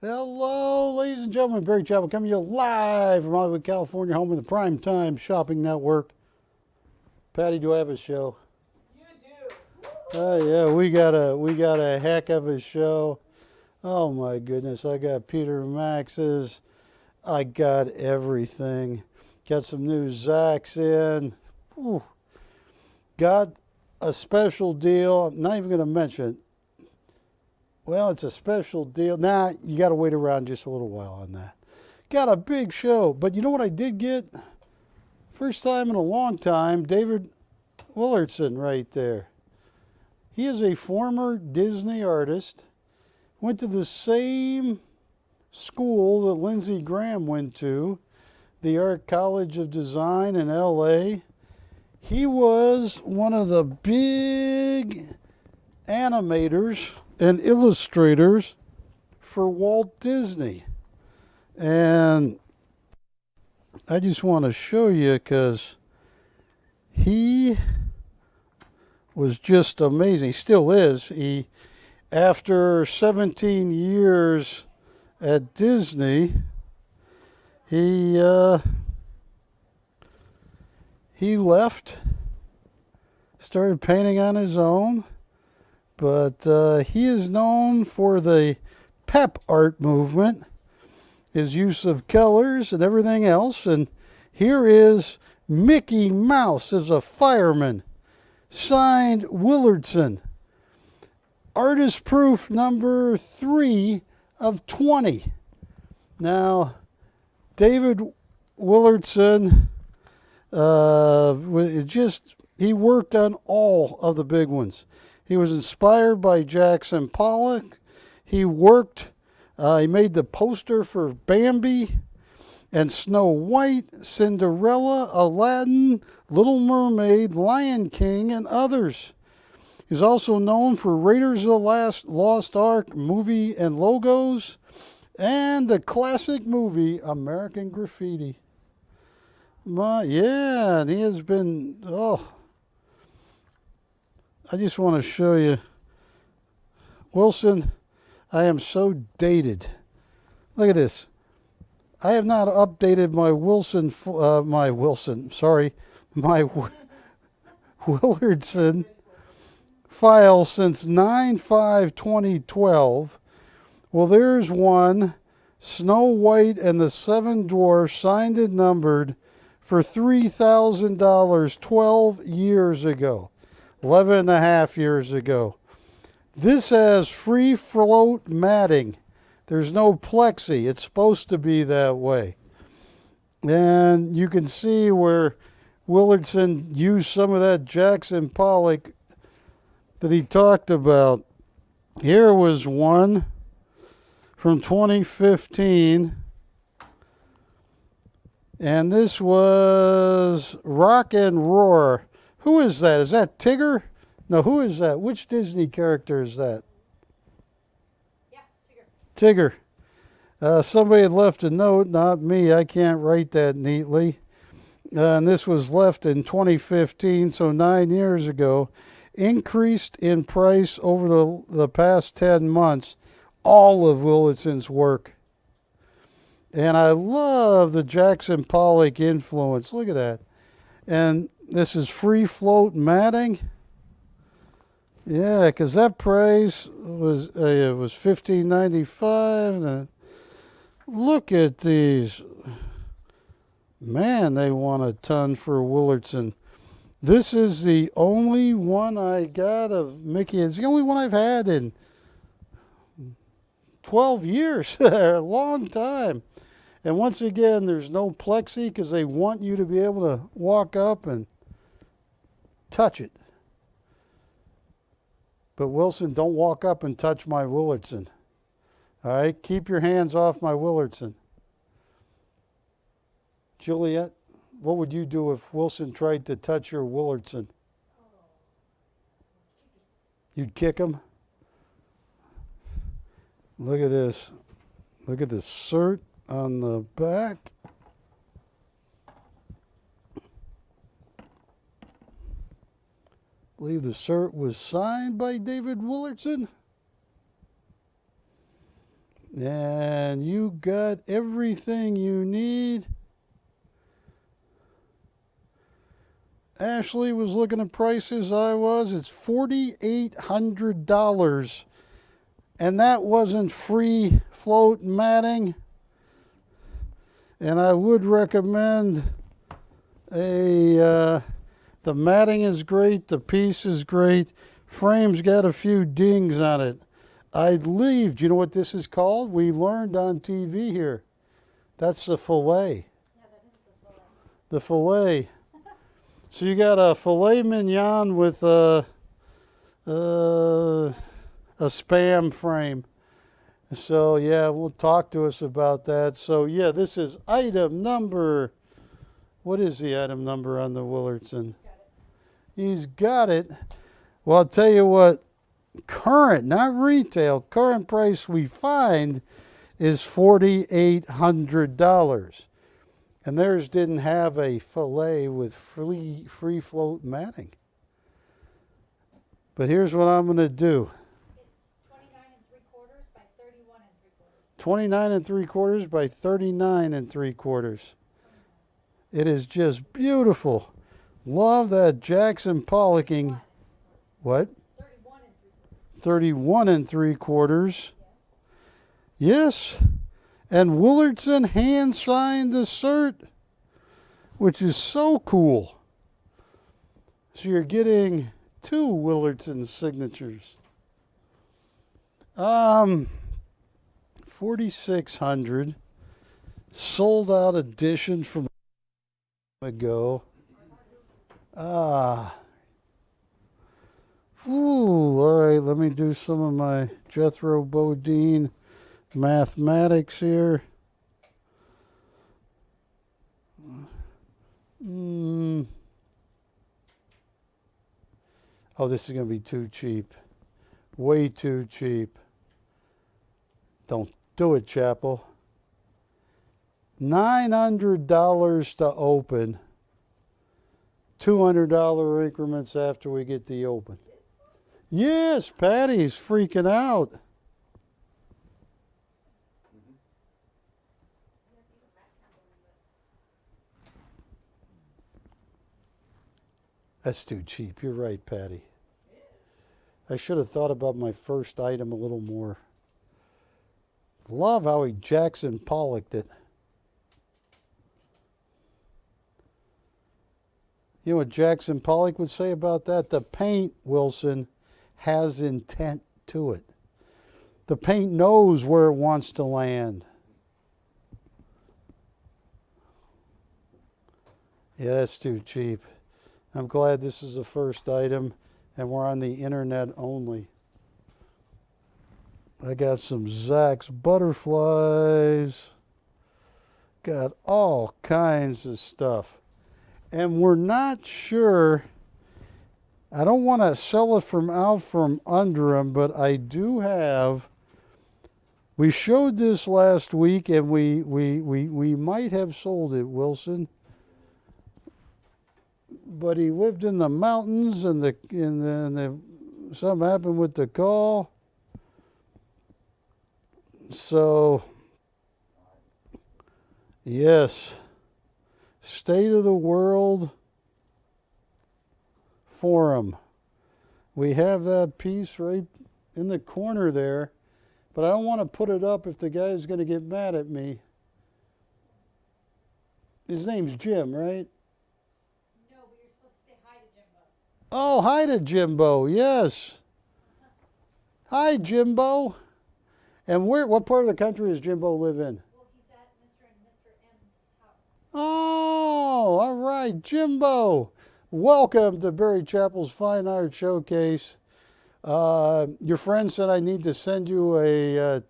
Hello, ladies and gentlemen. Barry Chapel coming to you live from Hollywood, California, home of the Primetime Shopping Network. Patty, do I have a show? You do. Oh yeah, we got a heck of a show. Oh my goodness, I got Peter Max's. I got everything. Got some new Zacks in. Ooh. Got a special deal. I'm not even going to mention it. Well, it's a special deal. Nah, you got to wait around just a little while on that. Got a big show. But you know what I did get? First time in a long time, David Willardson right there. He is a former Disney artist. Went to the same school that Lindsey Graham went to, the Art College of Design in LA. He was one of the big animators and illustrators for Walt Disney. And I just want to show you because he was just amazing. He still is. After 17 years at Disney, he left, started painting on his own, but he is known for the pep art movement, his use of colors and everything else. And here is Mickey Mouse as a fireman, signed Willardson. Artist proof number 3 of 20. Now, David Willardson, he worked on all of the big ones. He was inspired by Jackson Pollock. He made the poster for Bambi and Snow White, Cinderella, Aladdin, Little Mermaid, Lion King, and others. He's also known for Raiders of the Lost Ark movie and logos, and the classic movie American Graffiti. Yeah, and he has been, I just want to show you. Wilson, I am so dated. Look at this. I have not updated my Willardson file since 9/5/2012. Well, there's one, Snow White and the Seven Dwarfs, signed and numbered for $3,000 12 years ago, 11 and a half years ago. This has free float matting. There's no plexi. It's supposed to be that way. And you can see where Willardson used some of that Jackson Pollock that he talked about. Here was one from 2015. And this was Rock and Roar. Who is that? Is that Tigger? No, who is that? Which Disney character is that? Yeah, Tigger. Tigger. Somebody had left a note, not me. I can't write that neatly. And this was left in 2015, so 9 years ago. Increased in price over the past 10 months. All of Willardson's work. And I love the Jackson Pollock influence. Look at that. And this is free float matting. Yeah, because that price was it was $15.95. Look at these. Man, they want a ton for Willardson. This is the only one I got of Mickey. It's the only one I've had in 12 years, a long time. And once again, there's no plexi because they want you to be able to walk up and touch it. But Wilson, don't walk up and touch my Willardson. All right, keep your hands off my Willardson. Juliet, what would you do if Wilson tried to touch your Willardson? You'd kick him? Look at this. Look at the cert on the back. I believe the cert was signed by David Willardson. And you got everything you need. Ashley was looking at prices. I was. It's $4,800. And that wasn't free float matting. And I would recommend the matting is great. The piece is great. Frame's got a few dings on it. I'd leave. Do you know what this is called? We learned on TV here. That's the fillet. Yeah, that is The fillet. So you got a filet mignon with a Spam frame. So yeah, we'll talk to us about that. So yeah, this is item number. What is the item number on the Willardson? He's got it. Well, I'll tell you what. Current, not retail. Current price we find is $4,800. And theirs didn't have a fillet with free float matting. But here's what I'm going to do. It's 29 3/4 by 31 29 and 3/4. 3/4. It is just beautiful. Love that Jackson Pollocking. What? 31 3/4. Yes. And Willardson hand signed the cert, which is so cool. So you're getting 2 Willardson signatures. 4,600. Sold out edition from ago. All right, let me do some of my Jethro Bodine mathematics here. Oh, this is going to be too cheap. Way too cheap. Don't do it, Chapel. $900 to open. $200 increments after we get the open. Yes, Patty's freaking out. That's too cheap. You're right, Patty. I should have thought about my first item a little more. Love how he Jackson Pollocked it. You know what Jackson Pollock would say about that? The paint, Wilson, has intent to it. The paint knows where it wants to land. Yeah, that's too cheap. I'm glad this is the first item and we're on the internet only. I got some Zach's butterflies. Got all kinds of stuff. And we're not sure. I don't want to sell it from out from under them, but I do have. We showed this last week, and we might have sold it, Wilson. But he lived in the mountains, and something happened with the call. So, yes. State of the World Forum. We have that piece right in the corner there, but I don't want to put it up if the guy's going to get mad at me. His name's Jim, right? No, but you're supposed to say hi to Jimbo. Oh, hi to Jimbo, yes. Hi, Jimbo. And what part of the country does Jimbo live in? Well, he's at Mr. and Mr. M's house. Oh, all right, Jimbo. Welcome to Berry Chapel's Fine Art Showcase. Your friend said I need to send you a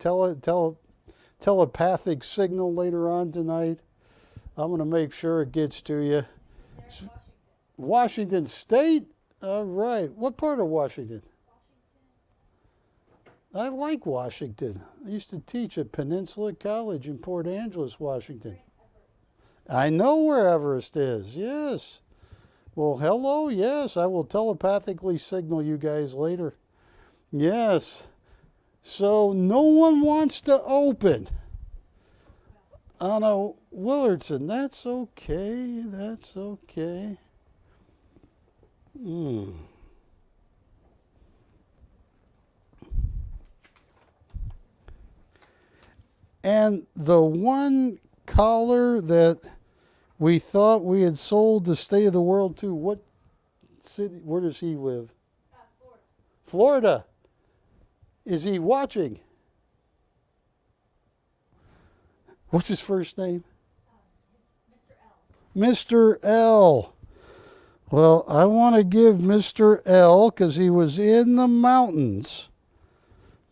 telepathic signal later on tonight. I'm going to make sure it gets to you. Washington. Washington State? All right. What part of Washington? I like Washington. I used to teach at Peninsula College in Port Angeles, Washington. I know where Everest is, yes. Well, hello, yes. I will telepathically signal you guys later. Yes. So no one wants to open on a Willardson. That's okay. That's okay. And the one collar that we thought we had sold the State of the World to, what city? Where does he live? Florida. Florida. Is he watching? What's his first name? Mr. L. Mr. L. Well, I want to give Mr. L, because he was in the mountains,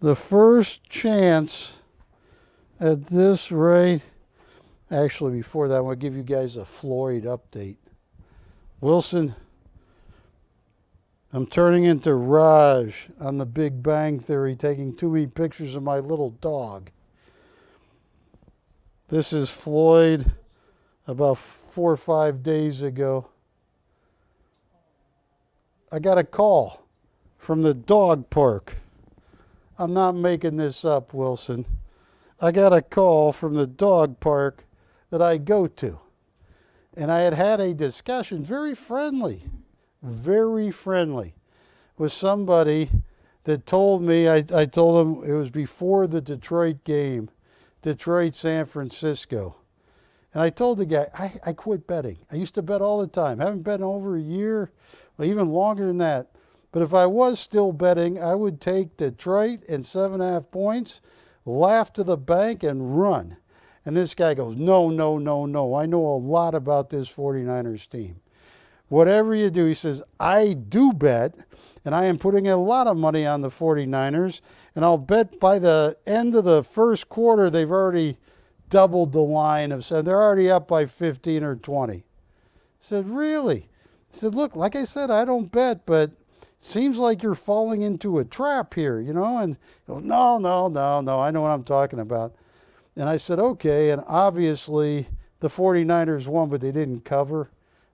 the first chance at this right. Actually, before that, I want to give you guys a Floyd update. Wilson, I'm turning into Raj on the Big Bang Theory, taking too many pictures of my little dog. This is Floyd about 4 or 5 days ago. I got a call from the dog park. I'm not making this up, Wilson. I got a call from the dog park that I go to. And I had a discussion, very friendly, with somebody that told me, I told him it was before the Detroit game, Detroit, San Francisco. And I told the guy, I quit betting. I used to bet all the time. Haven't bet in over a year, or even longer than that. But if I was still betting, I would take Detroit and 7.5 points, laugh to the bank, and run. And this guy goes, no. I know a lot about this 49ers team. Whatever you do, he says, I do bet, and I am putting a lot of money on the 49ers, and I'll bet by the end of the first quarter, they've already doubled the line of, so they're already up by 15 or 20. I said, really? I said, look, like I said, I don't bet, but it seems like you're falling into a trap here, you know? And he goes, no, I know what I'm talking about. And I said, okay, and obviously the 49ers won, but they didn't cover.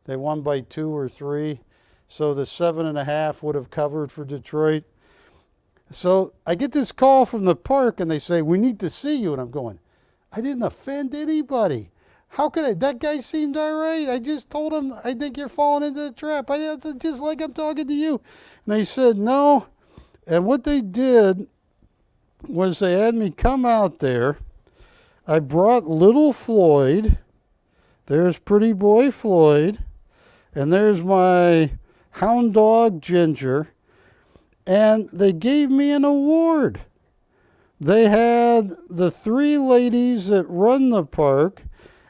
They won by 2 or 3. So the 7.5 would have covered for Detroit. So I get this call from the park, and they say, we need to see you. And I'm going, I didn't offend anybody. How could I? That guy seemed all right. I just told him, I think you're falling into the trap. Just like I'm talking to you. And they said, no. And what they did was they had me come out there. I brought little Floyd. There's pretty boy Floyd. And there's my hound dog Ginger. And they gave me an award. They had the 3 ladies that run the park,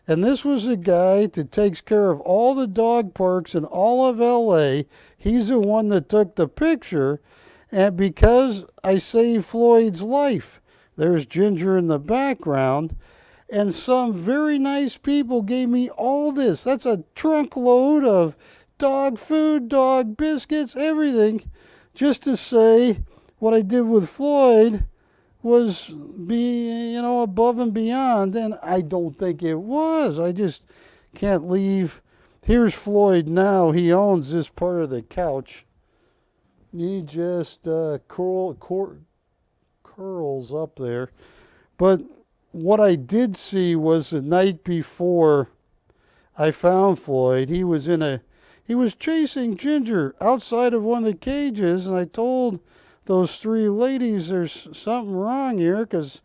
and this was a guy that takes care of all the dog parks in all of LA. He's the one that took the picture, and because I saved Floyd's life, there's Ginger in the background, and some very nice people gave me all this. That's a trunk load of dog food, dog biscuits, everything, just to say what I did with Floyd was above and beyond, and I don't think it was. I just can't leave. Here's Floyd now. He owns this part of the couch. He just curls up there. But what I did see was the night before I found Floyd, he was chasing Ginger outside of one of the cages, and I told those 3 ladies, there's something wrong here, because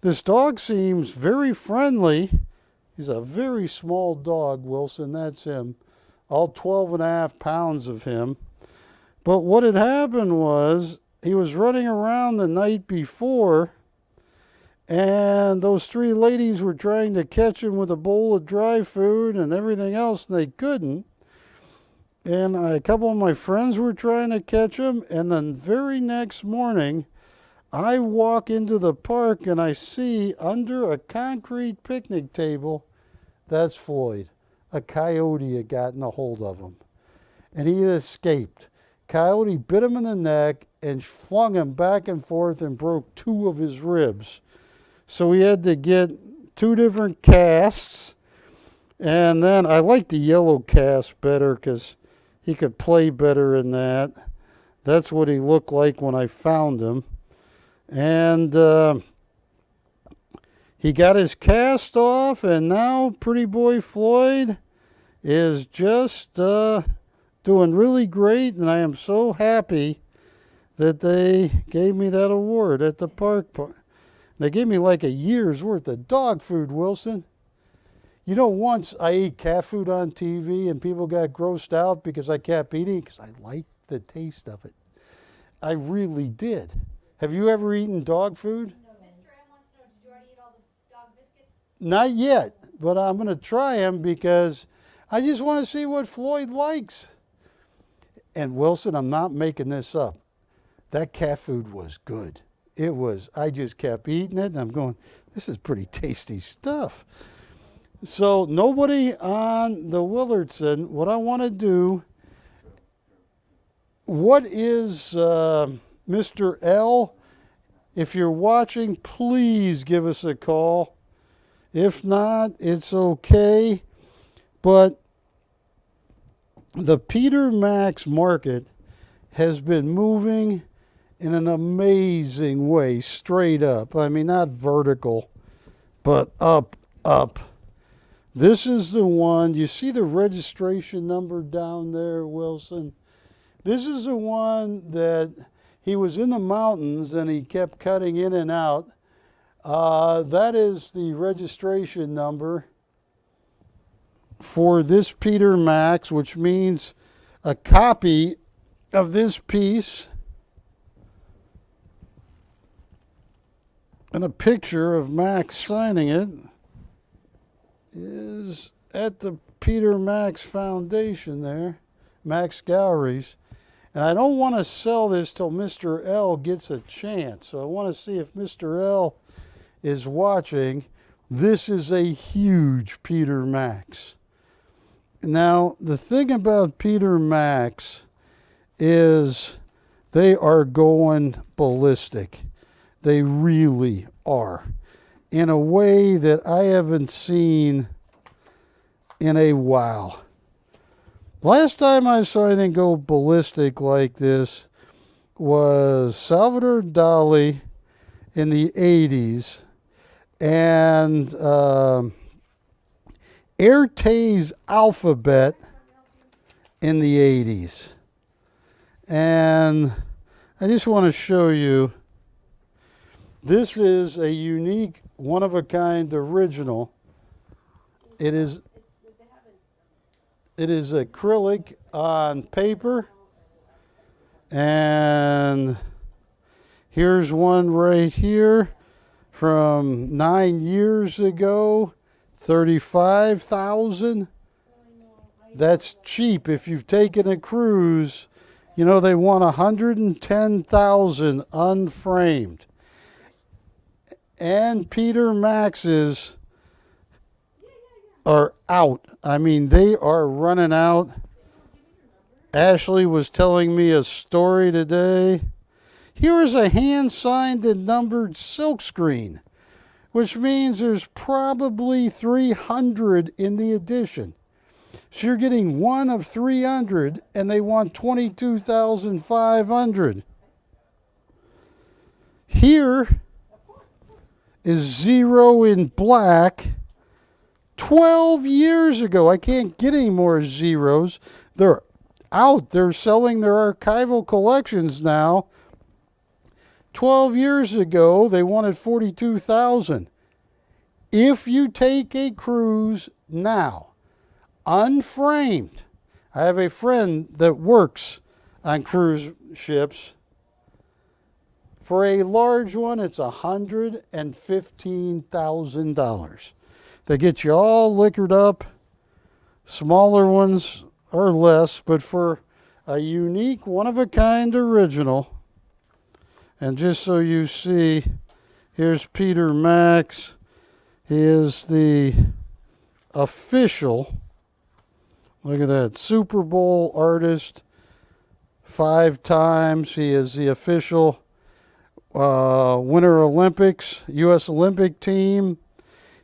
this dog seems very friendly. He's a very small dog, Wilson, that's him. All 12.5 pounds of him. But what had happened was, he was running around the night before, and those 3 ladies were trying to catch him with a bowl of dry food and everything else, and they couldn't. And a couple of my friends were trying to catch him, and then very next morning, I walk into the park and I see under a concrete picnic table, that's Floyd. A coyote had gotten a hold of him, and he had escaped. Coyote bit him in the neck and flung him back and forth and broke 2 of his ribs. So we had to get 2 different casts, and then I like the yellow cast better because he could play better in that. That's what he looked like when I found him. And he got his cast off, and now Pretty Boy Floyd is just doing really great, and I am so happy that they gave me that award at the park. They gave me like a year's worth of dog food, Wilson. You know, once I ate cat food on TV and people got grossed out because I kept eating because I liked the taste of it. I really did. Have you ever eaten dog food? No, Mr. M wants to know, did you already eat all the dog biscuits? Not yet, but I'm going to try them because I just want to see what Floyd likes. And Wilson, I'm not making this up. That cat food was good. It was, I just kept eating it and I'm going, this is pretty tasty stuff. So nobody on the Willardson, what I want to do, what is Mr. L? If you're watching, please give us a call. If not, it's okay. But the Peter Max market has been moving in an amazing way, straight up. I mean, not vertical, but up, up. This is the one, you see the registration number down there, Wilson? This is the one that he was in the mountains and he kept cutting in and out. That is the registration number for this Peter Max, which means a copy of this piece and a picture of Max signing it is at the Peter Max Foundation there, Max Galleries. And I don't want to sell this till Mr. L gets a chance. So I want to see if Mr. L is watching. This is a huge Peter Max. Now, the thing about Peter Max is they are going ballistic. They really are. In a way that I haven't seen in a while. Last time I saw anything go ballistic like this was Salvador Dali in the 80s and Airtay's Alphabet in the 80s. And I just want to show you, this is a unique, one-of-a-kind original. It is acrylic on paper. And here's one right here from 9 years ago, 35,000. That's cheap. If you've taken a cruise, you know they want 110,000 unframed. And Peter Max's are out. I mean, they are running out. Ashley was telling me a story today. Here is a hand-signed and numbered silkscreen, which means there's probably 300 in the edition. So you're getting one of 300, and they want 22,500. Here is Zero in black. 12 years ago. I can't get any more Zeros. They're out. They're selling their archival collections now. 12 years ago, they wanted 42,000. If you take a cruise now, unframed, I have a friend that works on cruise ships. For a large one, it's $115,000. They get you all liquored up. Smaller ones are less, but for a unique, one-of-a-kind original, and just so you see, here's Peter Max. He is the official, look at that, Super Bowl artist 5 times. He is the official Winter Olympics, U.S. Olympic team.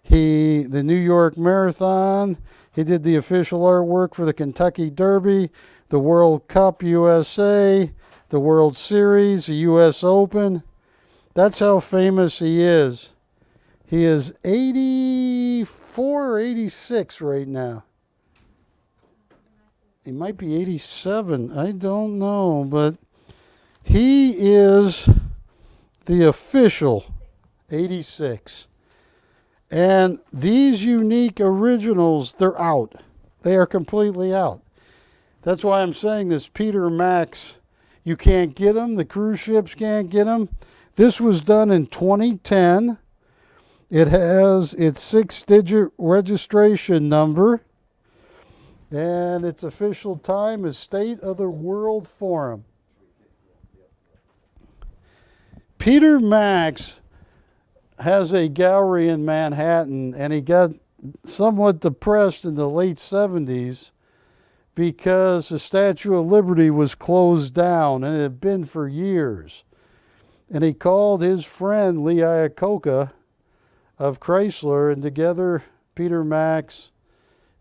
The New York Marathon. He did the official artwork for the Kentucky Derby, the World Cup USA, the World Series, the U.S. Open. That's how famous he is. He is 84 or 86 right now. He might be 87. I don't know, but he is the official 86. And these unique originals, they're out. They are completely out. That's why I'm saying this Peter Max, you can't get them. The cruise ships can't get them. This was done in 2010. It has its 6-digit registration number. And its official time is State of the World Forum. Peter Max has a gallery in Manhattan, and he got somewhat depressed in the late 70s because the Statue of Liberty was closed down, and it had been for years. And he called his friend Lee Iacocca of Chrysler, and together Peter Max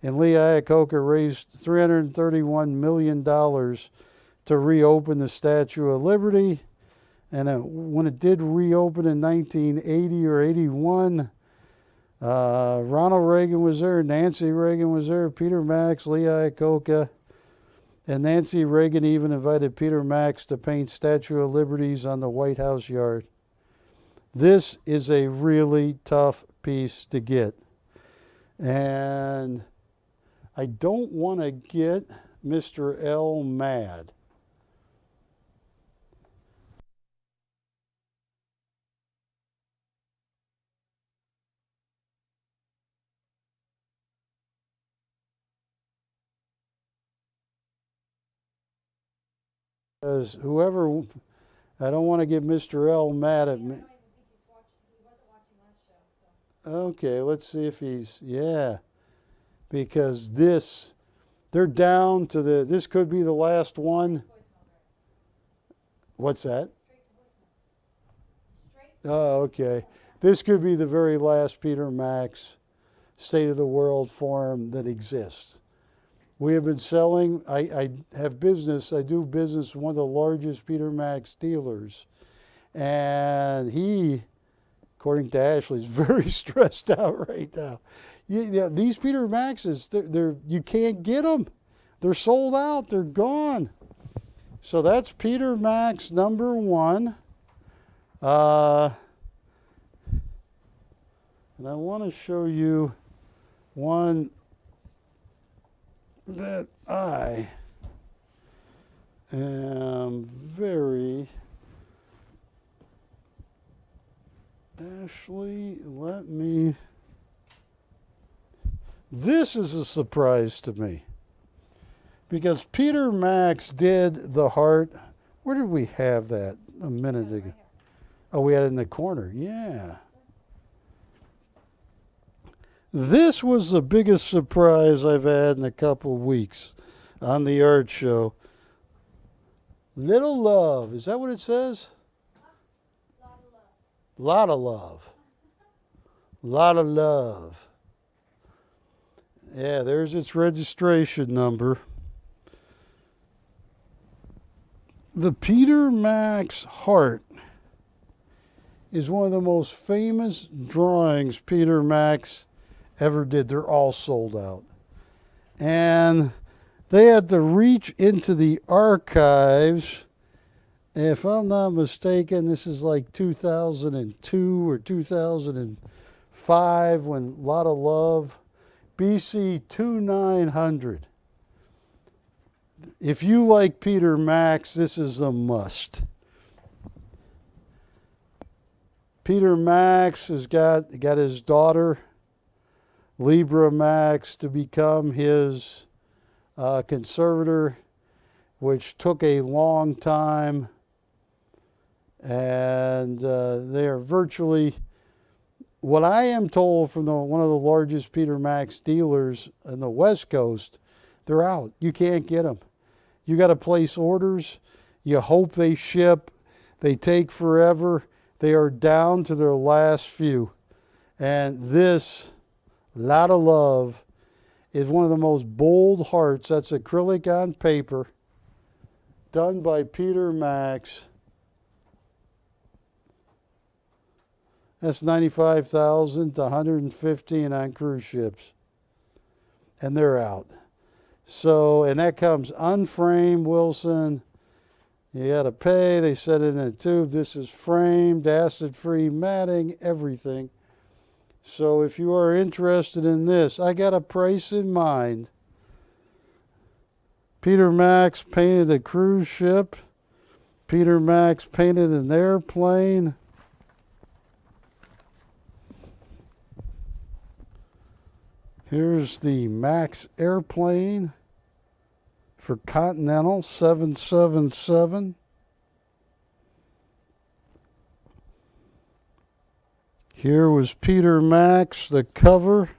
and Lee Iacocca raised $331 million to reopen the Statue of Liberty. And when it did reopen in 1980 or 81, Ronald Reagan was there, Nancy Reagan was there, Peter Max, Lee Iacocca, and Nancy Reagan even invited Peter Max to paint Statue of Liberties on the White House yard. This is a really tough piece to get. And I don't want to get Mr. L mad. Because whoever, I don't want to get Mr. L mad at me. Okay, let's see if he's, yeah. Because they're down to this could be the last one. What's that? Oh, okay. This could be the very last Peter Max State of the World Forum that exists. We have been selling, I have business, I do business with one of the largest Peter Max dealers. And he, according to Ashley, is very stressed out right now. These Peter Maxes, you can't get them. They're sold out, they're gone. So that's Peter Max number 1. And I want to show you one that I am very, Ashley, this is a surprise to me because Peter Max did the heart. Where did we have that a minute ago? Oh, we had it in the corner, yeah. This was the biggest surprise I've had in a couple of weeks on the art show. Little Love, is that what it says? Lot of love. Lot of love. Yeah, there's its registration number. The Peter Max heart is one of the most famous drawings Peter Max ever did. They're all sold out. And they had to reach into the archives. If I'm not mistaken, this is like 2002 or 2005 when Lot of Love, BC 2900. If you like Peter Max, this is a must. Peter Max has got his daughter, Libra Max, to become his conservator, which took a long time. And they are virtually, what I am told from one of the largest Peter Max dealers in the West Coast, they're out. You can't get them. You got to place orders. You hope they ship. They take forever. They are down to their last few. And this Lot of Love is one of the most bold hearts. That's acrylic on paper, done by Peter Max. That's 95,000 to 115 on cruise ships. And they're out. So, and that comes unframed, Wilson. You got to pay. They set it in a tube. This is framed, acid-free matting, everything. So if you are interested in this, I got a price in mind. Peter Max painted a cruise ship. Peter Max painted an airplane. Here's the Max airplane for Continental 777. Here was Peter Max, the cover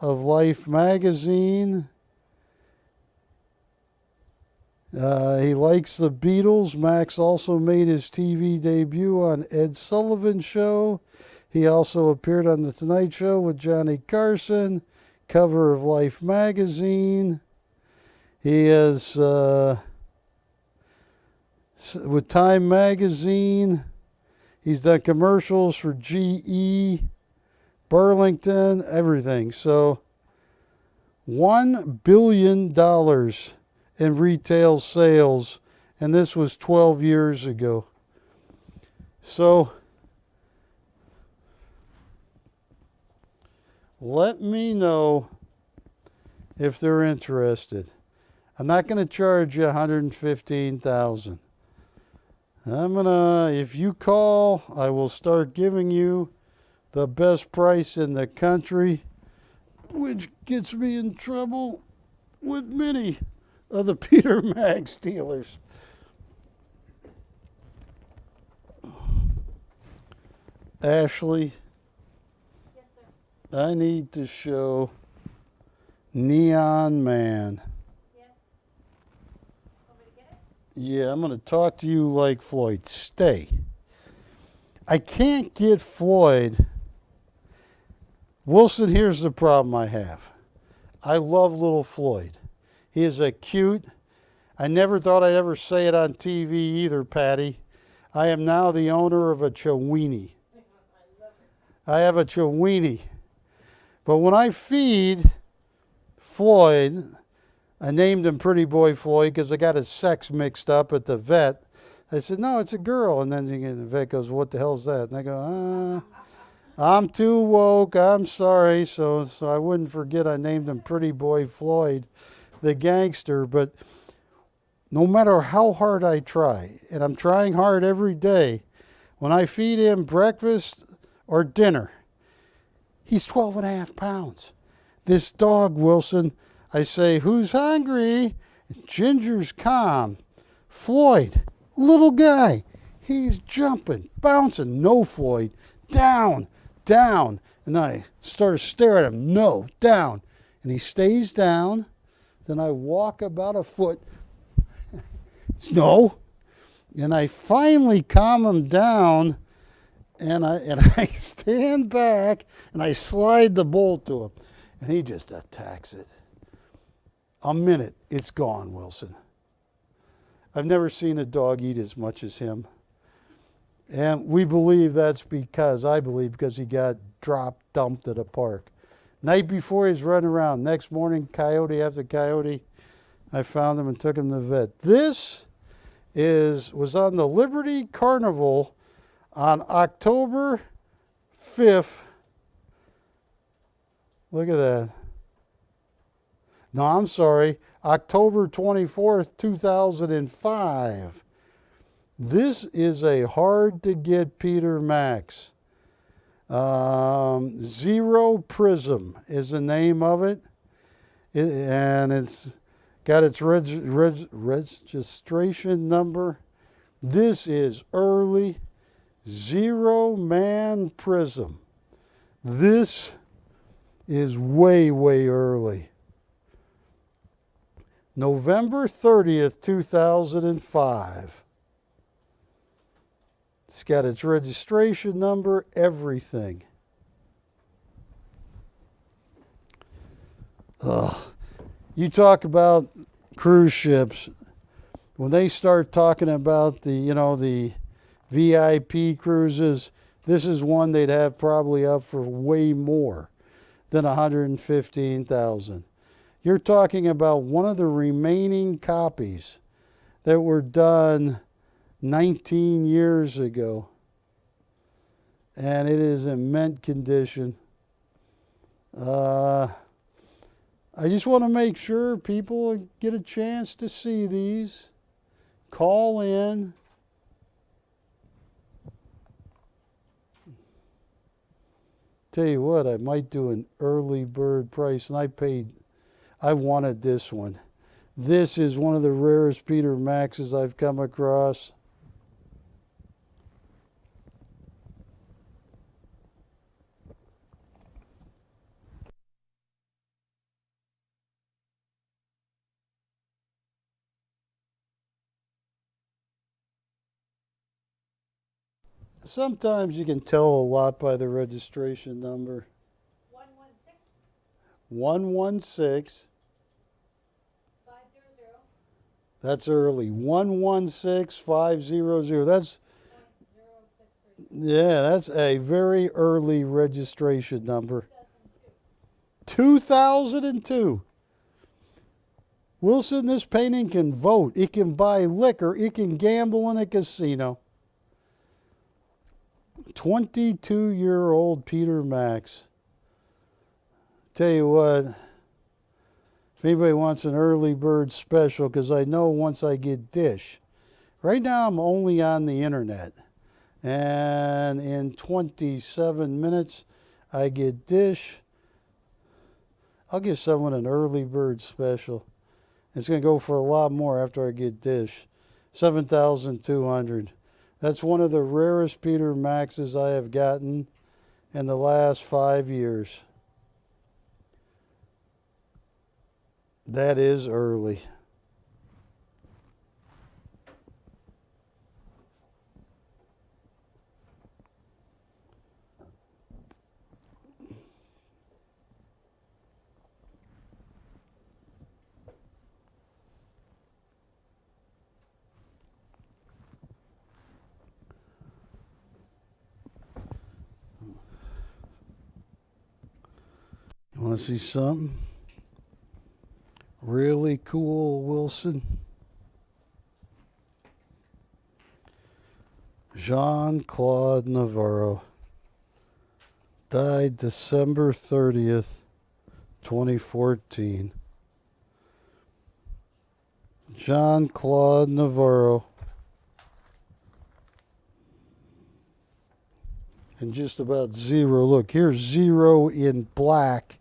of Life magazine. He likes the Beatles. Max also made his TV debut on Ed Sullivan Show. He also appeared on The Tonight Show with Johnny Carson, cover of Life magazine. He is with Time magazine. He's done commercials for GE, Burlington, everything. So $1 billion in retail sales, and this was 12 years ago. So let me know if they're interested. I'm not going to charge you $115,000. If you call, I will start giving you the best price in the country, which gets me in trouble with many of the Peter Max dealers. Ashley, Yes, sir. I need to show Neon Man. Yes. Want me to get it? Yeah, I'm going to talk to you like Floyd. Stay. I can't get Floyd. Wilson, here's the problem I have. I love little Floyd. He is a cute. I never thought I'd ever say it on TV either, Patty. I am now the owner of a Chiweenie. I have a Chiweenie. But when I feed Floyd, I named him Pretty Boy Floyd because I got his sex mixed up at the vet. I said, no, it's a girl. And then the vet goes, what the hell's that? And I go, I'm too woke. I'm sorry. So I wouldn't forget I named him Pretty Boy Floyd, the gangster. But no matter how hard I try, and I'm trying hard every day, when I feed him breakfast or dinner, he's 12 and a half pounds. This dog, Wilson, I say, who's hungry? Ginger's calm. Floyd, little guy, he's jumping, bouncing. No, Floyd, down, down. And I start to stare at him. No, down. And he stays down. Then I walk about a foot. No. And I finally calm him down. And I stand back and I slide the bowl to him. And he just attacks it. A minute, it's gone, Wilson. I've never seen a dog eat as much as him. And we believe that's because he got dumped at a park. Night before he's running around. Next morning, coyote after coyote, I found him and took him to the vet. This was on the Liberty Carnival on October 5th. Look at that. No, I'm sorry. October 24th, 2005. This is a hard-to-get Peter Max. Zero Prism is the name of it. And it's got its registration number. This is early. Zero Man Prism. This is way, way early. November 30th, 2005. It's got its registration number, everything. You talk about cruise ships. When they start talking about the VIP cruises, This is one they'd have probably up for way more than 115,000. You're talking about one of the remaining copies that were done 19 years ago. And it is in mint condition. I just want to make sure people get a chance to see these. Call in. Tell you what, I might do an early bird price, and I wanted this one. This is one of the rarest Peter Maxes I've come across. Sometimes you can tell a lot by the registration number. 116. 500. That's early. 116500. That's, yeah, that's a very early registration number. 2002. Wilson, this painting can vote. It can buy liquor. It can gamble in a casino. 22-year-old Peter Max. Tell you what, if anybody wants an early bird special, because I know once I get Dish, right now I'm only on the internet, and in 27 minutes I get Dish. I'll give someone an early bird special. It's going to go for a lot more after I get Dish. 7,200. That's one of the rarest Peter Maxes I have gotten in the last 5 years. That is early. You want to see something really cool, Wilson? Jean-Claude Navarro died December 30th, 2014. Jean-Claude Navarro. And just about zero. Look, here's zero in black.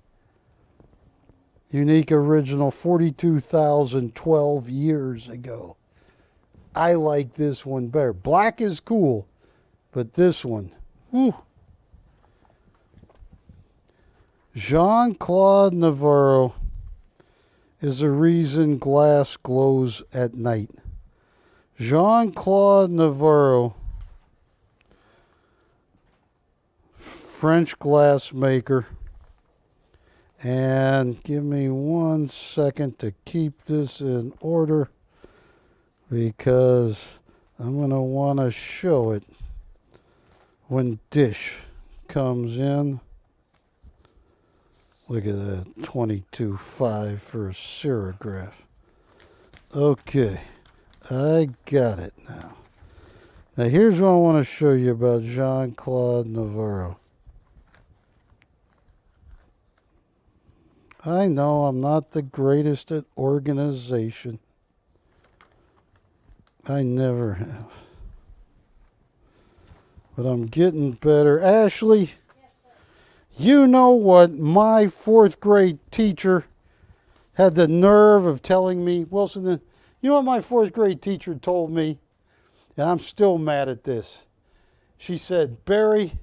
Unique original, 42,012 years ago. I like this one better. Black is cool, but this one, whew. Jean-Claude Navarro is the reason glass glows at night. Jean-Claude Navarro, French glass maker. And give me 1 second to keep this in order, because I'm going to want to show it when Dish comes in. Look at that, 22.5 for a serograph. Okay, I got it now. Now here's what I want to show you about Jean-Claude Navarro. I know I'm not the greatest at organization. I never have. But I'm getting better. Ashley, you know what my 4th grade teacher had the nerve of telling me? Wilson, you know what my 4th grade teacher told me? And I'm still mad at this. She said, Barry,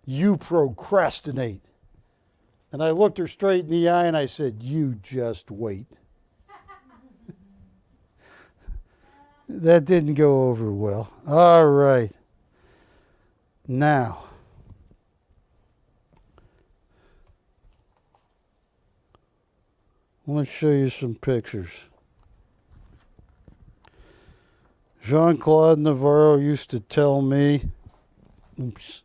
you procrastinate. And I looked her straight in the eye and I said, you just wait. That didn't go over well. All right. Now, I want to show you some pictures. Jean-Claude Navarro used to tell me Oops.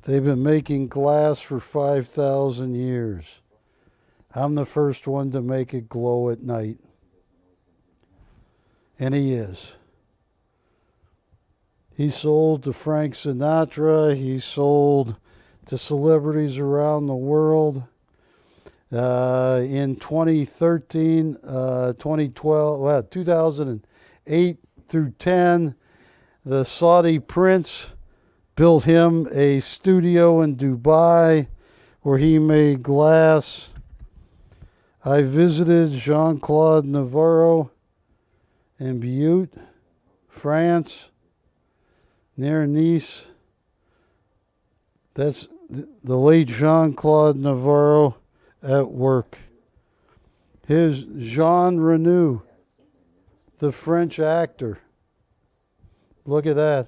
They've been making glass for 5,000 years. I'm the first one to make it glow at night. And he is. He sold to Frank Sinatra. He sold to celebrities around the world. In 2013, 2012, 2008 through 10, the Saudi prince built him a studio in Dubai where he made glass. I visited Jean-Claude Navarro in Butte, France, near Nice. That's the late Jean-Claude Navarro at work. Here's Jean Reno, the French actor. Look at that.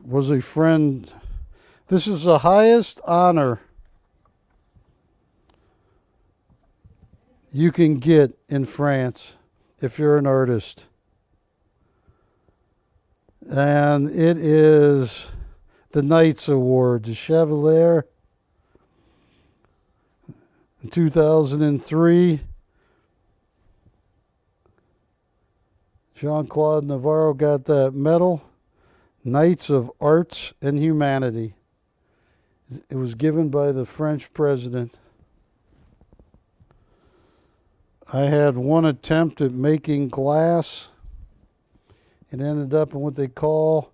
Was a friend. This is the highest honor you can get in France if you're an artist. And it is the Knights Award, the Chevalier. In 2003, Jean-Claude Navarro got that medal, Knights of Arts and Humanity. It was given by the French president. I had one attempt at making glass. It ended up in what they call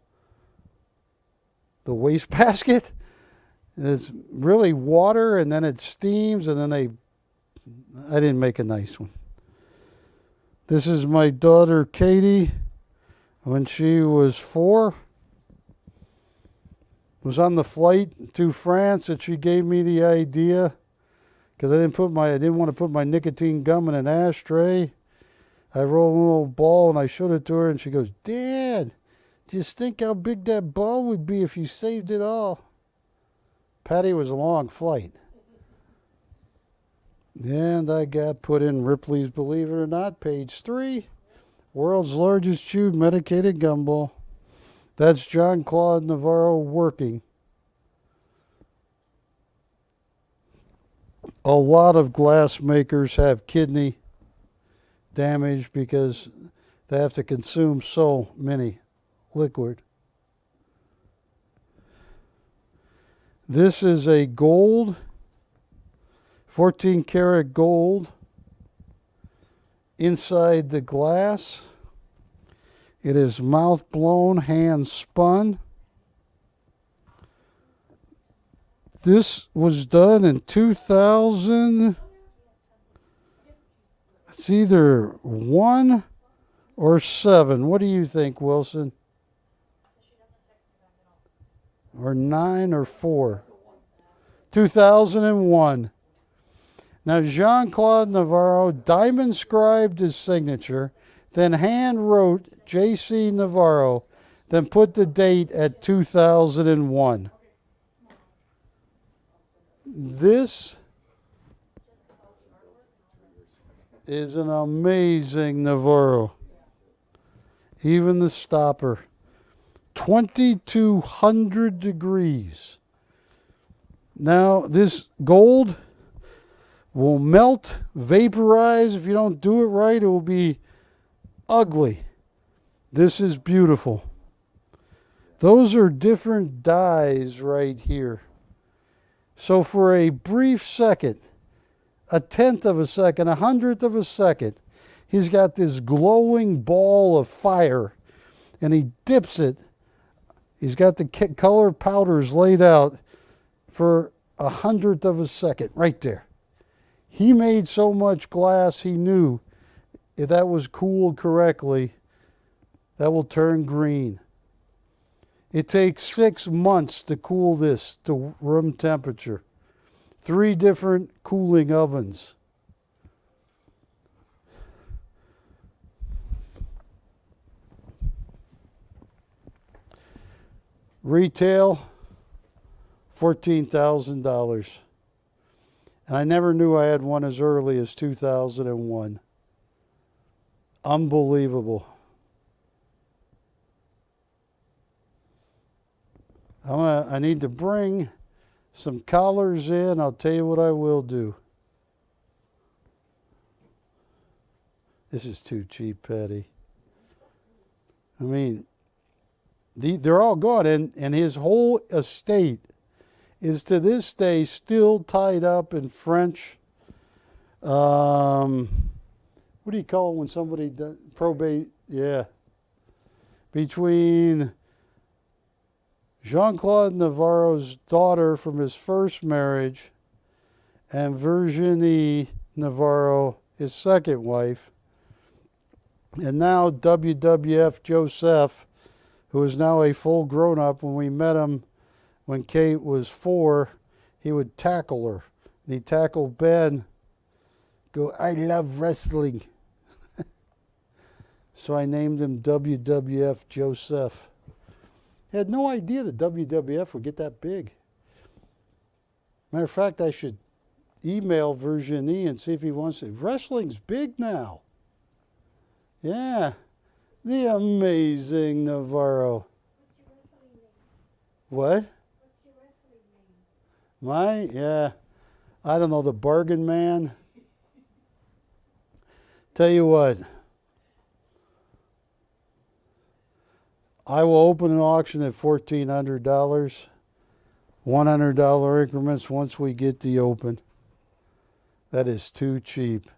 the wastebasket. It's really water, and then it steams, and then I didn't make a nice one. This is my daughter Katie when she was 4. Was on the flight to France that she gave me the idea because I didn't want to put my nicotine gum in an ashtray. I rolled a little ball and I showed it to her, and she goes, "Dad, just think how big that ball would be if you saved it all." Patty, was a long flight. And I got put in Ripley's Believe It or Not, page 3. World's largest chewed medicated gumball. That's Jean-Claude Navarro working. A lot of glass makers have kidney damage because they have to consume so many liquid. This is a gold, 14 karat gold inside the glass. It is mouth blown, hand spun. This was done in 2000. It's either 1 or 7. What do you think, Wilson? Or 9 or 4? 2001. Now, Jean-Claude Navarro diamond scribed his signature, then hand wrote J.C. Navarro, then put the date at 2001. This is an amazing Navarro. Even the stopper. 2,200 degrees. Now, this gold will melt, vaporize. If you don't do it right, it will be ugly. This is beautiful. Those are different dyes right here. So for a brief second, a tenth of a second, 100th of a second, he's got this glowing ball of fire, and he dips it. He's got the color powders laid out for 100th of a second, right there. He made so much glass, he knew if that was cooled correctly, that will turn green. It takes 6 months to cool this to room temperature. 3 different cooling ovens. Retail, $14,000. And I never knew I had one as early as 2001. Unbelievable. I need to bring some collars in. I'll tell you what I will do. This is too cheap, Patty. I mean, they're all gone, and his whole estate is to this day still tied up in French. What do you call it when somebody does probate? Yeah. Between Jean-Claude Navarro's daughter from his first marriage and Virginie Navarro, his second wife, and now WWF Joseph, who is now a full grown-up. When we met him when Kate was 4, he would tackle her. And he'd tackle Ben, go, I love wrestling. So I named him WWF Joseph. I had no idea that WWF would get that big. Matter of fact, I should email Virginie and see if he wants it. Wrestling's big now. Yeah. The amazing Navarro. What's your wrestling name? What? What's your wrestling name? Yeah. I don't know, the Bargain Man. Tell you what. I will open an auction at $1,400. $100 increments once we get the open. That is too cheap.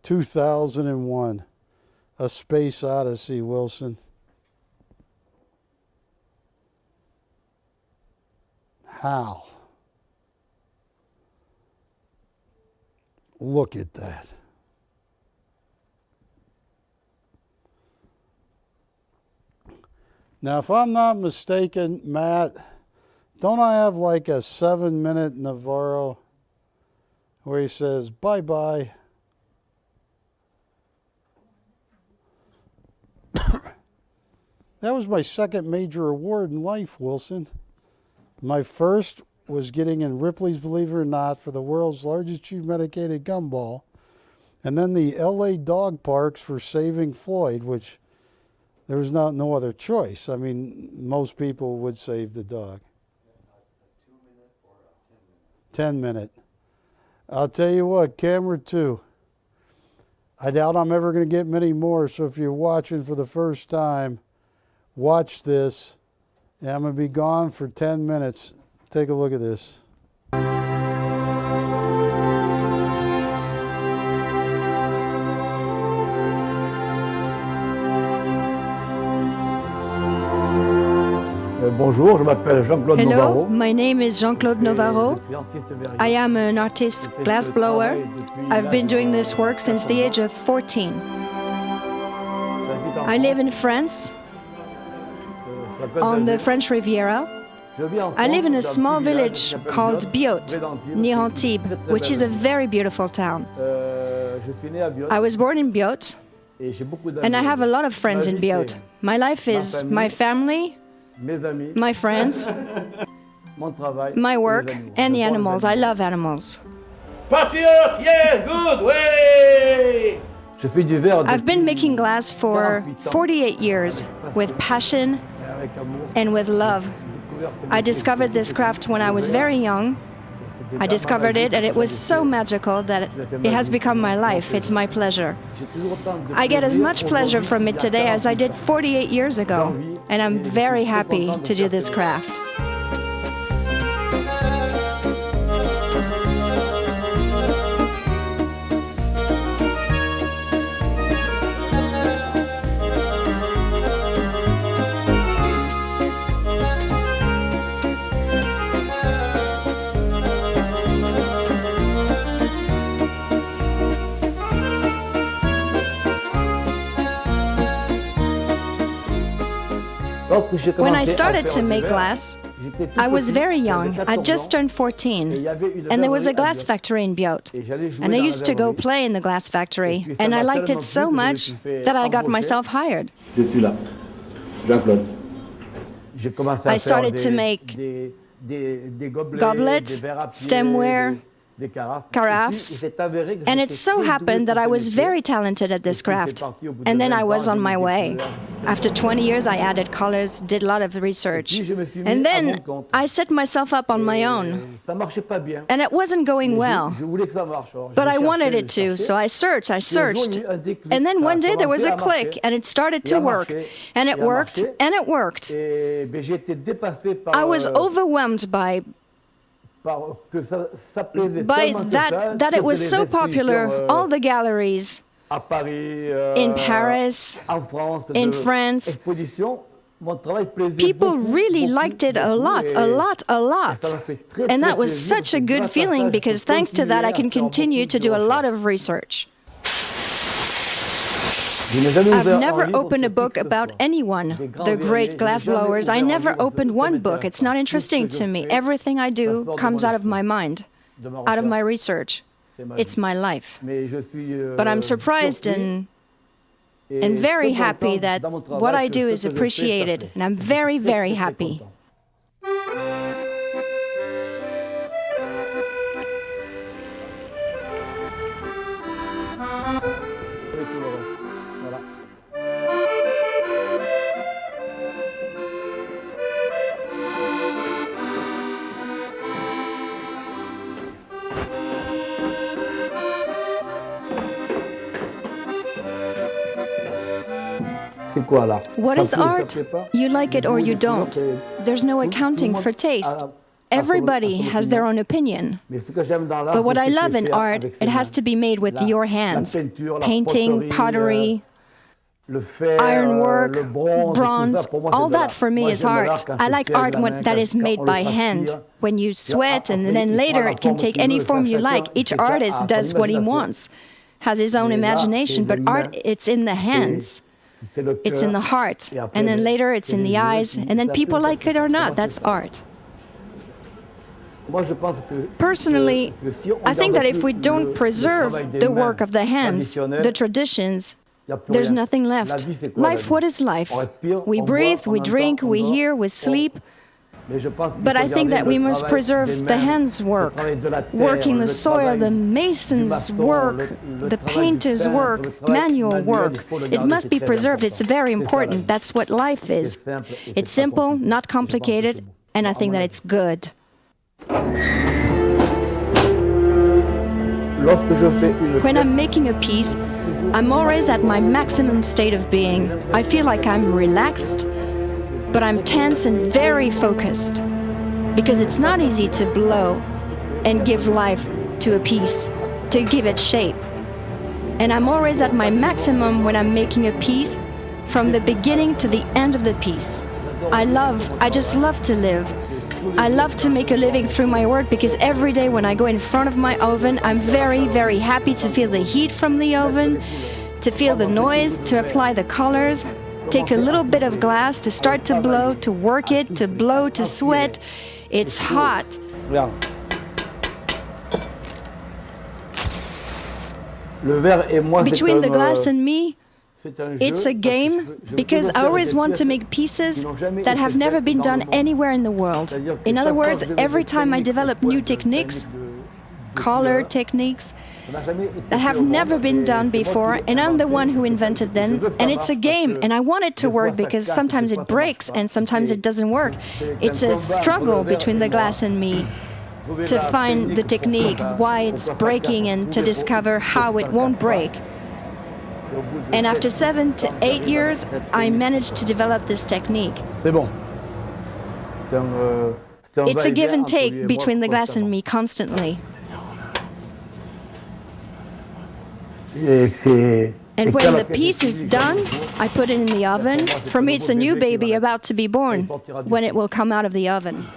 2001. A Space Odyssey, Wilson. How? Look at that. Now, if I'm not mistaken, Matt, don't I have like a 7-minute Navarro where he says, bye-bye? That was my second major award in life, Wilson. My first was getting in Ripley's Believe It or Not for the world's largest chew medicated gumball, and then the LA Dog Parks for Saving Floyd, which there was no other choice. I mean, most people would save the dog. 2-minute or a 10-minute? 10-minute. I'll tell you what, camera 2. I doubt I'm ever going to get many more, so if you're watching for the first time, watch this. And I'm going to be gone for 10 minutes. Take a look at this. Bonjour, je m'appelle Jean-Claude Hello, Navarro. my name is Jean-Claude Navarro. Je suis artiste verrier. I am an artist glass blower. I've been doing this work since the age of 14. I live in France, on the French Riviera. I live in a small village called Biot, near Antibes, which is a very beautiful town. I was born in Biot, and I have a lot of friends in Biot. My life is my family, my friends, my work, and the animals. I love animals. Patriote, yes, good, way! Je fais du verre I've been depuis making glass for 48 years, with passion avec amour. and with love. I discovered this craft when I was very young. I discovered it, and it was so magical that it has become my life. It's my pleasure. J'ai toujours autant de I get as plaisir much pleasure from it today as I did 48 years ago, and I'm very happy to do this craft. Lorsque j'ai When commencé I à started faire to du make verre, glass, j'étais tout I was petit, very j'avais young. 14 I just ans, turned et 14, il y avait une and there was a verrerie à glass Biot. factory in Biot. Et j'allais jouer And I dans la used to go verrerie. play in the glass factory, Et puis ça and I m'a liked tellement it so plu que je me much suis fait that I got embaucher. myself hired. Je suis là, Jean-Claude. J'ai commencé à I faire started des, to make des gobelets, goblets, des verres à pied, stemware, carafes, and it so happened that I was very talented at this craft. And then I was on my way. After 20 years, I added colors, did a lot of research. And then I set myself up on my own. And it wasn't going well. But I wanted it to, so I searched. And then one day there was a click, and it started to work. And it worked, and it worked. I was overwhelmed by that it was so popular, all the galleries in Paris, in France, people really liked it a lot. And that was such a good feeling because thanks to that I can continue to do a lot of research. I've never opened a book about anyone, the great glassblowers. I never opened one book. It's not interesting to me. Everything I do comes out of my mind, out of my research. It's my life. But I'm surprised and very happy that what I do is appreciated. And I'm very, very happy. What is art? You like it or you don't. There's no accounting for taste. Everybody has their own opinion. But what I love in art, it has to be made with your hands. Painting, pottery, ironwork, bronze, all that for me is art. I like art that is made by hand. When you sweat and then later it can take any form you like. Each artist does what he wants, has his own imagination, but art, it's in the hands. It's in the heart, and then later it's in the eyes, and then people like it or not, that's art. Personally, I think that if we don't preserve the work of the hands, the traditions, there's nothing left. Life, what is life? We breathe, we drink, we hear, we sleep. But I think that we must preserve the hands' work, working the soil, the mason's work, the painter's work, manual work. It must be preserved. It's very important. That's what life is. It's simple, not complicated, and I think that it's good. When I'm making a piece, I'm always at my maximum state of being. I feel like I'm relaxed, but I'm tense and very focused because it's not easy to blow and give life to a piece, to give it shape. And I'm always at my maximum when I'm making a piece from the beginning to the end of the piece. I just love to live. I love to make a living through my work because every day when I go in front of my oven, I'm very, very happy to feel the heat from the oven, to feel the noise, to apply the colors, take a little bit of glass to start to blow, to work it, to blow, to sweat. It's hot. Between the glass and me, it's a game because I always want to make pieces that have never been done anywhere in the world. In other words, every time I develop new techniques, color techniques, that have never been done before, and I'm the one who invented them, and it's a game, and I want it to work because sometimes it breaks and sometimes it doesn't work. It's a struggle between the glass and me to find the technique, why it's breaking, and to discover how it won't break. And after 7 to 8 years, I managed to develop this technique. It's a give and take between the glass and me constantly. And when the piece is done, I put it in the oven. For me, it's a new baby about to be born when it will come out of the oven.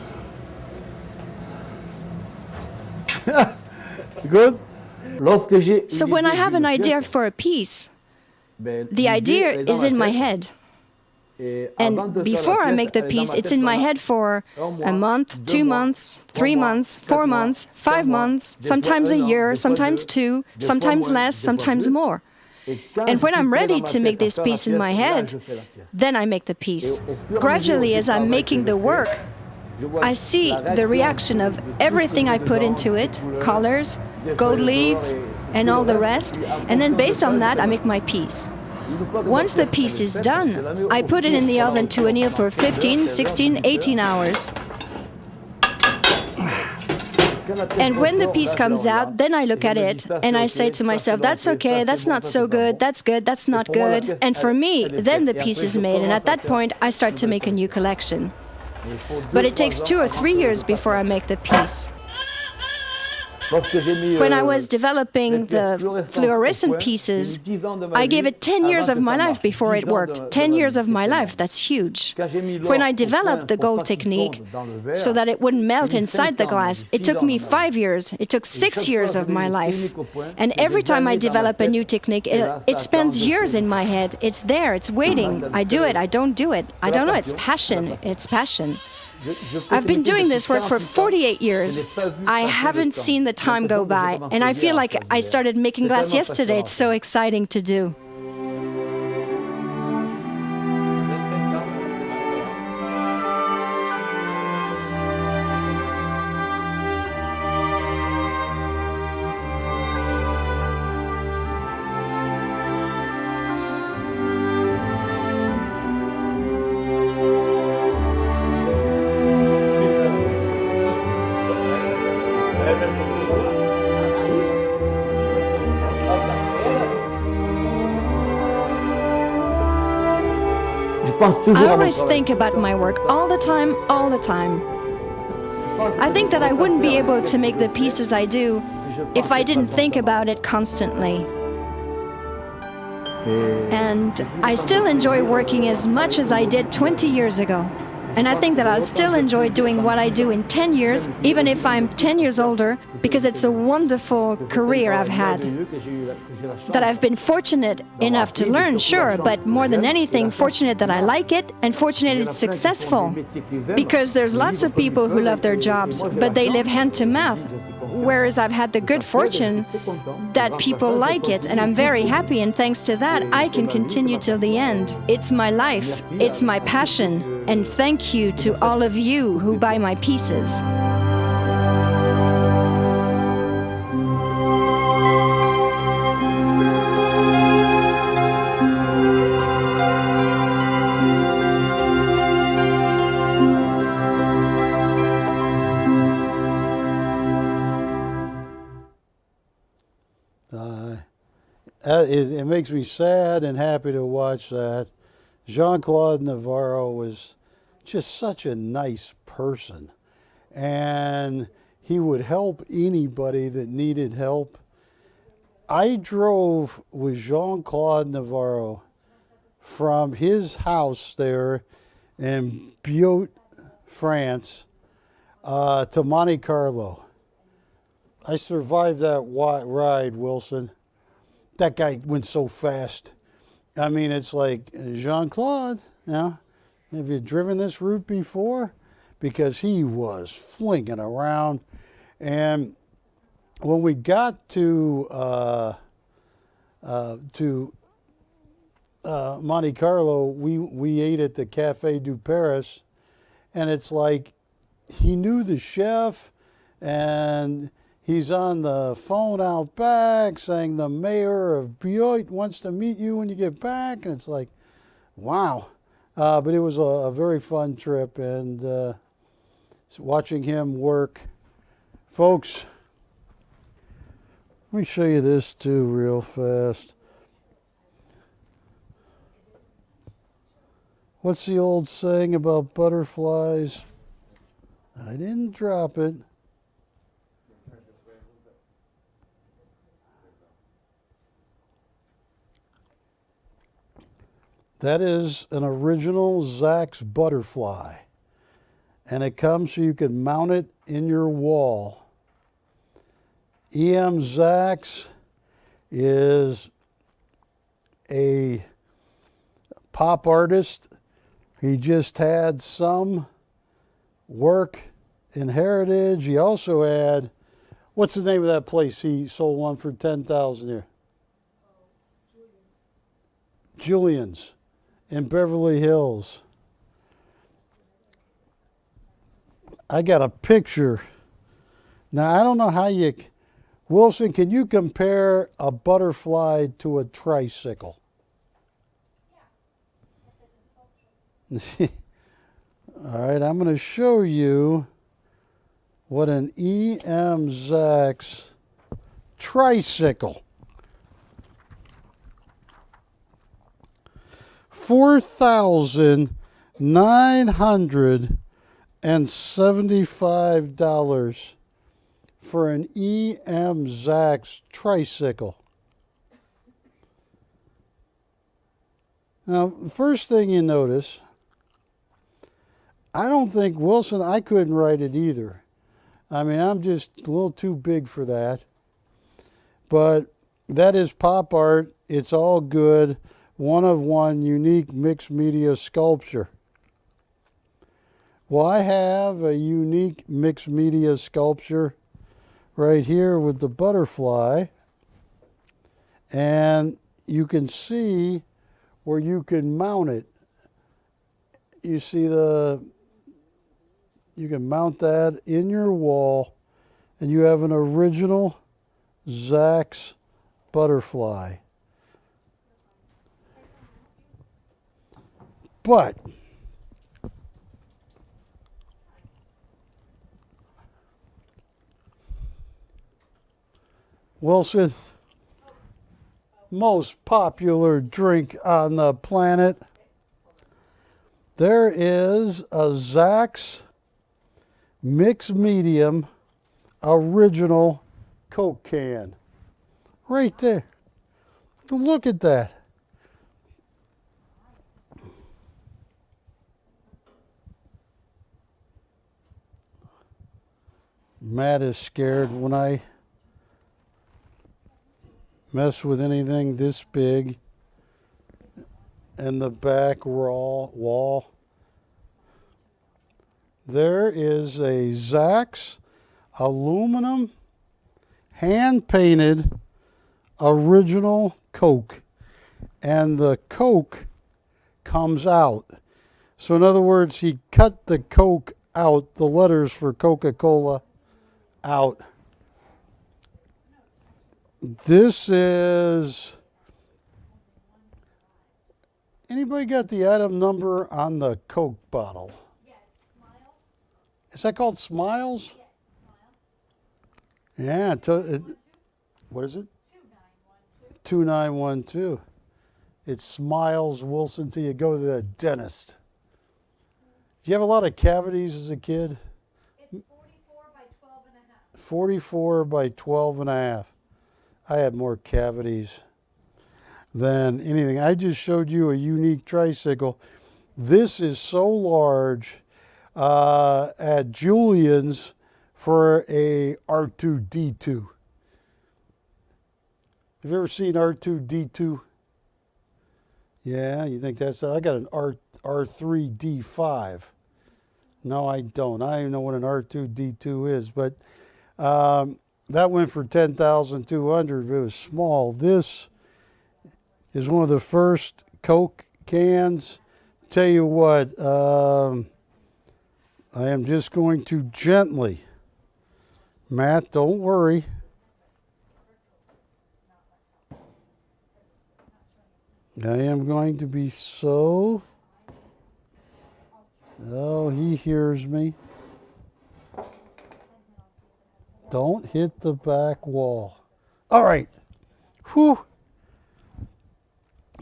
Good. So when I have an idea for a piece, the idea is in my head. And before I make the piece, it's in my head for a month, 2 months, 3 months, 4 months, 5 months, sometimes a year, sometimes 2, sometimes less, sometimes more. And when I'm ready to make this piece in my head, then I make the piece. Gradually, as I'm making the work, I see the reaction of everything I put into it, colors, gold leaf, and all the rest, and then based on that, I make my piece. Once the piece is done, I put it in the oven to anneal for 15, 16, 18 hours. And when the piece comes out, then I look at it and I say to myself, that's okay, that's not so good, that's not good. And for me, then the piece is made, and at that point, I start to make a new collection. But it takes 2 or 3 years before I make the piece. When I was developing the fluorescent pieces, I gave it 10 years of my life before it worked. 10 years of my life, that's huge. When I developed the gold technique so that it wouldn't melt inside the glass, it took me 5 years. It took 6 years of my life. And every time I develop a new technique, it spends years in my head. It's there, it's waiting. I do it, I don't do it. I don't know, it's passion. It's passion. I've been doing this work for 48 years. I haven't seen the time go by, and I feel like I started making glass yesterday. It's so exciting to do. I always think about my work all the time, all the time. I think that I wouldn't be able to make the pieces I do if I didn't think about it constantly. And I still enjoy working as much as I did 20 years ago. And I think that I'll still enjoy doing what I do in 10 years, even if I'm 10 years older, because it's a wonderful career I've had. That I've been fortunate enough to learn, sure, but more than anything, fortunate that I like it and fortunate it's successful. Because there's lots of people who love their jobs, but they live hand to mouth. Whereas I've had the good fortune that people like it, and I'm very happy, and thanks to that, I can continue till the end. It's my life, it's my passion, and thank you to all of you who buy my pieces. It makes me sad and happy to watch that. Jean-Claude Navarro was just such a nice person, and he would help anybody that needed help. I drove with Jean-Claude Navarro from his house there in Biot, France, to Monte Carlo. I survived that ride, Wilson. That guy went so fast. I mean, it's like, Jean-Claude, you know, have you driven this route before? Because he was flinging around. And when we got to Monte Carlo, we ate at the Café du Paris, and it's like he knew the chef, and he's on the phone out back saying the mayor of Biot wants to meet you when you get back. And it's like, wow. But it was a very fun trip, and watching him work. Folks, let me show you this too real fast. What's the old saying about butterflies? I didn't drop it. That is an original Zach's butterfly, and it comes so you can mount it in your wall. E.M. Zach's is a pop artist. He just had some work in Heritage. He also had, what's the name of that place he sold one for $10,000 here? Julian's in Beverly Hills. I got a picture. Now, I don't know how you, Wilson, can you compare a butterfly to a tricycle? All right, I'm going to show you what an E.M. Sachs tricycle. 4,975 for an E.M. Sachs tricycle. Now, first thing you notice, I don't think, Wilson, I couldn't write it either. I mean, I'm just a little too big for that. But that is pop art. It's all good. One of one, unique mixed media sculpture. Well, I have a unique mixed media sculpture right here with the butterfly. And you can see where you can mount it. You see you can mount that in your wall, and you have an original Sachs butterfly. But Wilson, most popular drink on the planet, there is a Sachs mixed medium original Coke can right there. Look at that. Matt is scared when I mess with anything this big in the back wall. There is a Sachs aluminum hand-painted original Coke, and the Coke comes out. So in other words, he cut the Coke out, the letters for Coca-Cola out. This is, anybody got the item number on the Coke bottle? Yes, Smile. Is that called Smiles? Yes, Smile. Yeah. What is it? 2912. It's Smiles Wilson till you go to the dentist. Do you have a lot of cavities as a kid? It's 44 by 12 and a half. 44 by 12 and a half. I had more cavities than anything. I just showed you a unique tricycle. This is so large at Julian's for a R2-D2. Have you ever seen R2-D2? Yeah, you think that's, I got an R3-D5. No, I don't. I don't even know what an R2-D2 is, but that went for $10,200. It was small. This is one of the first Coke cans. Tell you what, I am just going to gently, Matt, don't worry. I am going to be so, oh, he hears me. Don't hit the back wall. All right. Whew.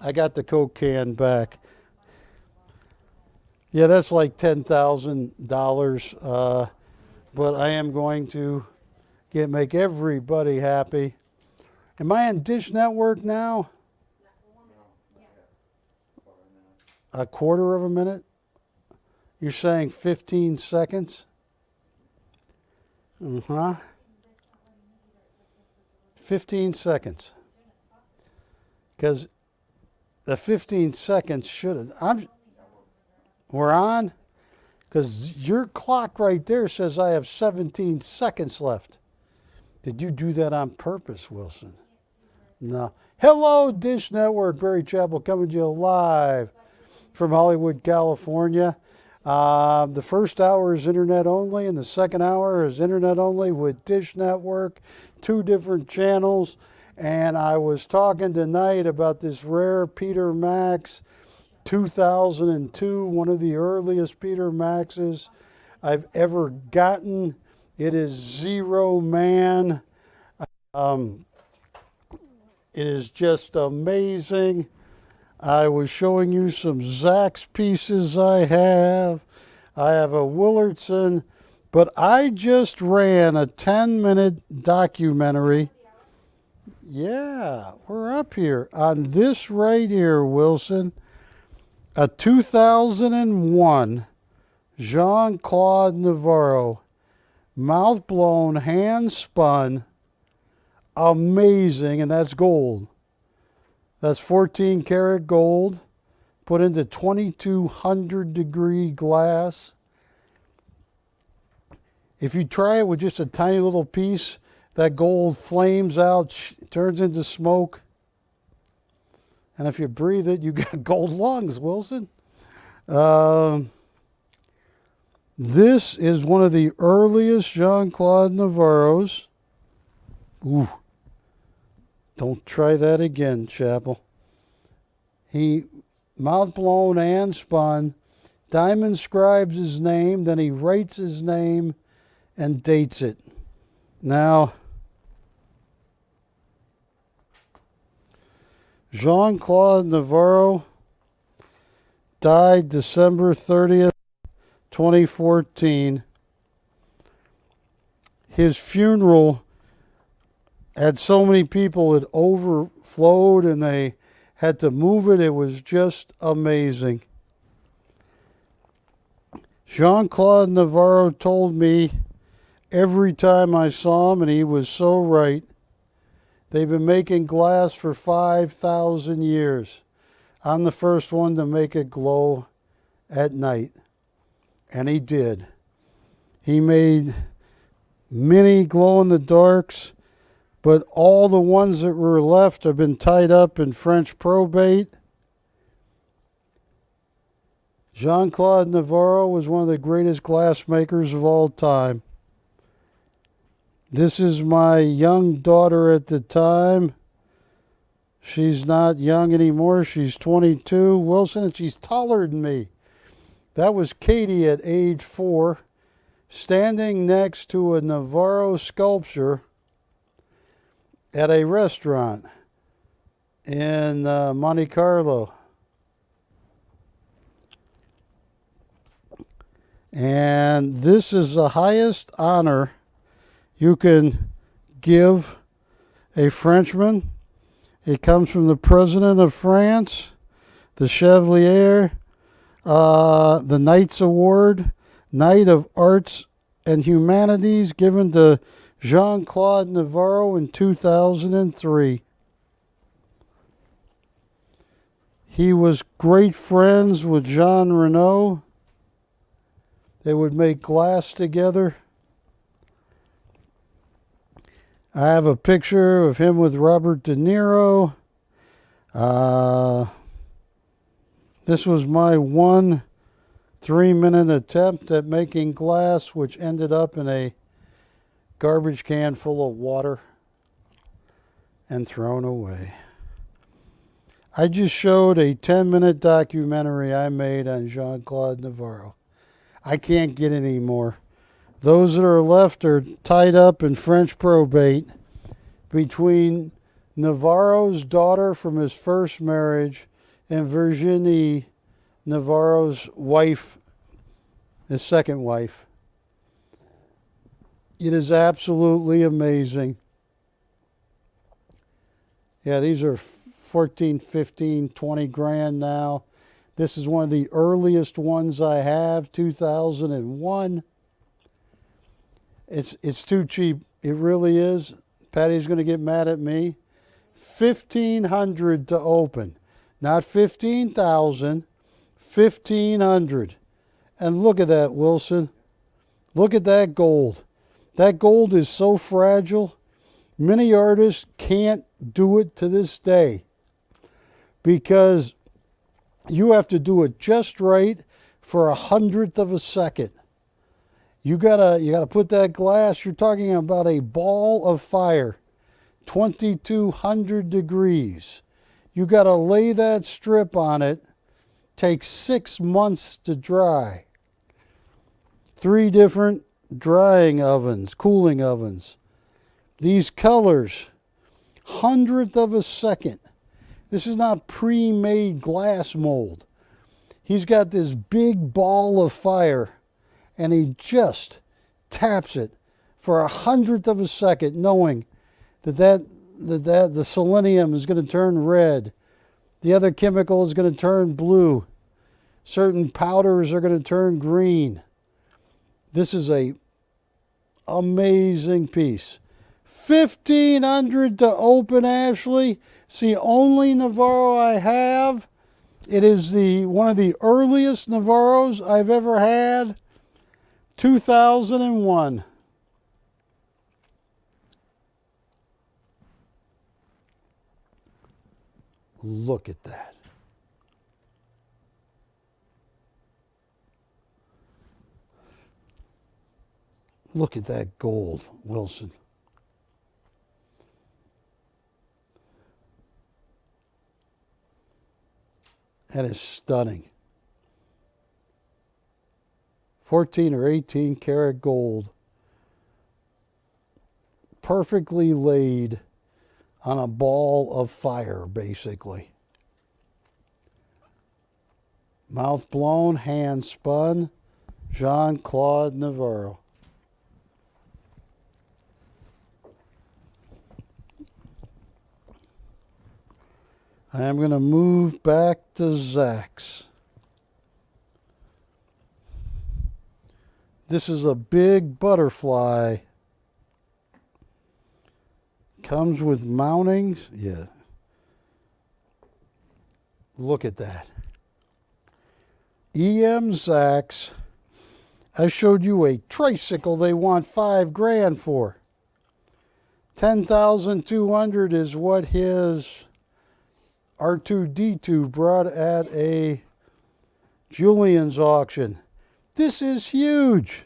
I got the Coke can back. Yeah, that's like $10,000. But I am going to make everybody happy. Am I on Dish Network now? A quarter of a minute? You're saying 15 seconds? Uh-huh. 15 seconds. Because the 15 seconds should have... We're on? Because your clock right there says I have 17 seconds left. Did you do that on purpose, Wilson? No. Hello, Dish Network. Barry Chappell coming to you live from Hollywood, California. The first hour is internet only, and the second hour is internet only with Dish Network, 2 different channels. And I was talking tonight about this rare Peter Max 2002, one of the earliest Peter Maxes I've ever gotten. It is Zero Man. It is just amazing. I was showing you some Zach's pieces I have. I have a Willardson, but I just ran a 10-minute documentary. Yeah, we're up here on this right here, Wilson. A 2001 Jean-Claude Navarro, mouth blown, hand spun, amazing, and that's gold. That's 14 karat gold, put into 2200 degree glass. If you try it with just a tiny little piece, that gold flames out, turns into smoke. And if you breathe it, you got gold lungs, Wilson. This is one of the earliest Jean-Claude Navarros. Ooh. Don't try that again, Chapel. He mouth blown and spun, diamond scribes his name, then he writes his name and dates it. Now, Jean-Claude Navarro died December 30th, 2014. His funeral had so many people, it overflowed and they had to move it. It was just amazing. Jean-Claude Navarro told me every time I saw him, and he was so right, they've been making glass for 5,000 years. I'm the first one to make it glow at night. And he did. He made many glow-in-the-darks, but all the ones that were left have been tied up in French probate. Jean-Claude Navarro was one of the greatest glass makers of all time. This is my young daughter at the time. She's not young anymore. She's 22. Wilson, and she's taller than me. That was Katie at age 4, standing next to a Navarro sculpture at a restaurant in Monte Carlo. And this is the highest honor you can give a Frenchman. It comes from the President of France, the Chevalier, the Knight's Award, Knight of Arts and Humanities, given to Jean-Claude Navarro in 2003. He was great friends with Jean Reno. They would make glass together. I have a picture of him with Robert De Niro. This was my 1 3-minute attempt at making glass, which ended up in a garbage can full of water and thrown away. I just showed a 10-minute documentary I made on Jean-Claude Navarro. I can't get any more. Those that are left are tied up in French probate between Navarro's daughter from his first marriage and Virginie, Navarro's wife, his second wife. It is absolutely amazing. Yeah, these are 14, 15, 20 grand now. This is one of the earliest ones I have, 2001. It's too cheap. It really is. Patty's going to get mad at me. $1,500 to open. Not 15,000, 1,500. And look at that, Wilson. Look at that gold. That gold is so fragile. Many artists can't do it to this day because you have to do it just right for 100th of a second. You gotta put that glass, you're talking about a ball of fire, 2200 degrees. You gotta lay that strip on it, takes 6 months to dry. 3 different drying ovens, cooling ovens. These colors, 100th of a second. This is not pre-made glass mold. He's got this big ball of fire and he just taps it for 100th of a second, knowing that the selenium is going to turn red. The other chemical is going to turn blue. Certain powders are going to turn green. This is a amazing piece. $1,500 to open, Ashley. It's the only Navarro I have. It is one of the earliest Navarros I've ever had. 2001. Look at that. Look at that gold, Wilson. That is stunning. 14 or 18 karat gold. Perfectly laid on a ball of fire, basically. Mouth blown, hand spun, Jean-Claude Navarro. I am going to move back to Zach's. This is a big butterfly. Comes with mountings. Yeah. Look at that. EM Zach's. I showed you a tricycle they want $5,000 for. $10,200 is what his R2-D2 brought at a Julian's auction. This is huge.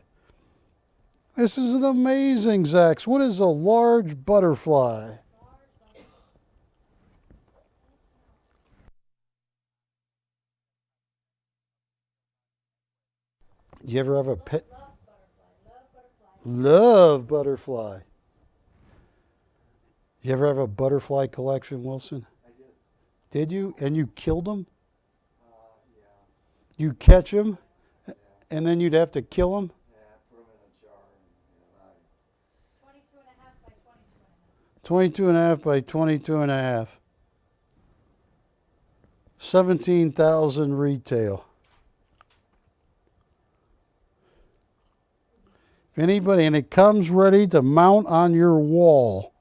This is an amazing Zach's. What is a large butterfly? You ever have a pet? Love butterfly. You ever have a butterfly collection, Wilson? I did. Did you? And you killed them? Yeah. You catch them, and then you'd have to kill them? Yeah, put them in a jar and 22 and a half by 22 and a half. 22 and a half by 22 and a half. 17,000 retail. If anybody, and it comes ready to mount on your wall.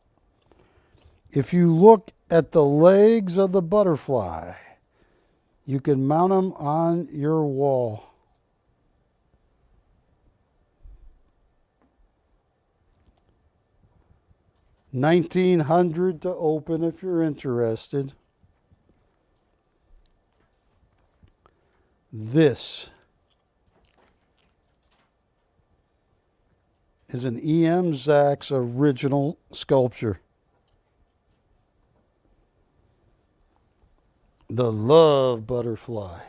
If you look at the legs of the butterfly, you can mount them on your wall. $1,900 to open if you're interested. This is an EM Zach's original sculpture. The Love Butterfly.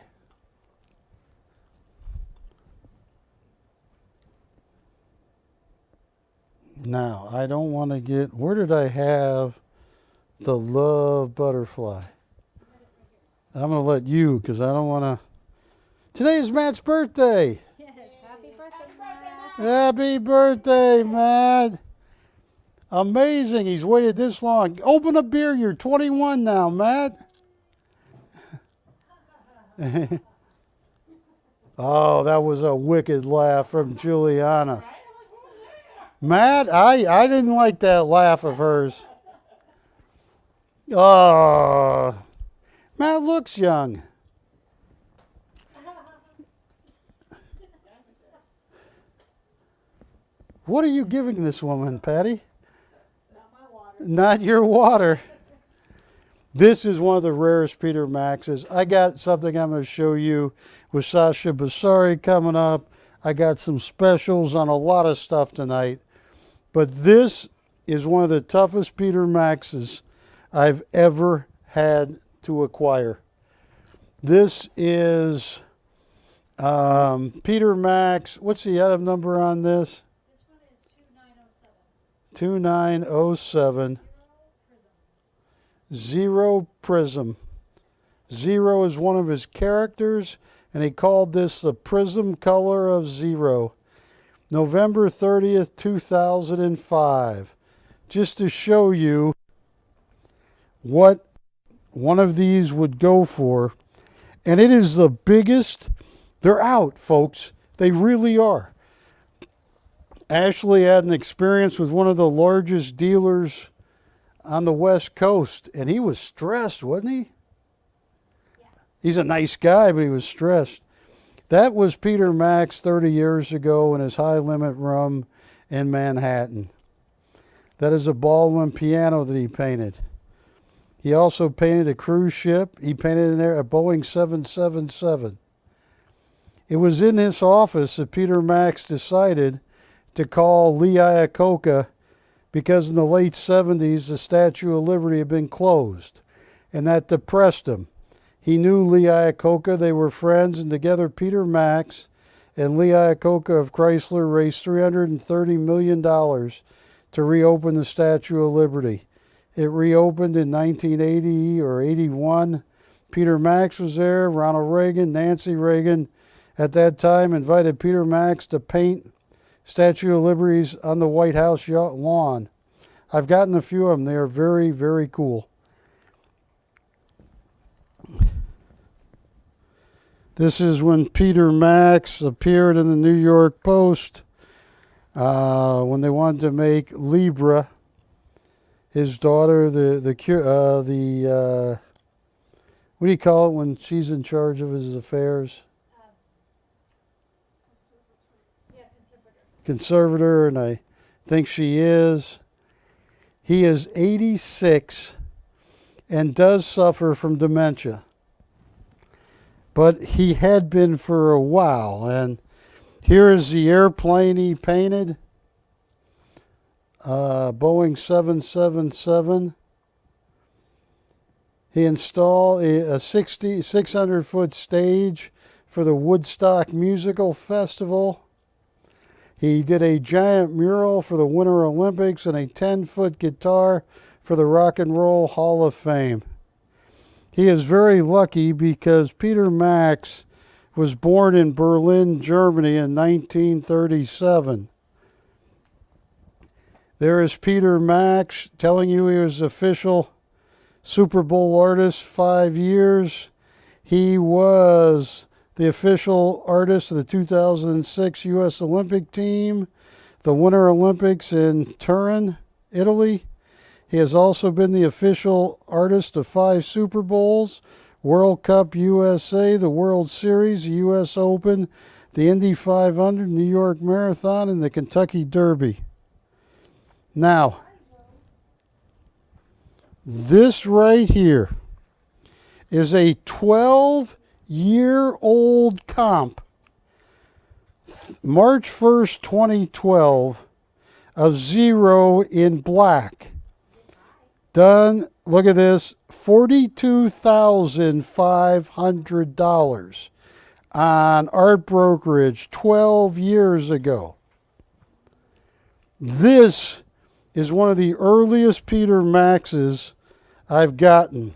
Now, I don't want to get, where did I have the Love Butterfly? I'm going to let you, because I don't want to. Today is Matt's birthday. Yes, happy birthday, Matt. Happy birthday, Matt. Amazing. He's waited this long. Open a beer. You're 21 now, Matt. Oh, that was a wicked laugh from Juliana. Matt, I didn't like that laugh of hers. Oh, Matt looks young. What are you giving this woman, Patty? Not my water. Not your water. This is one of the rarest Peter Maxes. I got something I'm going to show you with Sasha Basari coming up. I got some specials on a lot of stuff tonight. But this is one of the toughest Peter Maxes I've ever had to acquire. This is Peter Max. What's the item number on this? This one is 2907. 2907. Zero Prism. Zero is one of his characters, and he called this the Prism color of Zero. November 30th, 2005. Just to show you what one of these would go for. And it is the biggest. They're out, folks. They really are. Ashley had an experience with one of the largest dealers on the West Coast, and he was stressed, wasn't he? Yeah. He's a nice guy, but he was stressed. That was Peter Max 30 years ago in his high limit room in Manhattan. That is a Baldwin piano that he painted. He also painted a cruise ship. He painted in there a Boeing 777. It was in this office that Peter Max decided to call Lee Iacocca, because in the late 70s, the Statue of Liberty had been closed, and that depressed him. He knew Lee Iacocca, they were friends, and together Peter Max and Lee Iacocca of Chrysler raised $330 million to reopen the Statue of Liberty. It reopened in 1980 or 81. Peter Max was there, Ronald Reagan, Nancy Reagan at that time invited Peter Max to paint Statue of Liberty on the White House lawn. I've gotten a few of them. They are very, very cool. This is when Peter Max appeared in the New York Post when they wanted to make Libra, his daughter, the what do you call it when she's in charge of his affairs? Conservator, and I think she is. He is 86 and does suffer from dementia. But he had been for a while. And here is the airplane he painted. Boeing 777. He installed a 600-foot stage for the Woodstock Musical Festival. He did a giant mural for the Winter Olympics and a 10-foot guitar for the Rock and Roll Hall of Fame. He is very lucky because Peter Max was born in Berlin, Germany in 1937. There is Peter Max telling you he was official Super Bowl artist 5 years. He was the official artist of the 2006 U.S. Olympic team, the Winter Olympics in Turin, Italy. He has also been the official artist of 5 Super Bowls, World Cup USA, the World Series, the U.S. Open, the Indy 500, New York Marathon, and the Kentucky Derby. Now, this right here is a 12-year-old comp, March 1st, 2012, of Zero in black. Done, look at this, $42,500 on Art Brokerage 12 years ago. This is one of the earliest Peter Maxes I've gotten.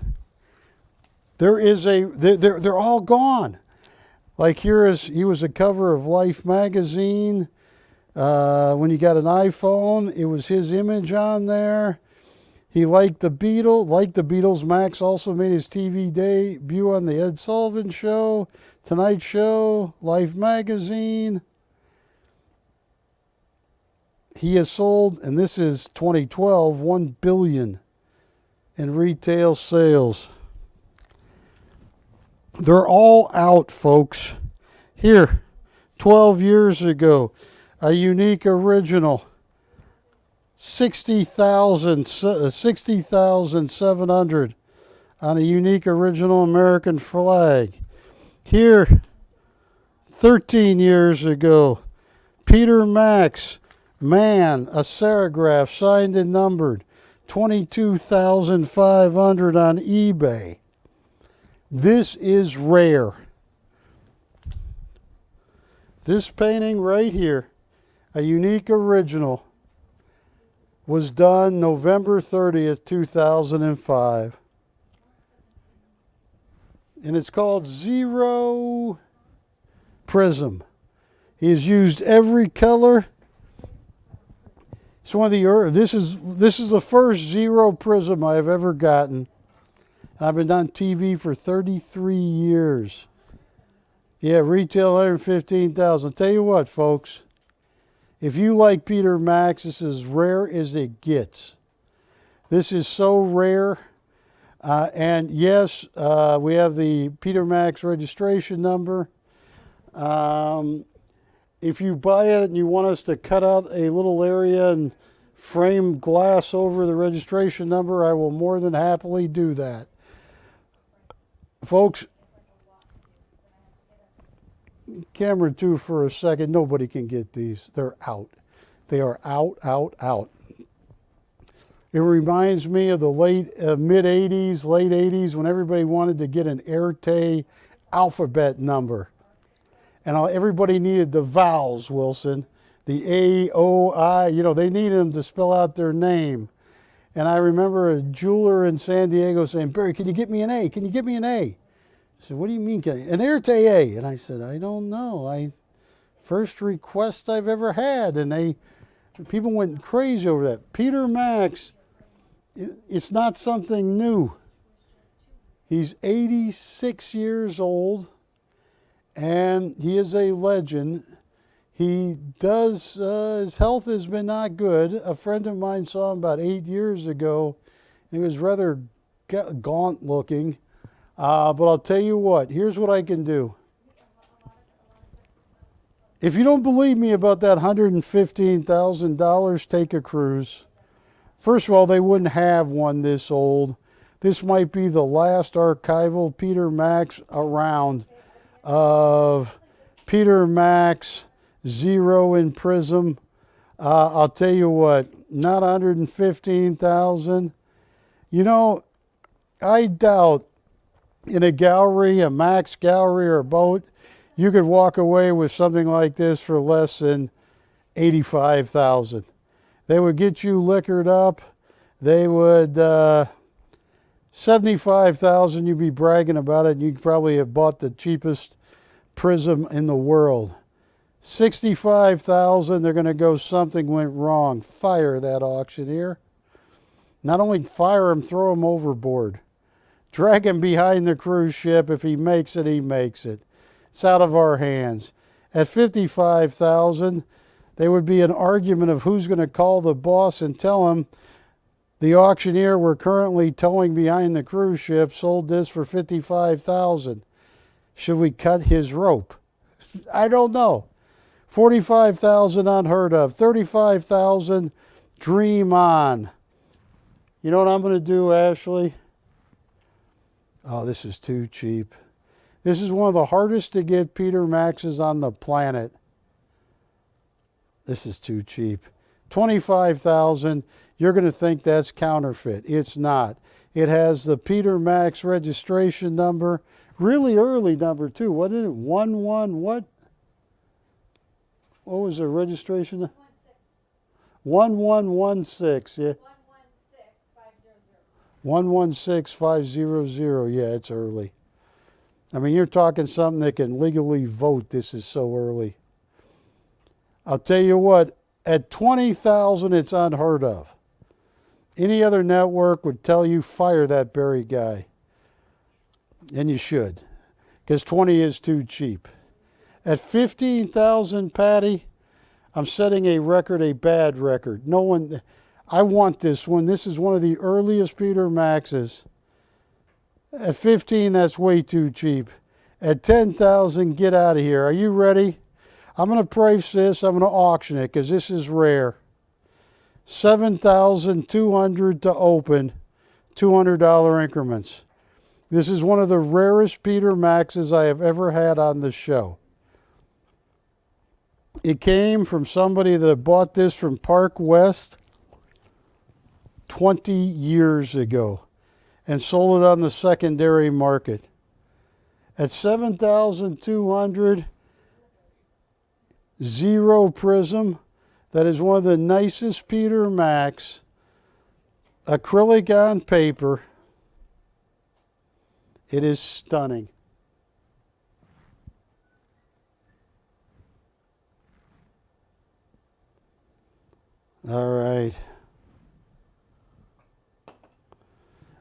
They're all gone. Like he was a cover of Life magazine. When you got an iPhone, it was his image on there. He liked the Beatles. Max also made his TV debut on the Ed Sullivan Show, Tonight Show, Life magazine. He has sold, and this is 2012, $1 billion in retail sales. They're all out, folks. Here, 12 years ago, a unique original, $60,700 on a unique original American flag. Here, 13 years ago, Peter Max, man, a serigraph, signed and numbered, 22,500 on eBay. This is rare. This painting right here, a unique original, was done November 30th, 2005. And it's called Zero Prism. He has used every color. It's one of the this is the first Zero Prism I've ever gotten. And I've been on TV for 33 years. Yeah, retail $115,000. Tell you what, folks, if you like Peter Max, this is as rare as it gets. This is so rare. And yes, we have the Peter Max registration number. If you buy it and you want us to cut out a little area and frame glass over the registration number, I will more than happily do that. Folks, camera 2 for a second. Nobody can get these. They're out. They are out, out, out. It reminds me of the mid-'80s, late 80s, when everybody wanted to get an Erte alphabet number. And everybody needed the vowels, Wilson. The A, O, I, you know, they needed them to spell out their name. And I remember a jeweler in San Diego saying, Barry, can you get me an A? Can you get me an A? I said, what do you mean, an Erte A? And I said, I don't know. First request I've ever had. And people went crazy over that. Peter Max, it's not something new. He's 86 years old, and he is a legend. He does, his health has been not good. A friend of mine saw him about 8 years ago. He was rather gaunt looking. But I'll tell you what, here's what I can do. If you don't believe me about that $115,000, take a cruise. First of all, they wouldn't have one this old. This might be the last archival Peter Max around of Peter Max, Zero in Prism. I'll tell you what, not $115,000. You know, I doubt in a gallery, a Max gallery or a boat, you could walk away with something like this for less than $85,000. They would get you liquored up. They would, $75,000, you'd be bragging about it, and you'd probably have bought the cheapest prism in the world. $65,000, they're going to go, something went wrong. Fire that auctioneer. Not only fire him, throw him overboard. Drag him behind the cruise ship. If he makes it, he makes it. It's out of our hands. At $55,000, there would be an argument of who's going to call the boss and tell him the auctioneer we're currently towing behind the cruise ship sold this for $55,000. Should we cut his rope? I don't know. $45,000 unheard of. $35,000, dream on. You know what I'm going to do, Ashley? Oh, this is too cheap. This is one of the hardest to get Peter Maxes on the planet. This is too cheap. $25,000, you're going to think that's counterfeit. It's not. It has the Peter Max registration number, really early number too. What is it? 11 what? What was the registration? 1116, yeah. 116500. Yeah, it's early. I mean, you're talking something that can legally vote. This is so early. I'll tell you what, at $20,000, it's unheard of. Any other network would tell you, fire that Barry guy. And you should, because 20 is too cheap. At $15,000, Patty, I'm setting a record, a bad record. No one, I want this one. This is one of the earliest Peter Maxes. At 15, that's way too cheap. At 10,000, get out of here. Are you ready? I'm going to price this. I'm going to auction it because this is rare. $7,200 to open, $200 increments. This is one of the rarest Peter Maxes I have ever had on the show. It came from somebody that bought this from Park West 20 years ago and sold it on the secondary market. At $7,200, zero prism. That is one of the nicest Peter Max. Acrylic on paper. It is stunning. All right.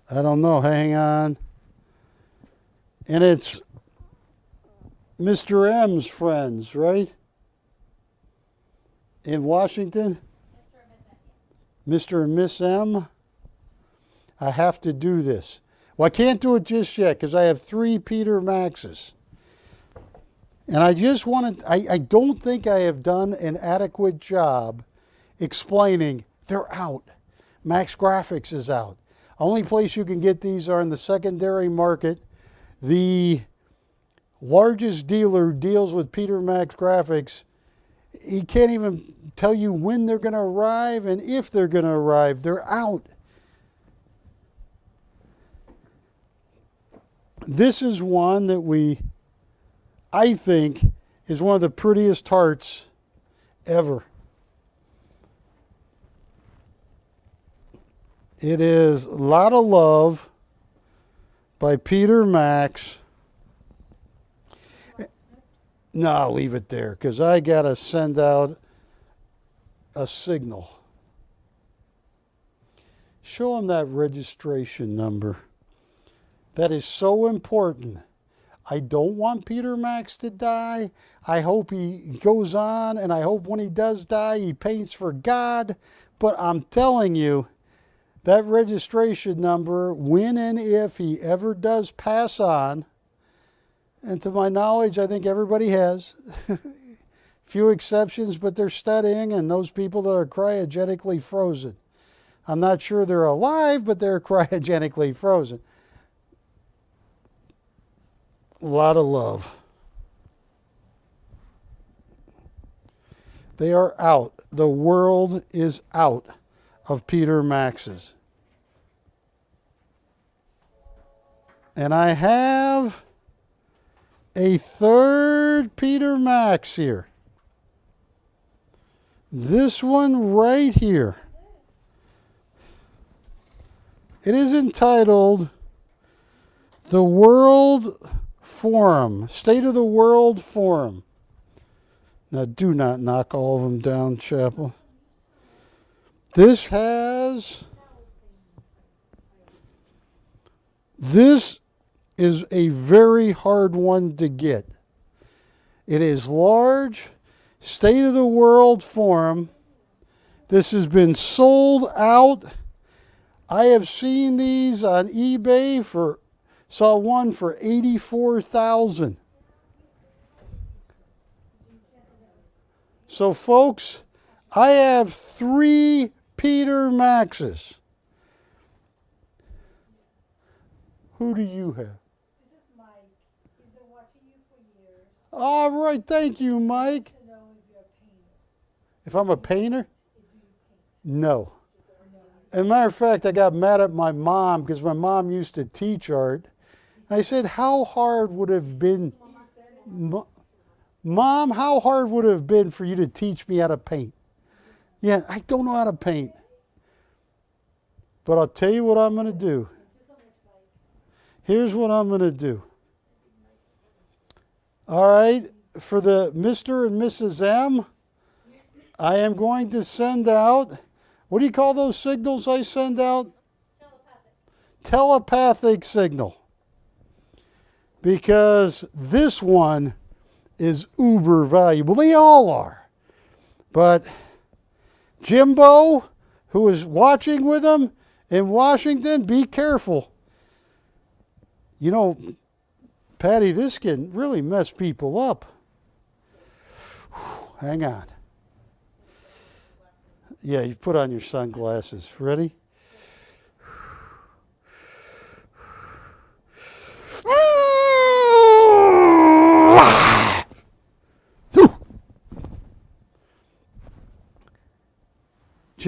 I don't know. Hang on. And it's Mr. M's friends, right? In Washington? Mr. and Miss M. I have to do this. Well, I can't do it just yet because I have 3 Peter Maxes. And I just want to, I don't think I have done an adequate job explaining they're out. Max Graphics is out. Only place you can get these are in the secondary market. The largest dealer who deals with Peter Max Graphics, he can't even tell you when they're going to arrive and if they're going to arrive. They're out. This is one that I think, is one of the prettiest hearts ever. It is A Lot of Love by Peter Max. No, I'll leave it there because I got to send out a signal. Show them that registration number. That is so important. I don't want Peter Max to die. I hope he goes on, and I hope when he does die, he paints for God. But I'm telling you, that registration number, when and if he ever does pass on, and to my knowledge, I think everybody has, few exceptions, but they're studying, and those people that are cryogenically frozen. I'm not sure they're alive, but they're cryogenically frozen. A Lot of Love. They are out. The world is out of Peter Maxes. And I have a third Peter Max here. This one right here. It is entitled The World Forum, State of the World Forum. Now, do not knock all of them down, Chapel. This is a very hard one to get. It is large, State of the World Forum. This has been sold out. I have seen these on eBay saw one for $84,000. So folks, I have 3 Peter Maxes. Who do you have? This is Mike. He's been watching you for years. All right, thank you, Mike. To know if you're a painter. If I'm a painter? No. As a matter of fact, I got mad at my mom because my mom used to teach art. And I said, how hard would it have been, Mom, how hard would it have been for you to teach me how to paint? Yeah, I don't know how to paint. But I'll tell you what I'm going to do. Here's what I'm going to do. All right, for the Mr. and Mrs. M, I am going to send out, what do you call those signals I send out? Telepathic signal. Because this one is uber valuable. They all are. But Jimbo, who is watching with them in Washington, be careful. You know, Patty, this can really mess people up. Hang on. Yeah, you put on your sunglasses. Ready?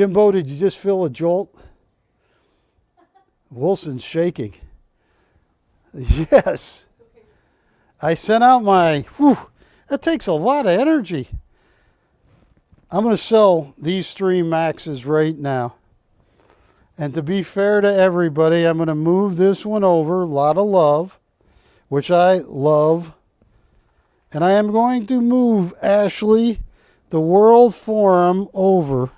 Jimbo, did you just feel a jolt? Wilson's shaking. Yes. I sent out my, that takes a lot of energy. I'm going to sell these 3 Maxes right now. And to be fair to everybody, I'm going to move this one over, a lot of love, which I love. And I am going to move, Ashley, the World Forum over.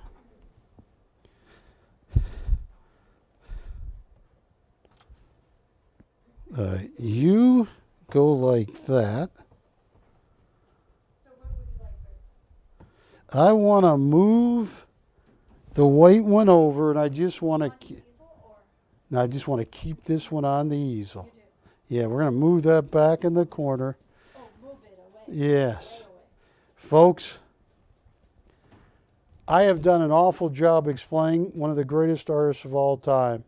You go like that. So what would you like, Rick? I want to move the white one over, and I just want On to. the easel or? No, I just want to keep this one on the easel. You do? Yeah, we're going to move that back in the corner. Oh, move it away. Yes. Way away. Folks, I have done an awful job explaining one of the greatest artists of all time,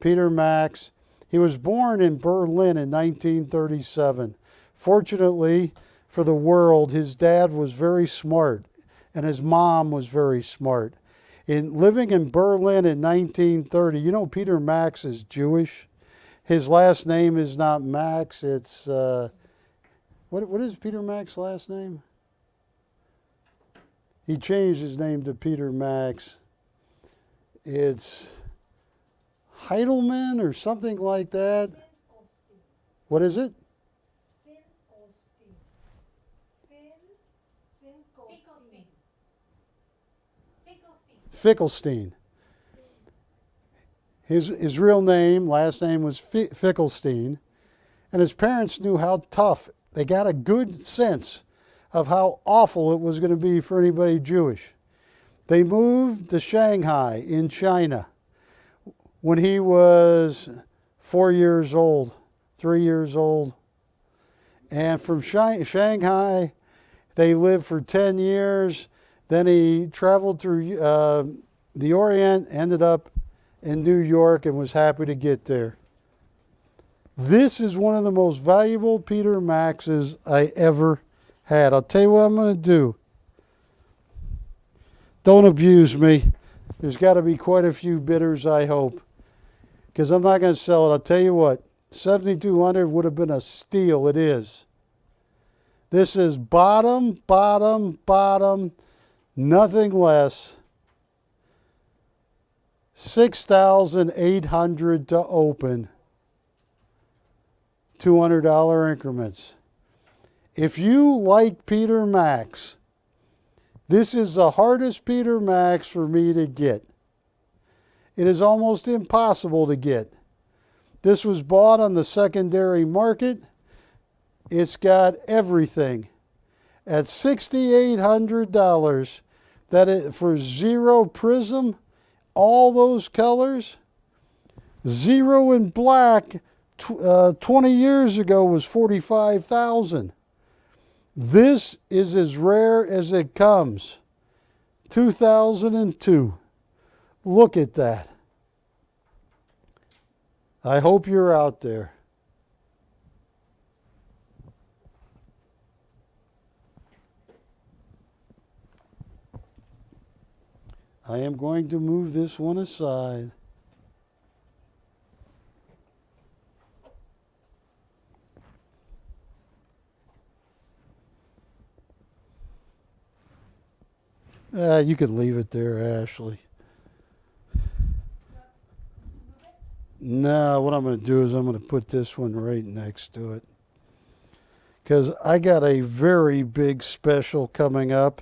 Peter Max. He was born in Berlin in 1937. Fortunately for the world, his dad was very smart and his mom was very smart. In living in Berlin in 1930, you know Peter Max is Jewish. His last name is not Max, it's, what is Peter Max's last name? He changed his name to Peter Max. It's Heidelman or something like that. Finkelstein. What is it? Finkelstein. Finkelstein. Finkelstein. His real name, last name was Finkelstein. And his parents knew how tough. They got a good sense of how awful it was going to be for anybody Jewish. They moved to Shanghai in China when he was 4 years old, 3 years old. And from Shanghai, they lived for 10 years. Then he traveled through the Orient, ended up in New York, and was happy to get there. This is one of the most valuable Peter Maxes I ever had. I'll tell you what I'm going to do. Don't abuse me. There's got to be quite a few bidders, I hope, because I'm not going to sell it. I'll tell you what, $7,200 would have been a steal. It is. This is bottom, nothing less. $6,800 to open. $200 increments. If you like Peter Max, this is the hardest Peter Max for me to get. It is almost impossible to get. This was bought on the secondary market. It's got everything. At $6,800, that is for zero prism, all those colors, zero in black, 20 years ago was $45,000. This is as rare as it comes. 2002. Look at that. I hope you're out there. I am going to move this one aside. You could leave it there, Ashley. No, what I'm going to do is I'm going to put this one right next to it. Because I got a very big special coming up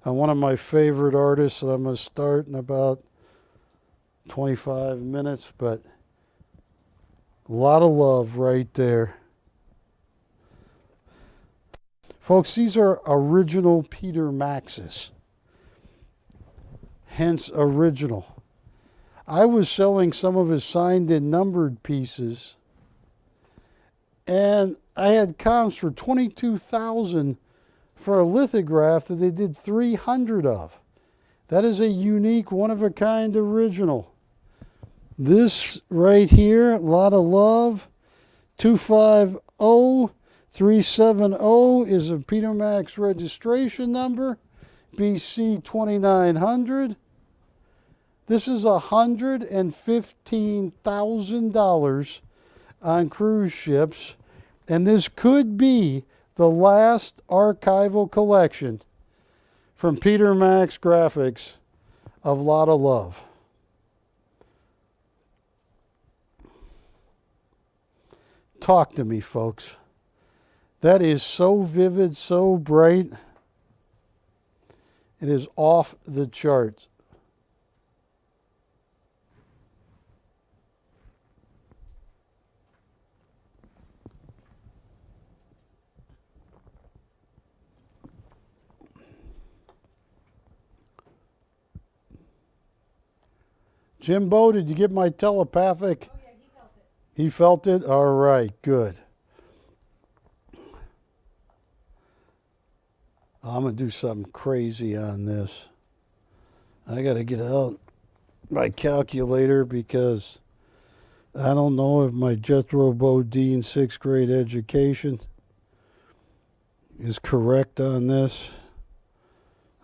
on one of my favorite artists that I'm going to start in about 25 minutes. But a lot of love right there. Folks, these are original Peter Maxes. Hence original. I was selling some of his signed and numbered pieces, and I had comps for $22,000 for a lithograph that they did 300 of. That is a unique, one-of-a-kind original. This right here, a lot of love. 250370 is a Peter Max registration number. BC 2900. This is $115,000 on cruise ships, and this could be the last archival collection from Peter Max Graphics of Lotta Love. Talk to me, folks. That is so vivid, so bright. It is off the charts. Jimbo, did you get my telepathic? Oh, yeah, he felt it. He felt it? All right, good. I'm going to do something crazy on this. I got to get out my calculator because I don't know if my Jethro Bodine 6th grade education is correct on this.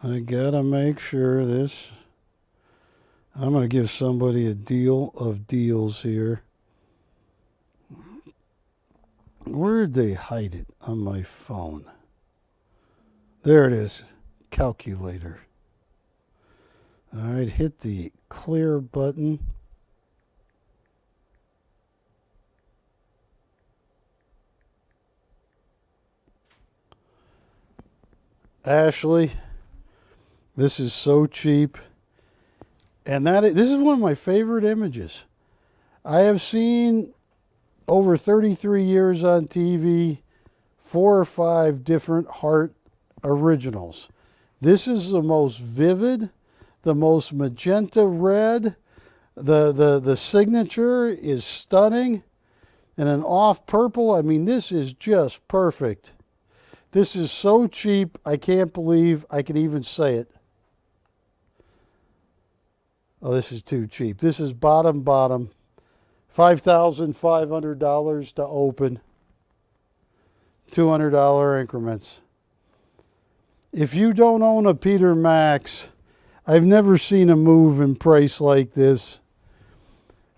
I got to make sure this. I'm going to give somebody a deal of deals here. Where did they hide it on my phone? There it is, calculator. All right, hit the clear button. Ashley, this is so cheap. And this is one of my favorite images. I have seen over 33 years on TV 4 or 5 different Hart originals. This is the most vivid, the most magenta red. The signature is stunning. And an off purple. I mean, this is just perfect. This is so cheap, I can't believe I can even say it. Oh, this is too cheap. This is bottom. $5,500 to open. $200 increments. If you don't own a Peter Max, I've never seen a move in price like this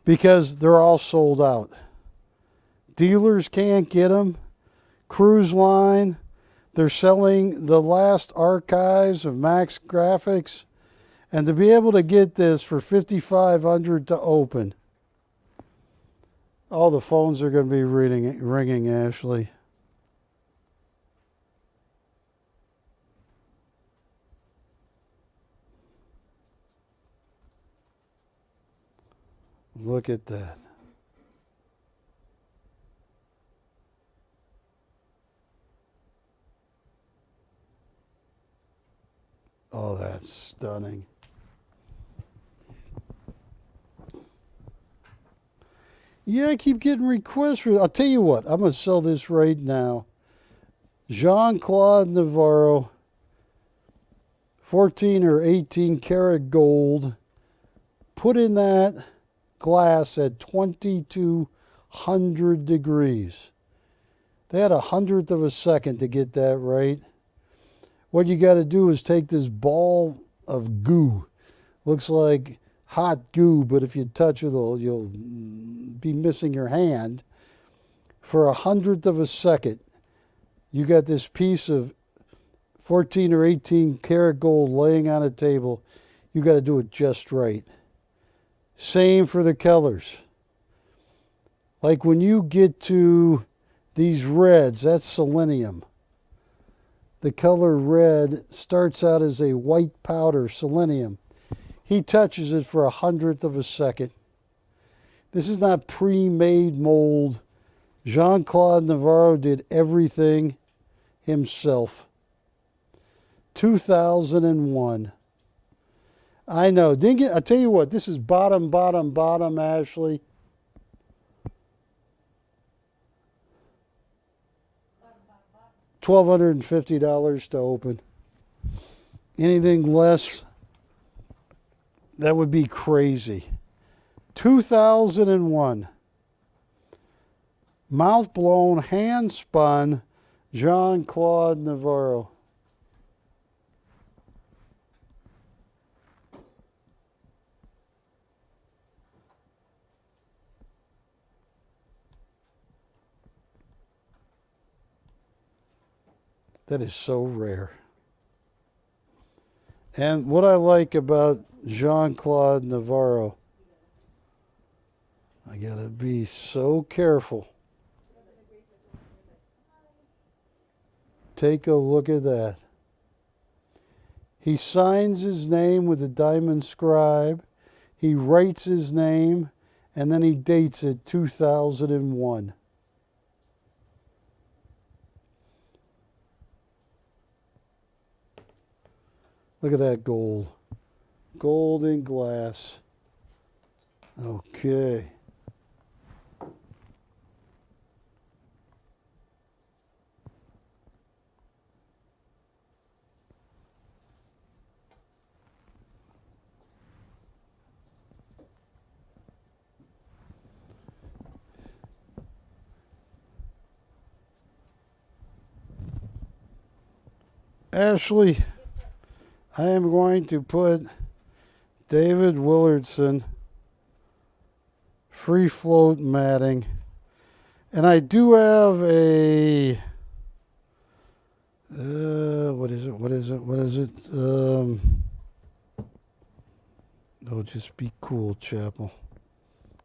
because they're all sold out. Dealers can't get them. Cruise Line, they're selling the last archives of Max Graphics. And to be able to get this for $5,500 to open. All the phones are going to be ringing, Ashley. Look at that. Oh, that's stunning. Yeah, I keep getting requests for it. I'll tell you what, I'm going to sell this right now. Jean-Claude Navarro, 14 or 18 karat gold, put in that glass at 2,200 degrees. They had 100th of a second to get that right. What you got to do is take this ball of goo. Looks like hot goo, but if you touch it, you'll be missing your hand. For 100th of a second, you got this piece of 14 or 18 karat gold laying on a table. You got to do it just right. Same for the colors. Like when you get to these reds, that's selenium. The color red starts out as a white powder, selenium. He touches it for 100th of a second. This is not pre-made mold. Jean-Claude Navarro did everything himself. 2001. I know. I'll tell you what, this is bottom, Ashley. $1,250 to open. Anything less, that would be crazy. 2001. Mouth blown, hand spun, Jean-Claude Navarro. That is so rare. And what I like about Jean-Claude Navarro, I gotta be so careful. Take a look at that. He signs his name with a diamond scribe. He writes his name, and then he dates it 2001. Look at that gold. Gold in glass. Okay. Ashley, I am going to put David Willardson free float matting. And I do have a, what is it? Oh, just be cool, Chapel.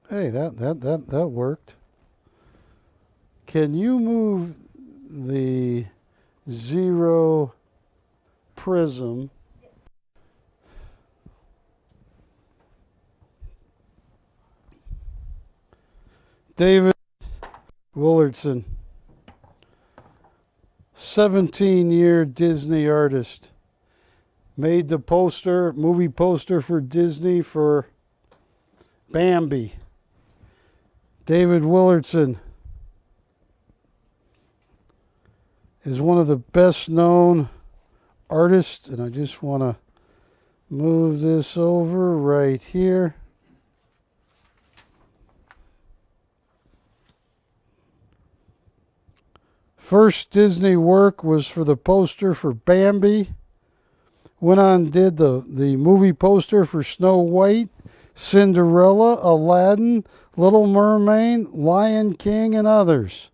Hey, that worked. Can you move the zero prism? David Willardson, 17-year Disney artist, made the poster, movie poster for Disney for Bambi. David Willardson is one of the best known artists, and I just want to move this over right here. First Disney work was for the poster for Bambi. Went on and did the movie poster for Snow White, Cinderella, Aladdin, Little Mermaid, Lion King, and others.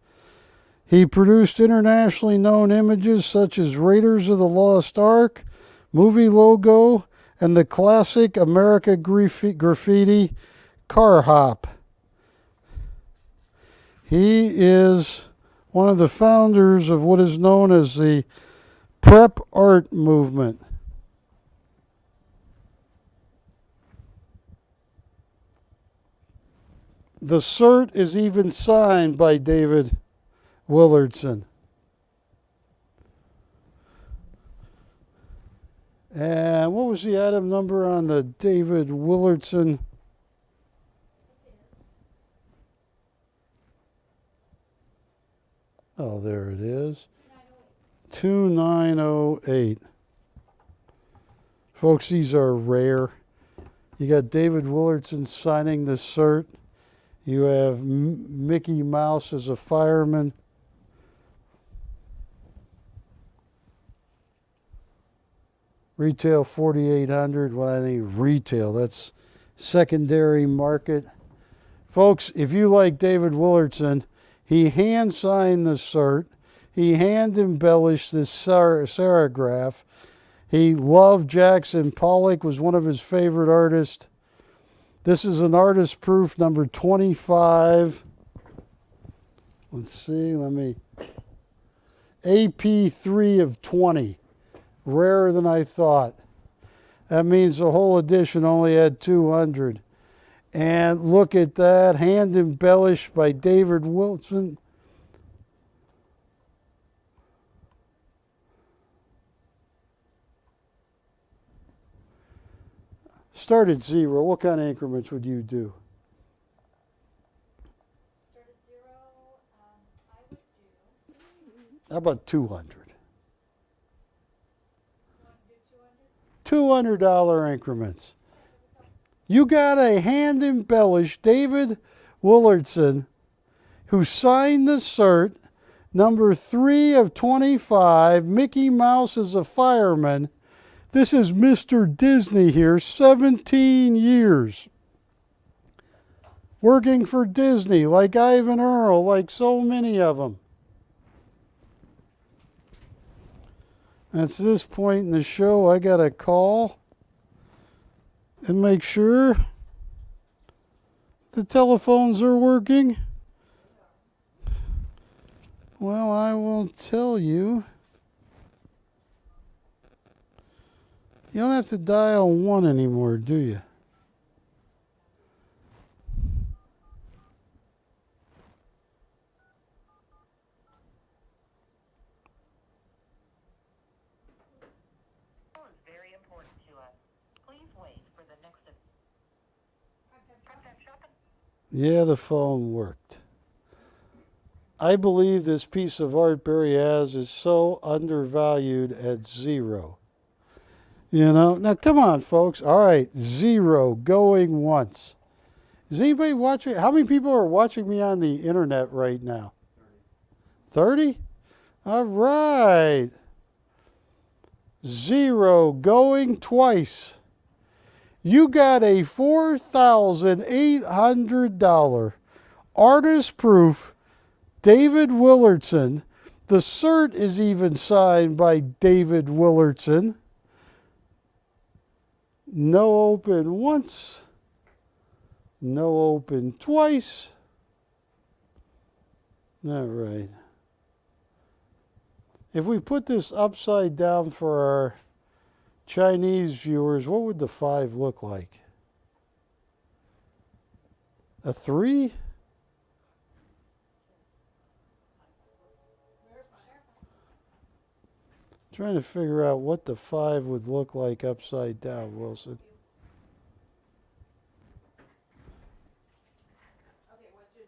He produced internationally known images such as Raiders of the Lost Ark, movie logo, and the classic America graffiti car hop. He is one of the founders of what is known as the prep art movement. The cert is even signed by David Willardson. And what was the item number on the David Willardson? Oh, there it is. 2908. Folks, these are rare. You got David Willardson signing the cert. You have Mickey Mouse as a fireman. Retail 4,800. Well, I think retail, that's secondary market. Folks, if you like David Willardson, he hand signed the cert. He hand embellished this serifgraph. He loved Jackson Pollock, was one of his favorite artists. This is an artist proof number 25. Let's see, AP3 of 20. Rarer than I thought. That means the whole edition only had 200. And look at that, hand embellished by David Willardson. Start at 0. What kind of increments would you do? Start at 0, I would do. How about 200? You want to do 200? $200 increments. You got a hand embellished David Willardson who signed the cert, number 3 of 25, Mickey Mouse as a fireman. This is Mr. Disney here, 17 years. Working for Disney, like Ivan Earl, like so many of them. At this point in the show, I got to call and make sure the telephones are working. Well, I will tell you. You don't have to dial 1 anymore, do you? Is very important to us. Please wait for the next. Yeah, the phone worked. I believe this piece of art Barry has is so undervalued at 0. You know, now come on, folks. All right, 0 going once. Is anybody watching? How many people are watching me on the internet right now? 30? All right. 0 going twice. You got a $4,800 artist proof David Willardson. The cert is even signed by David Willardson. No open once. No open twice. All right. If we put this upside down for our Chinese viewers, what would the 5 look like? A 3? Trying to figure out what the 5 would look like upside down, Wilson. Okay, what's your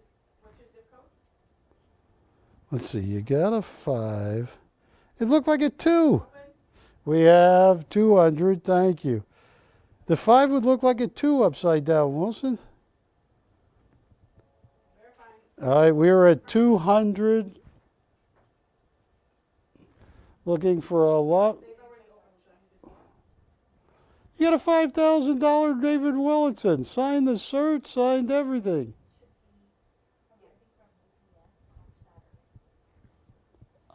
zip code? Let's see, you got a 5. It looked like a 2. We have 200, thank you. The 5 would look like a 2 upside down, Wilson. All right, we are at 200. Looking for a lot. You got a $5,000 David Willardson. Signed the cert, signed everything.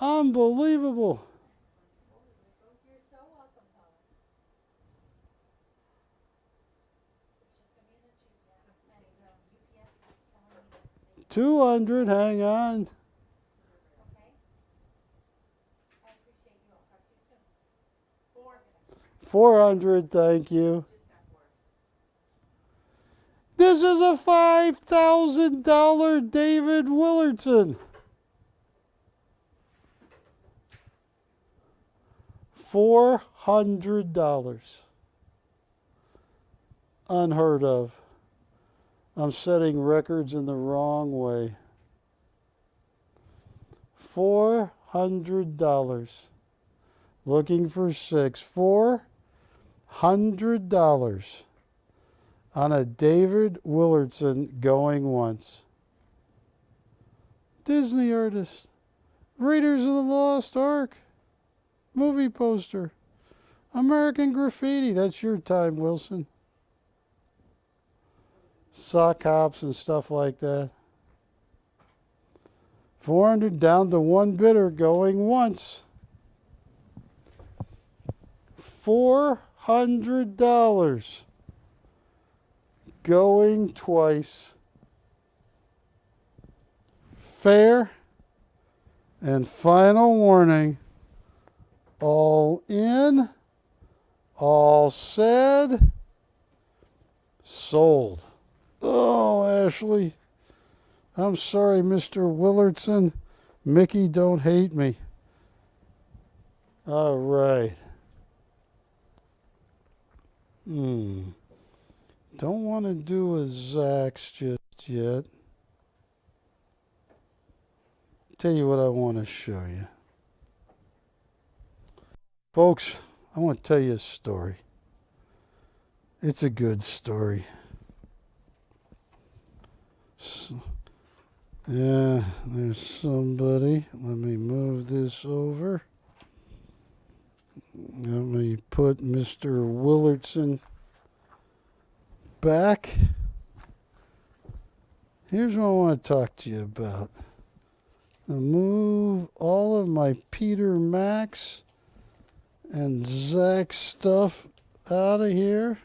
Unbelievable. You're so welcome, Paula. 200, hang on. Okay? I appreciate you. I'll talk to you soon. 400, thank you. This is a $5,000 David Willardson. $400. Unheard of. I'm setting records in the wrong way. $400. Looking for 6. $400 on a David Willardson going once. Disney artist. Raiders of the Lost Ark. Movie poster. American Graffiti. That's your time, Wilson. Sock hops and stuff like that. 400 down to 1 bidder going once. $400 going twice. Fair and final warning. All in, all said, sold. Oh, Ashley. I'm sorry, Mr. Willardson. Mickey, don't hate me. All right. Don't want to do a Zax just yet. Tell you what I want to show you. Folks, I want to tell you a story. It's a good story. Yeah, there's somebody. Let me move this over. Let me put Mr. Willardson back. Here's what I want to talk to you about. I'll move all of my Peter Max and Zach's stuff out of here.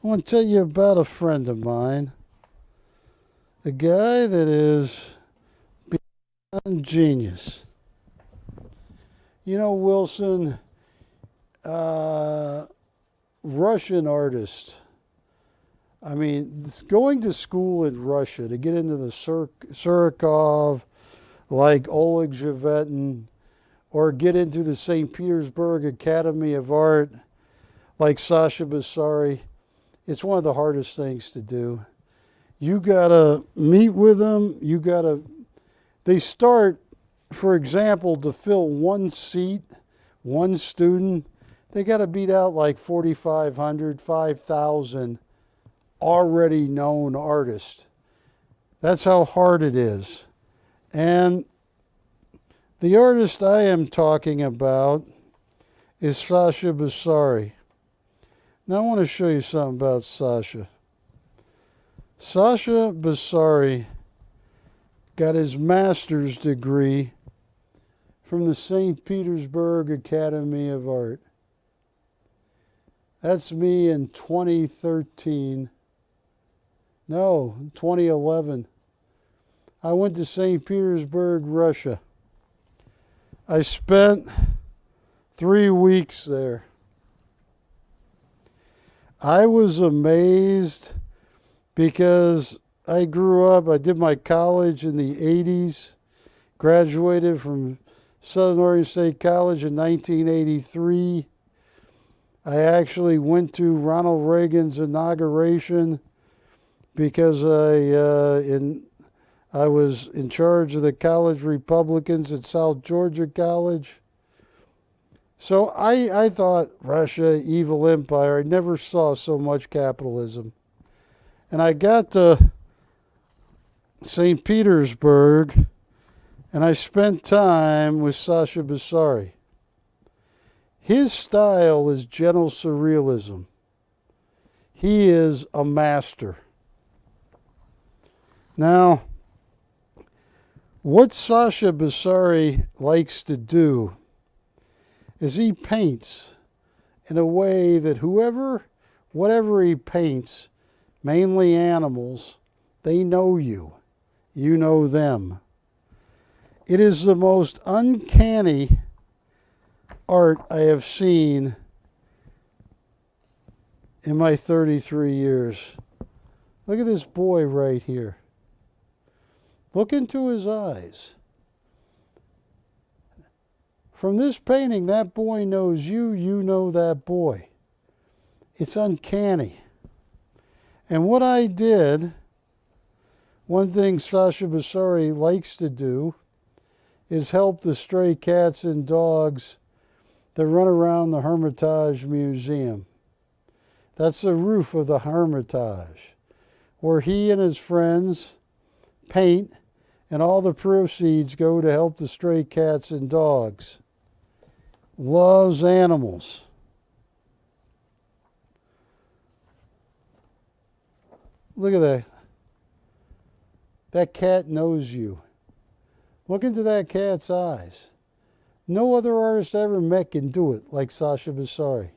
I want to tell you about a friend of mine, a guy that is beyond genius. You know, Wilson, Russian artist. I mean, going to school in Russia to get into the Surikov, like Oleg Zhevetin, or get into the St. Petersburg Academy of Art, like Sasha Basari, it's one of the hardest things to do. You gotta meet with them. They start, for example, to fill one seat, one student, they gotta beat out like 4,500, 5,000 already known artists. That's how hard it is. And the artist I am talking about is Sasha Basari. Now I want to show you something about Sasha. Sasha Basari got his master's degree from the St. Petersburg Academy of Art. That's me in 2013. No, 2011. I went to St. Petersburg, Russia. I spent 3 weeks there. I was amazed because I grew up, I did my college in the 80s, graduated from Southern Oregon State College in 1983. I actually went to Ronald Reagan's inauguration because I was in charge of the college Republicans at South Georgia College. So I thought Russia, evil empire. I never saw so much capitalism. And I got to St. Petersburg, and I spent time with Sasha Basari. His style is gentle surrealism. He is a master. Now, what Sasha Basari likes to do is he paints in a way that whatever he paints, mainly animals, they know you. You know them. It is the most uncanny art I have seen in my 33 years. Look at this boy right here. Look into his eyes. From this painting, that boy knows you, you know that boy. It's uncanny. And what I did, one thing Sasha Basari likes to do is help the stray cats and dogs that run around the Hermitage Museum. That's the roof of the Hermitage, where he and his friends paint, and all the proceeds go to help the stray cats and dogs. Loves animals. Look at that. That cat knows you. Look into that cat's eyes. No other artist I ever met can do it like Sasha Basari.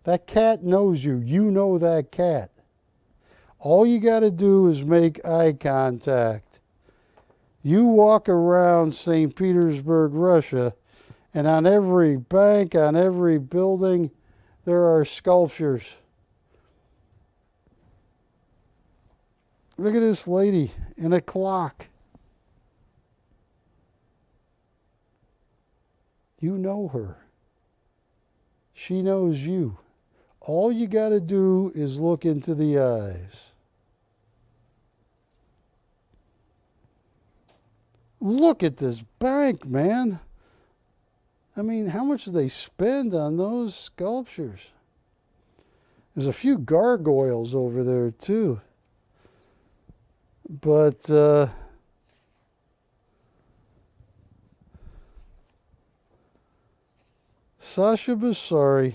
That cat knows you. You know that cat. All you got to do is make eye contact. You walk around St. Petersburg, Russia, and on every bank, on every building, there are sculptures. Look at this lady in a clock. You know her. She knows you. All you got to do is look into the eyes. Look at this bank, man. I mean, how much do they spend on those sculptures? There's a few gargoyles over there, too. But Sasha Basari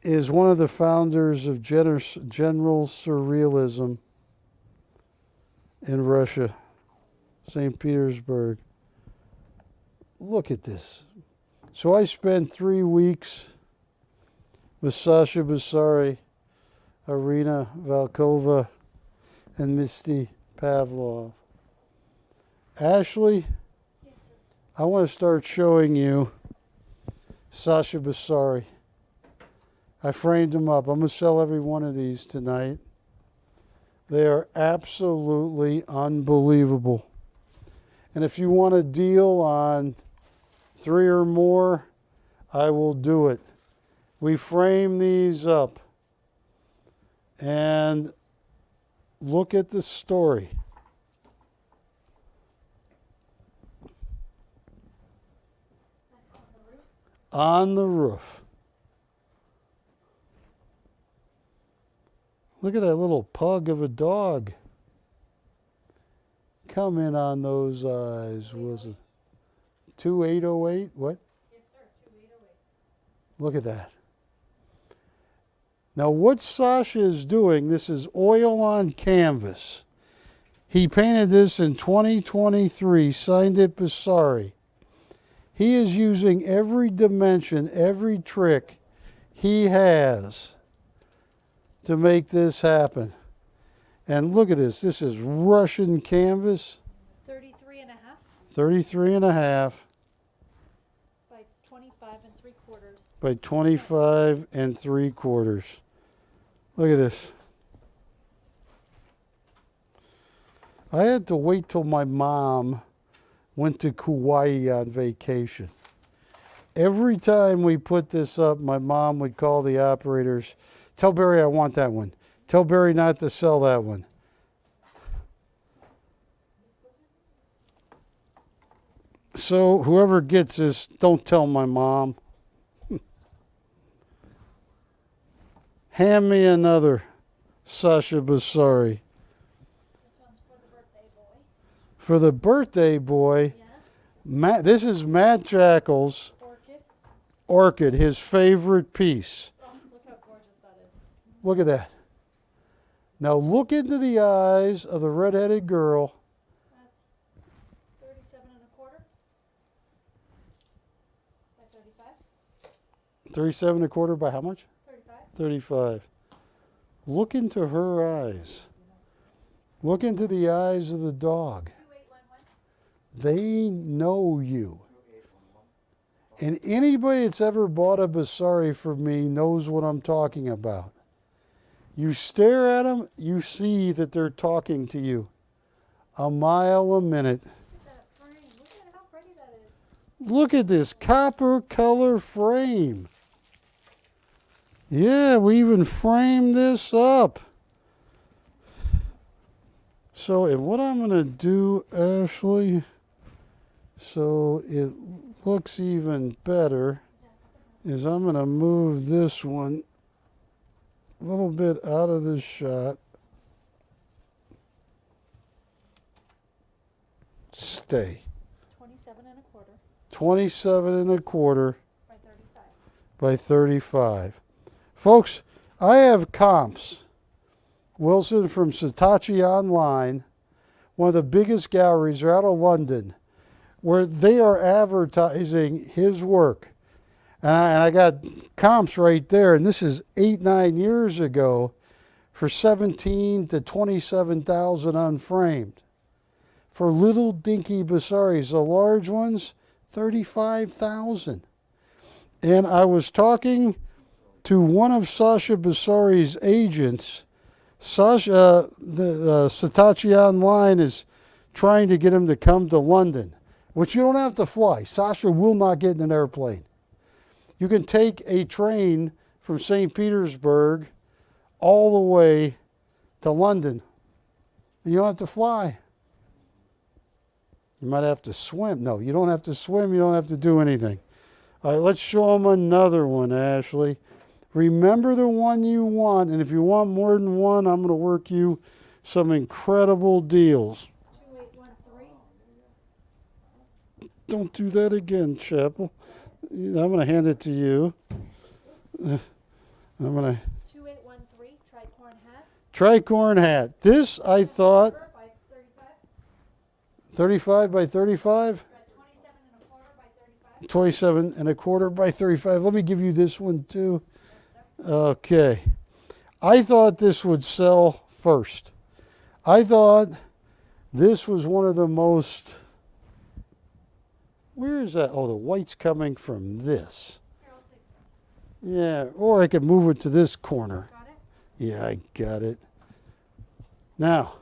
is one of the founders of general surrealism in Russia, St. Petersburg. Look at this. So I spent 3 weeks with Sasha Basari, Irina Valkova, and Misty Pavlov. Ashley, I want to start showing you Sasha Basari. I framed them up. I'm going to sell every one of these tonight. They are absolutely unbelievable. And if you want a deal on 3 or more, I will do it. We frame these up. And look at the story. On the roof. Look at that little pug of a dog. Come in on those eyes. Was it 2808? What? Yes, sir, 2808. Look at that. Now what Sasha is doing, this is oil on canvas. He painted this in 2023, signed it Basari. He is using every dimension, every trick he has to make this happen. And look at this. This is Russian canvas. 33 and a half 33 and a half by 25 and 3/4. by 25 and 3/4. Look at this. I had to wait till my mom went to Kauai on vacation. Every time we put this up, my mom would call the operators, tell Barry I want that one. Tell Barry not to sell that one. So whoever gets this, don't tell my mom. Hand me another Sasha Basari. This one's for the birthday boy. For the birthday boy, Yeah. this is Matt Jackal's Orchid. Orchid, his favorite piece. Oh, look how gorgeous that is. Look at that. Now look into the eyes of the redheaded girl. That's 37 and a quarter by 35. 37 and a quarter by how much? 35. 35. Look into her eyes. Look into the eyes of the dog. 2811. They know you. And anybody that's ever bought a Basari from me knows what I'm talking about. You stare at them, you see that they're talking to you. A mile a minute. Look at that frame. Look at how pretty that is. Look at this copper color frame. Yeah, we even framed this up. So, and what I'm going to do, Ashley, so it looks even better, is I'm going to move this one a little bit out of this shot. Stay. 27 and a quarter 27 and a quarter by 35. by 35. Folks, I have comps. Wilson from Saatchi Online, one of the biggest galleries out of London, where they are advertising his work. And I got comps right there, and this is 8-9 years ago for 17 to 27,000 unframed. For little dinky Basaris, the large ones, 35,000. And I was talking to one of Sasha Basari's agents. Sasha, the Saatchi Online is trying to get him to come to London, which you don't have to fly. Sasha will not get in an airplane. You can take a train from St. Petersburg all the way to London. You don't have to fly. You might have to swim. No, you don't have to swim. You don't have to do anything. All right, let's show them another one, Ashley. Remember the one you want, and if you want more than one, I'm going to work you some incredible deals. 2813. Don't do that again, Chapel. I'm going to hand it to you. I'm going to... 2813 tricorn hat. Tricorn hat. This, I thought, By 35. 35 by 35? By 27 and a quarter by 35. 27 and a quarter by 35. Let me give you this one too. Okay. I thought this would sell first. I thought this was one of the most, where is that? Oh, the white's coming from this. Yeah, or I could move it to this corner. Got it? Yeah, I got it. Now,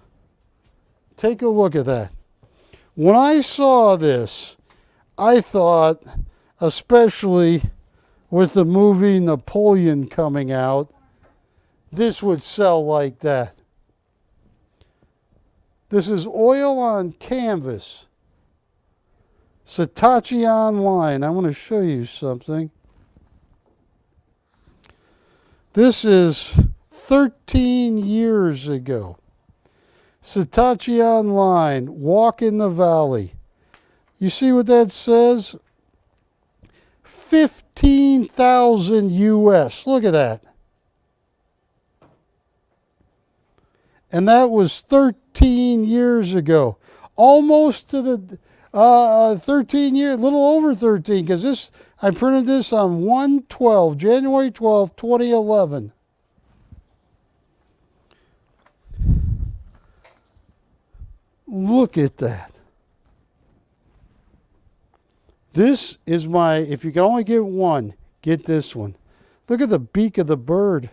take a look at that. When I saw this, I thought, especially with the movie Napoleon coming out, this would sell like that. This is oil on canvas. Saatchi Online. I want to show you something. This is 13 years ago. Saatchi Online, Walk in the Valley. You see what that says? 15,000 US. Look at that. And that was 13 years ago. Almost to the 13 years, a little over 13, because this, I printed this on 1/12, January 12, 2011. Look at that. This is my, if you can only get one, get this one. Look at the beak of the bird.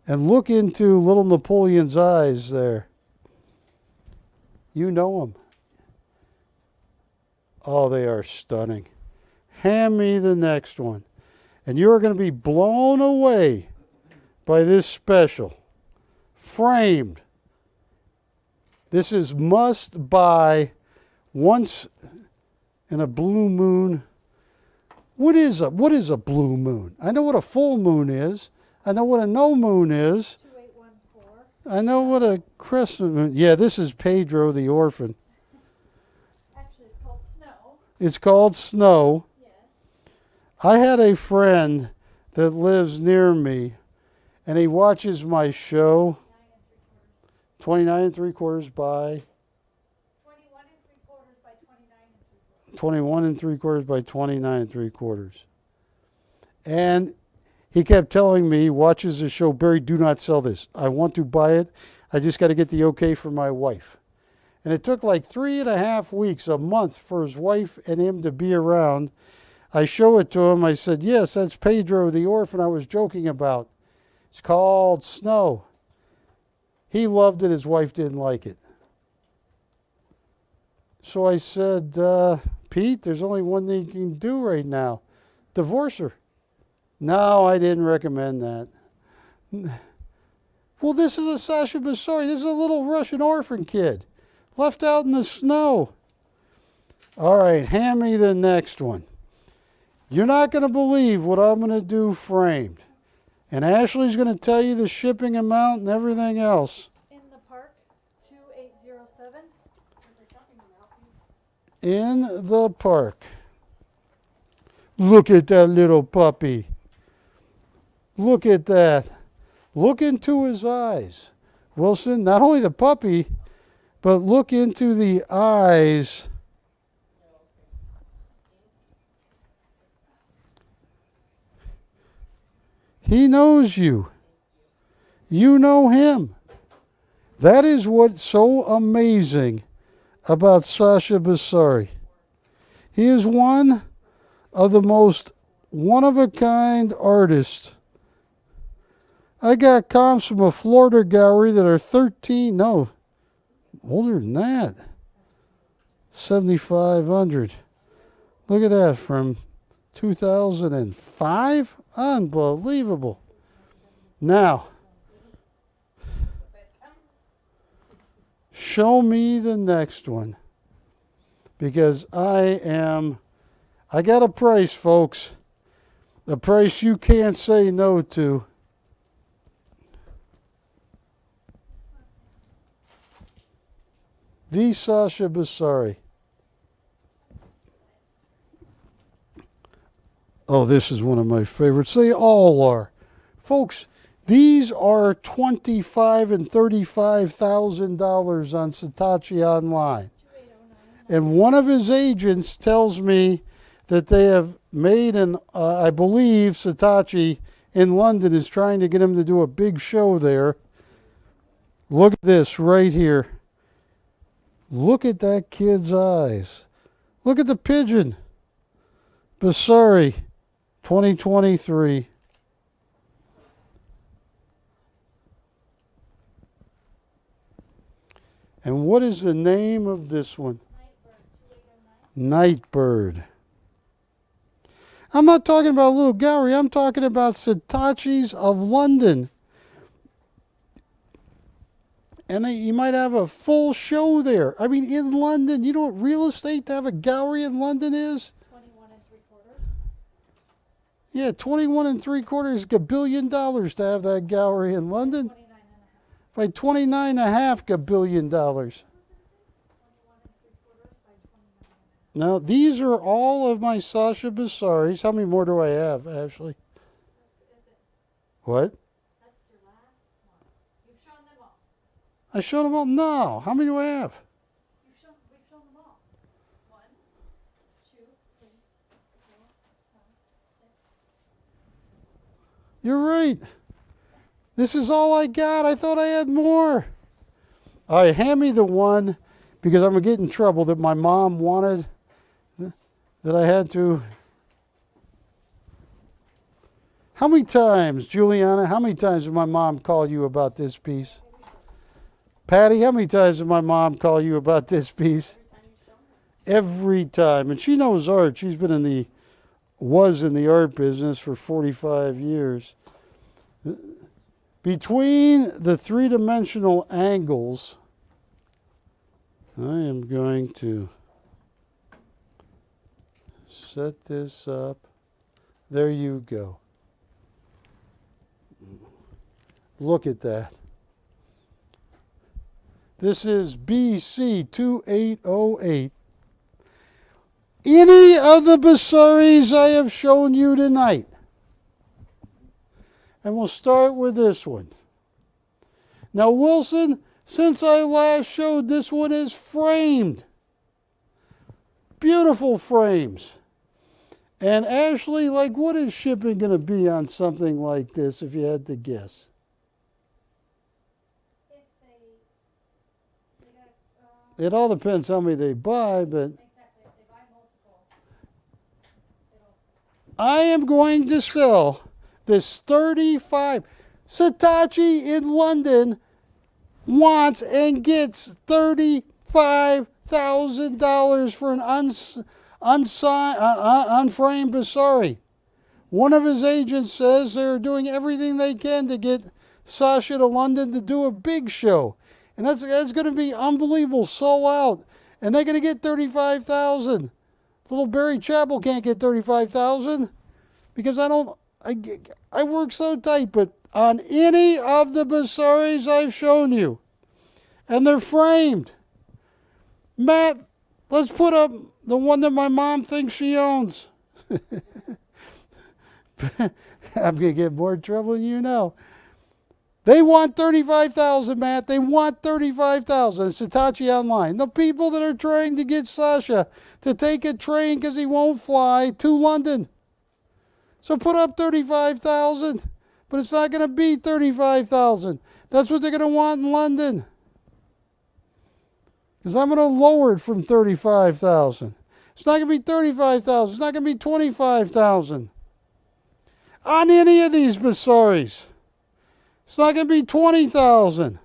And look into little Napoleon's eyes there. You know them. Oh, they are stunning. Hand me the next one. And you are going to be blown away by this special. Framed. This is must buy once in a blue moon. What is a blue moon? I know what a full moon is. I know what a no moon is. 2814. I know what a crescent moon. Yeah, this is Pedro the Orphan. Actually, it's called snow. It's called Snow. Yes. I had a friend that lives near me, and he watches my show. 29 3/4 by 21 3/4 by 29 3/4. 21 3/4 by 29 3/4. And he kept telling me, he watches the show, Barry, do not sell this. I want to buy it. I just got to get the okay from my wife. And it took like 3.5 weeks, a month, for his wife and him to be around. I show it to him. I said, yes, that's Pedro the Orphan I was joking about. It's called Snow. He loved it. His wife didn't like it. So I said, Pete, there's only one thing you can do right now. Divorce her. No, I didn't recommend that. Well, this is a Sasha Basari. This is a little Russian orphan kid left out in the snow. All right, hand me the next one. You're not going to believe what I'm going to do framed. And Ashley's going to tell you the shipping amount and everything else. In the Park, 2807. In the Park. Look at that little puppy. Look at that. Look into his eyes. Wilson, not only the puppy, but look into the eyes. He knows you. You know him. That is what's so amazing about Sasha Basari. He is one of the most one-of-a-kind artists. I got comps from a Florida gallery that are 13, no, older than that, 7,500. Look at that, from 2005? Unbelievable. Now, show me the next one, because I got a price, folks, a price you can't say no to. The Sasha Basari. Oh, this is one of my favorites. They all are. Folks, these are $25,000 and $35,000 on Saatchi Online. And one of his agents tells me that they have made, and I believe Saatchi in London is trying to get him to do a big show there. Look at this right here. Look at that kid's eyes. Look at the pigeon. Bizzarri, 2023. And what is the name of this one? Nightbird. I'm not talking about a little gallery. I'm talking about Saatchi's of London. And you might have a full show there. I mean, in London, you know what real estate to have a gallery in London is? 21 3/4. Yeah, 21 3/4 gabillion dollars to have that gallery in London. 29 1/2. By 29.5 gabillion dollars. 21 3/4 by 29 1/2. Now, these are all of my Sasha Bizzarris. How many more do I have, Ashley? That's it. What? That's your last one. You've shown them all. I showed them all? No. How many do I have? We've shown them all. 1, 2, 3, 4, 5, 6. You're right. This is all I got. I thought I had more. All right, hand me the one, because I'm going to get in trouble, that my mom wanted, that I had to. How many times, Juliana, how many times did my mom call you about this piece? Patty, how many times did my mom call you about this piece? Every time. And she knows art. She's been was in the art business for 45 years. Between the three-dimensional angles, I am going to set this up. There you go. Look at that. This is BC 2808. Any of the Bizzarris I have shown you tonight. And we'll start with this one. Now, Wilson, since I last showed, this one is framed. Beautiful frames. And Ashley, like, what is shipping going to be on something like this, if you had to guess? If they got, It all depends how many they buy, but exactly, if they buy multiple, it'll. I am going to sell this 35. Saatchi in London wants and gets $35,000 for an unframed Bizzarri. One of his agents says they're doing everything they can to get Sasha to London to do a big show. And that's going to be unbelievable, sold out. And they're going to get $35,000. Little Barry Chappell can't get $35,000 because I work so tight, but on any of the Bizzarris I've shown you, and they're framed. Matt, let's put up the one that my mom thinks she owns. I'm going to get more trouble than you know. They want $35,000, Matt. They want $35,000. Saatchi Online. The people that are trying to get Sasha to take a train because he won't fly to London. So put up $35,000, but it's not going to be $35,000. That's what they're going to want in London. Because I'm going to lower it from $35,000. It's not going to be $35,000. It's not going to be $25,000. On any of these Bizzarris. It's not going to be $20,000.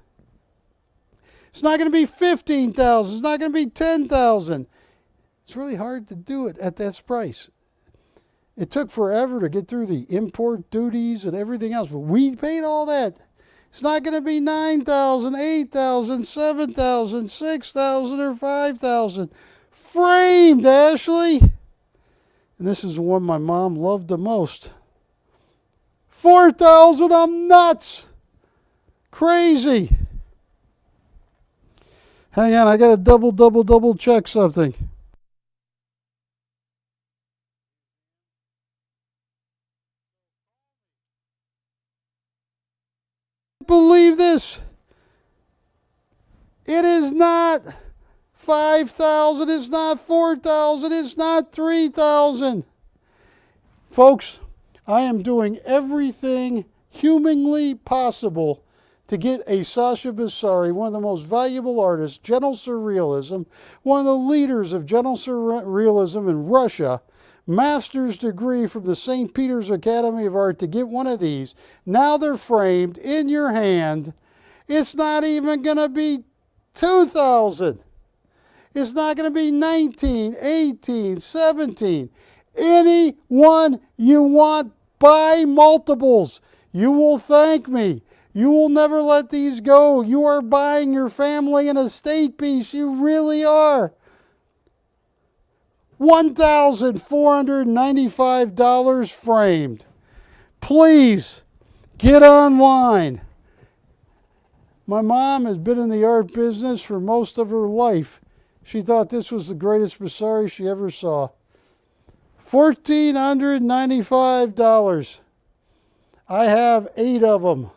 It's not going to be $15,000. It's not going to be $10,000. It's really hard to do it at this price. It took forever to get through the import duties and everything else, but we paid all that. It's not going to be $9,000, $8,000, $7,000, $6,000, or $5,000. Framed, Ashley. And this is the one my mom loved the most. $4,000, I'm nuts. Crazy. Hang on, I got to double check something. Believe this. It is not 5,000. It's not 4,000. It's not 3,000. Folks, I am doing everything humanly possible to get a Sasha Bissari, one of the most valuable artists, gentle surrealism, one of the leaders of gentle surrealism in Russia, master's degree from the St. Peter's Academy of Art, to get one of these. Now they're framed in your hand. It's not even going to be 2,000. It's not going to be 19, 18, 17. Any one you want, buy multiples. You will thank me. You will never let these go. You are buying your family an estate piece. You really are. $1,495 framed. Please get online. My mom has been in the art business for most of her life. She thought this was the greatest Bissari she ever saw. $1,495. I have 8 of them.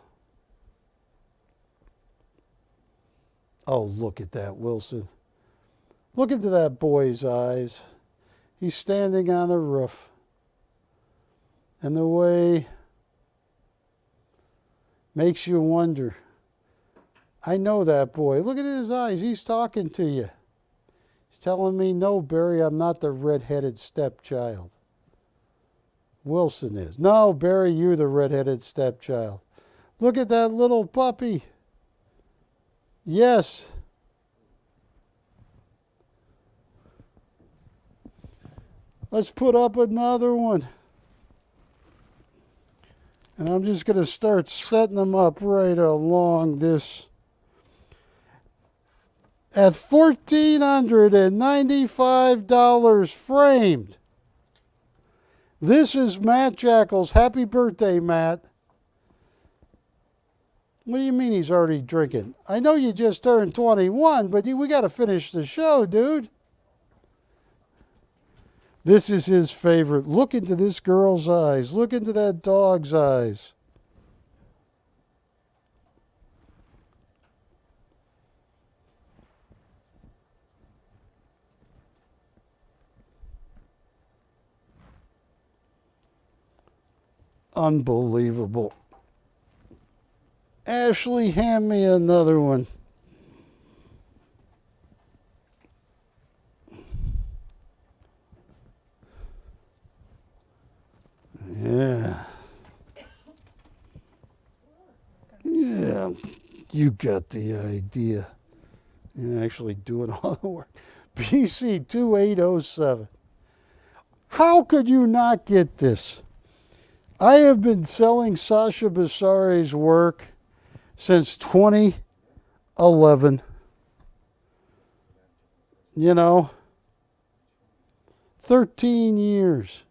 Oh, look at that, Wilson. Look into that boy's eyes. He's standing on the roof. And the way makes you wonder. I know that boy. Look at his eyes. He's talking to you. He's telling me, no, Barry, I'm not the red-headed stepchild. Wilson is. No, Barry, you're the red-headed stepchild. Look at that little puppy. Yes. Let's put up another one. And I'm just going to start setting them up right along this. At $1,495 framed. This is Matt Jackals. Happy birthday, Matt. What do you mean he's already drinking? I know you just turned 21, but we got to finish the show, dude. This is his favorite. Look into this girl's eyes. Look into that dog's eyes. Unbelievable. Ashley, hand me another one. Yeah. Yeah. You got the idea. You're actually doing all the work. BC 2807. How could you not get this? I have been selling Sasha Bissari's work since 2011. You know, 13 years.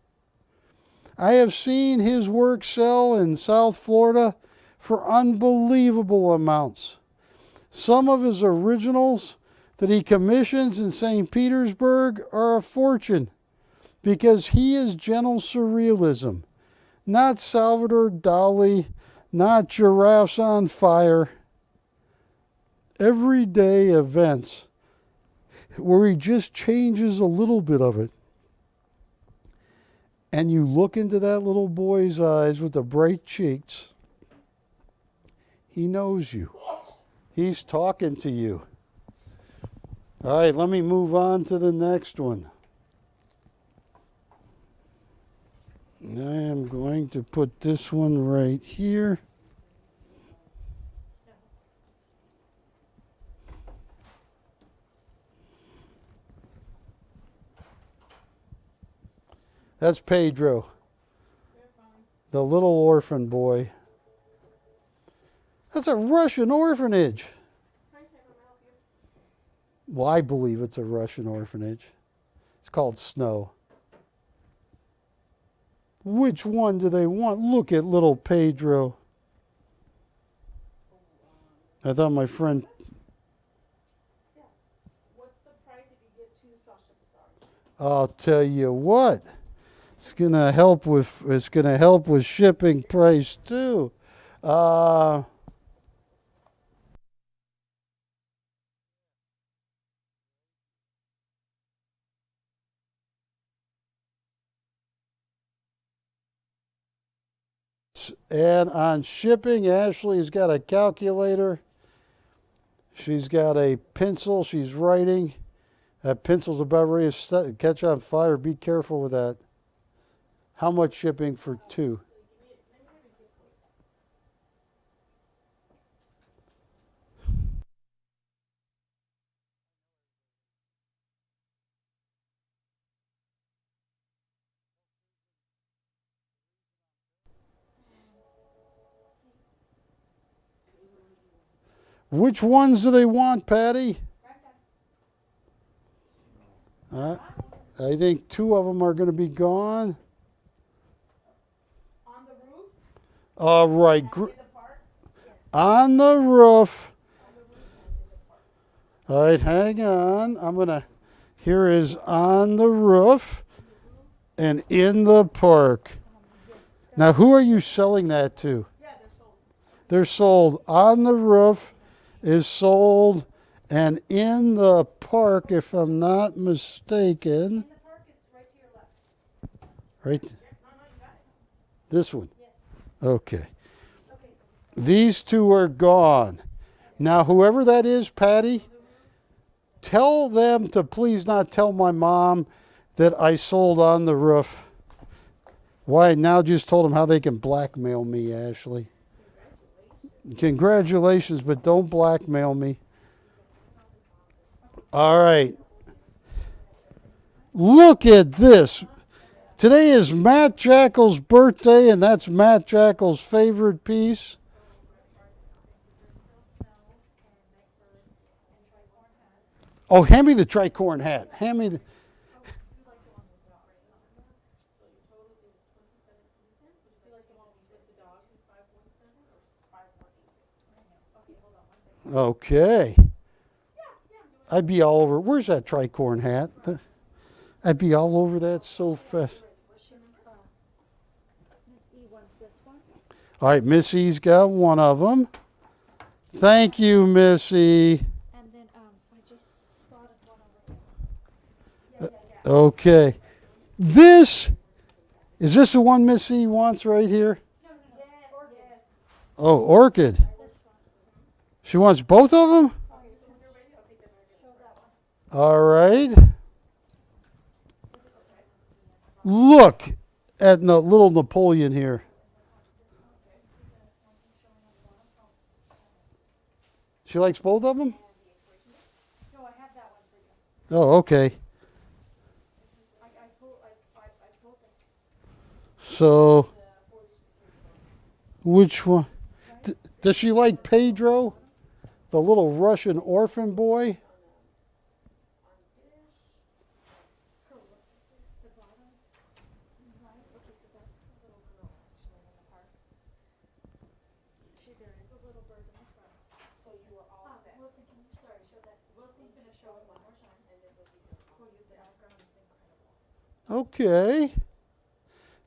I have seen his work sell in South Florida for unbelievable amounts. Some of his originals that he commissions in St. Petersburg are a fortune because he is gentle surrealism, not Salvador Dali, not Giraffes on Fire. Everyday events where he just changes a little bit of it. And you look into that little boy's eyes with the bright cheeks. He knows you. He's talking to you. All right, let me move on to the next one. I am going to put this one right here. That's Pedro, the little orphan boy. That's a Russian orphanage. Well, I believe it's a Russian orphanage. It's called Snow. Which one do they want? Look at little Pedro. I thought my friend... What's the price if you get 2 Sasha Bissari? I'll tell you what. It's gonna help with shipping price too. Yes, and on shipping, Ashley's got a calculator. She's got a pencil. She's writing. That pencil's about ready to catch on fire. Be careful with that. How much shipping for 2? Which ones do they want, Patty? I think 2 of them are going to be gone. On the roof? All right. In the park? On the roof. All right, hang on. Here is on the roof and in the park. Now, who are you selling that to? Yeah, they're sold. They're sold. On the roof is sold, and in the park, if I'm not mistaken. The park is right to your left. Right? This one? Okay. These 2 are gone. Now, whoever that is, Patty, tell them to please not tell my mom that I sold on the roof. Why? Now just told them how they can blackmail me, Ashley. Congratulations, but don't blackmail me. All right. Look at this. Today is Matt Jackal's birthday, and that's Matt Jackal's favorite piece. Oh, hand me the tricorn hat. Hand me the... Okay. I'd be all over. Where's that tricorn hat? I'd be all over that so fast. All right, Missy's got one of them. Thank you, Missy. And then I just spotted one over here. Okay. Is this the one Missy wants right here? Orchid. Oh, orchid. She wants both of them? All right. Look at the little Napoleon here. She likes both of them? No, I have that one for you. Oh, okay. I pulled it. So, which one? Does she like Pedro, the little Russian orphan boy? Okay.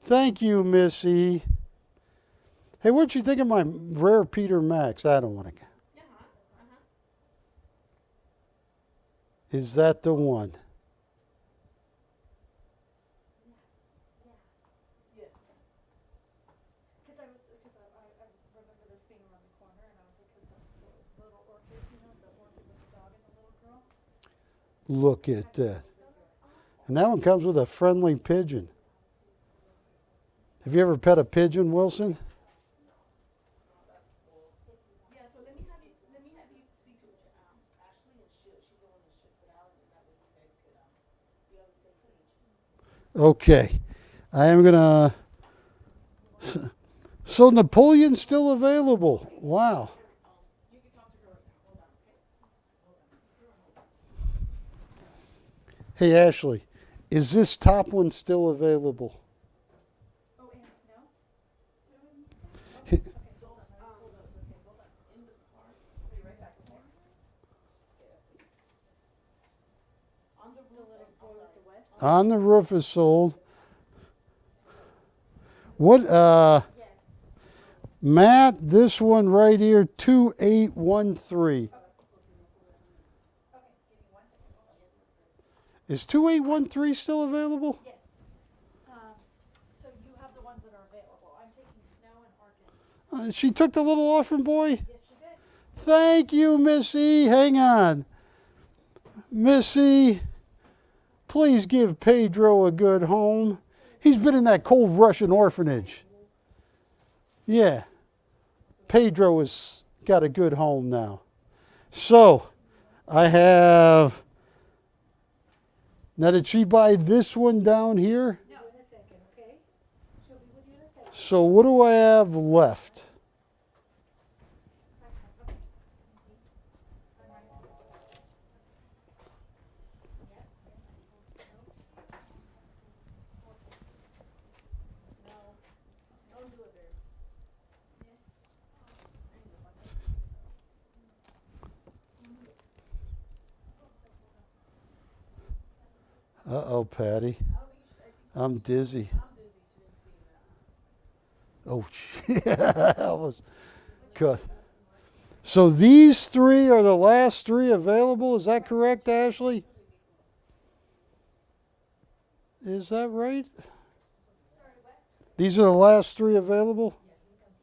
Thank you, Missy. Hey, what'd you think of my rare Peter Max? I don't want to. Is that the one? Yes. Because I remember this being around the corner, and I was like, because the little orchid, the orchid with the dog and the little girl. Look at that. And that one comes with a friendly pigeon. Have you ever pet a pigeon, Wilson? Yeah, so let me have you speak to Ashley, and she's the one that ships it out, and that way you guys could be on the same page. Okay. I am going to... So Napoleon's still available. Wow. You can talk to her right now. Hold on, okay? Hey, Ashley, is this top one still available? Oh, and snow? In the car. I'll be right back, okay? On the roof, boy with the wet. On the roof is sold. What, Matt, this one right here, 2813. Is 2813 still available? Yes. So you have the ones that are available. I'm taking snow and orchid She took the little orphan boy? Thank you, Missy. Hang on. Missy, please give Pedro a good home. He's been in that cold Russian orphanage. Yeah. Pedro has got a good home now. So, I have... Now, did she buy this one down here? No, in a second, okay? She'll be with you in a second. So, what do I have left? Uh-oh, Patty. I'm dizzy. Oh, I was cut. So these three are the last three available. Is that correct, Ashley? Is that right? These are the last three available?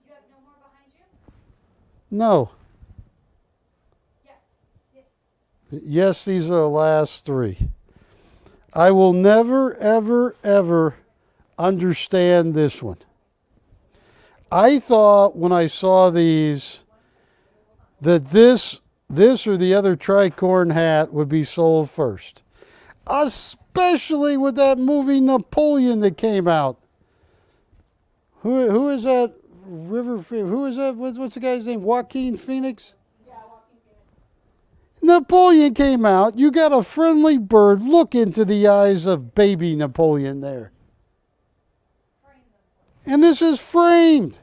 You have no more behind you? No. Yeah. Yes. Yes, these are the last three. I will never, ever, ever understand this one. I thought when I saw these that this or the other tricorn hat would be sold first. Especially with that movie Napoleon that came out. Who is that? Who is that? What's the guy's name? Joaquin Phoenix? Napoleon came out. You got a friendly bird. Look into the eyes of baby Napoleon there. And this is framed.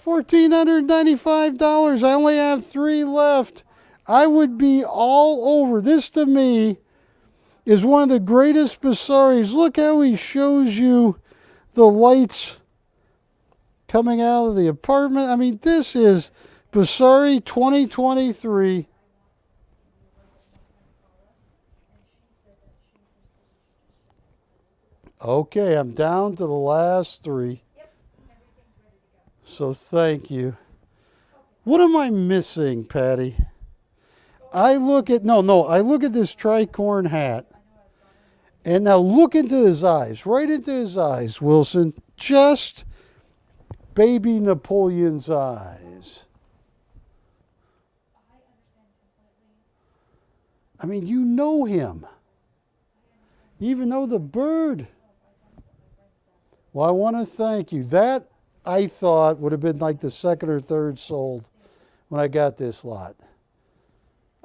$1,495. I only have 3 left. I would be all over. This to me is one of the greatest Bisaris. Look how he shows you the lights coming out of the apartment. I mean, this is Bisari 2023. Okay, I'm down to the last 3. So thank you. What am I missing, Patty? I look at this tricorn hat. And now look into his eyes, right into his eyes, Wilson. Just baby Napoleon's eyes. I mean, you know him. You even know the bird. Well, I want to thank you. That, I thought, would have been like the second or third sold when I got this lot.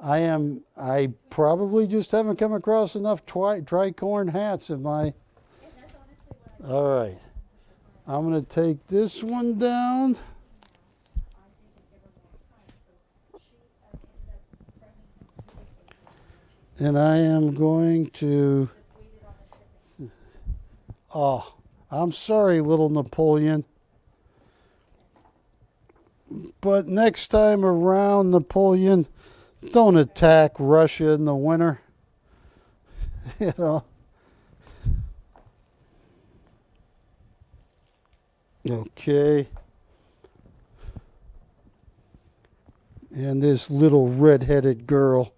I probably just haven't come across enough tricorn hats in my... All right. I'm going to take this one down. And I am going to... Oh, I'm sorry, little Napoleon. But next time around, Napoleon, don't attack Russia in the winter. You know. Okay. And this little red-headed girl.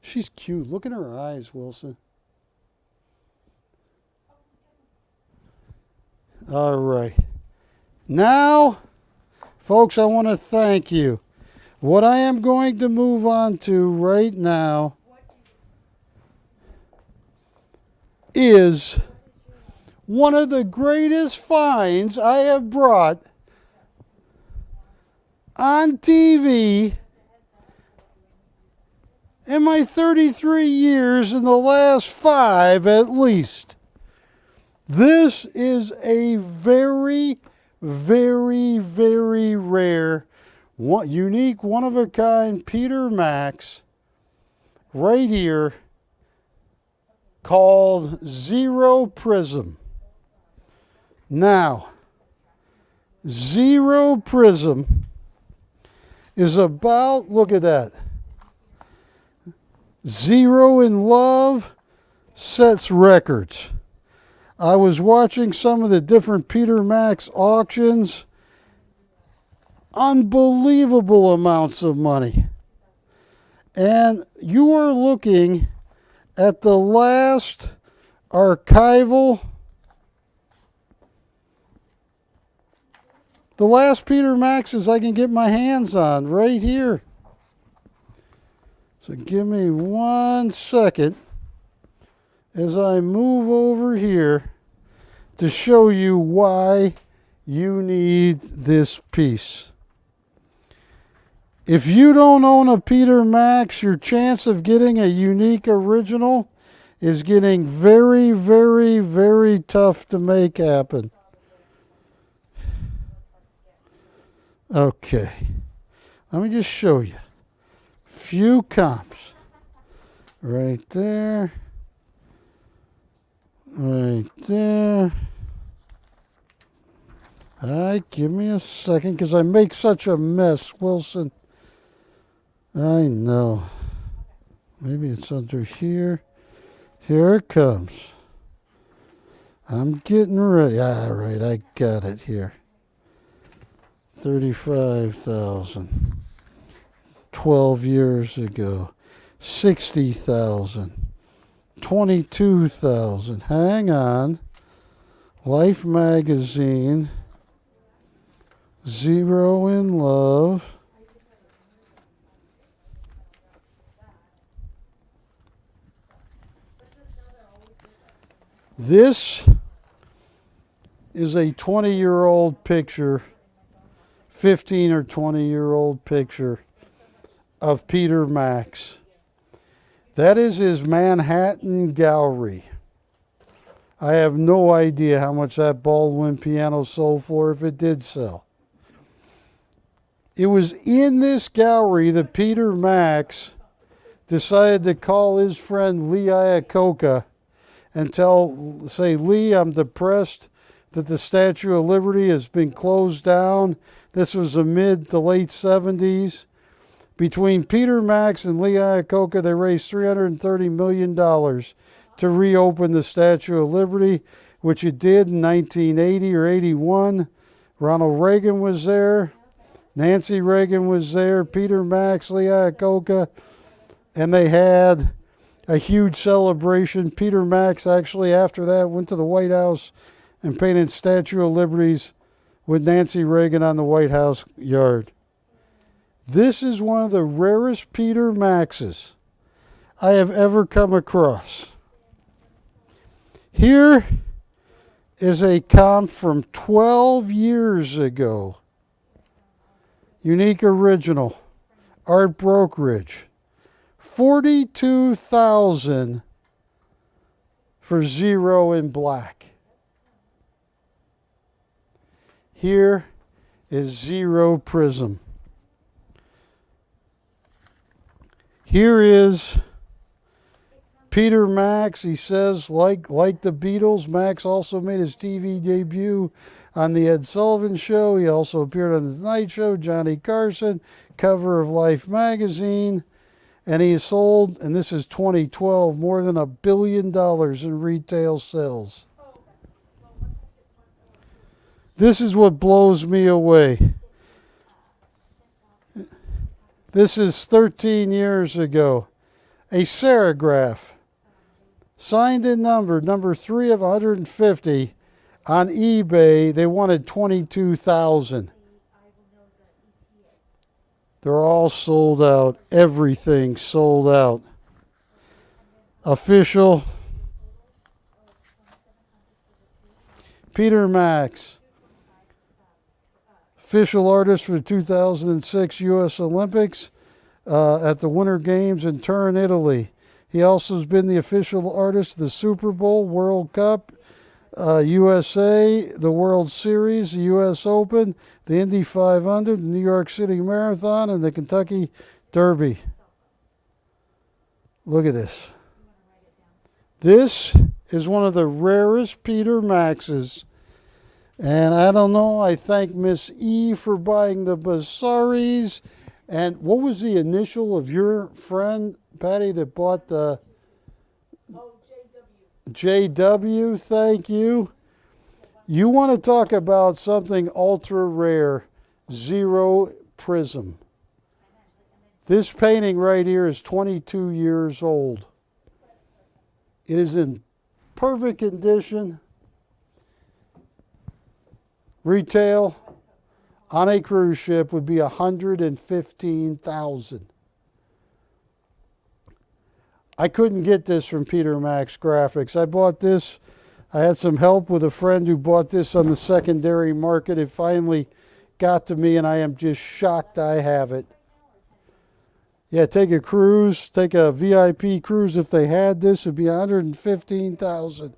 She's cute. Look at her eyes, Wilson. All right. Now, folks, I want to thank you. What I am going to move on to right now is one of the greatest finds I have brought on TV in my 33 years, in the last 5 at least. This is a very, very, very rare, unique, one-of-a-kind Peter Max right here called Zero Prism. Now, Zero Prism is about, look at that, Zero in love sets records. I was watching some of the different Peter Max auctions. Unbelievable amounts of money. And you are looking at the last archival, the last Peter Maxes I can get my hands on right here. So give me 1 second as I move over here to show you why you need this piece. If you don't own a Peter Max, your chance of getting a unique original is getting very, very, very tough to make happen. Okay, let me just show you. Few comps. Right there. Right there. All right, give me a second because I make such a mess, Wilson. I know. Maybe it's under here. Here it comes. I'm getting ready. All right, I got it here. 35,000. 12 years ago. 60,000. 22,000. Hang on. Life Magazine. Zero in Love. This is a 20-year-old picture, 15 or 20-year-old picture of Peter Max. That is his Manhattan Gallery. I have no idea how much that Baldwin piano sold for, if it did sell. It was in this gallery that Peter Max decided to call his friend Lee Iacocca and say, Lee, I'm depressed that the Statue of Liberty has been closed down. This was the mid to late 70s. Between Peter Max and Lee Iacocca, they raised $330 million to reopen the Statue of Liberty, which it did in 1980 or 81. Ronald Reagan was there. Nancy Reagan was there. Peter Max, Lee Iacocca. And they had a huge celebration. Peter Max actually, after that, went to the White House and painted Statue of Liberties with Nancy Reagan on the White House yard. This is one of the rarest Peter Maxes I have ever come across. Here is a comp from 12 years ago. Unique original. Art Brokerage. $42,000 for Zero in Black. Here is Zero Prism. Here is Peter Max. He says, like the Beatles, Max also made his TV debut on The Ed Sullivan Show. He also appeared on The Tonight Show, Johnny Carson, cover of Life magazine. And he sold, and this is 2012, more than $1 billion in retail sales. This is what blows me away. This is 13 years ago. A serograph, signed and numbered, number 3 of 150 on eBay. They wanted $22,000. They're all sold out. Everything sold out. Official. Peter Max. Official artist for the 2006 U.S. Olympics at the Winter Games in Turin, Italy. He also has been the official artist of the Super Bowl, World Cup, USA, the World Series, the U.S. Open, the Indy 500, the New York City Marathon, and the Kentucky Derby. Look at this. This is one of the rarest Peter Maxes. And I don't know, I thank Miss E for buying the Basaris. And what was the initial of your friend, Patty, that bought the... Oh, JW. JW, thank you. You want to talk about something ultra rare, Zero Prism. This painting right here is 22 years old. It is in perfect condition. Retail on a cruise ship would be $115,000. I couldn't get this from Peter Max Graphics. I bought this. I had some help with a friend who bought this on the secondary market. It finally got to me, and I am just shocked I have it. Yeah, take a cruise, take a VIP cruise. If they had this, it'd be $115,000.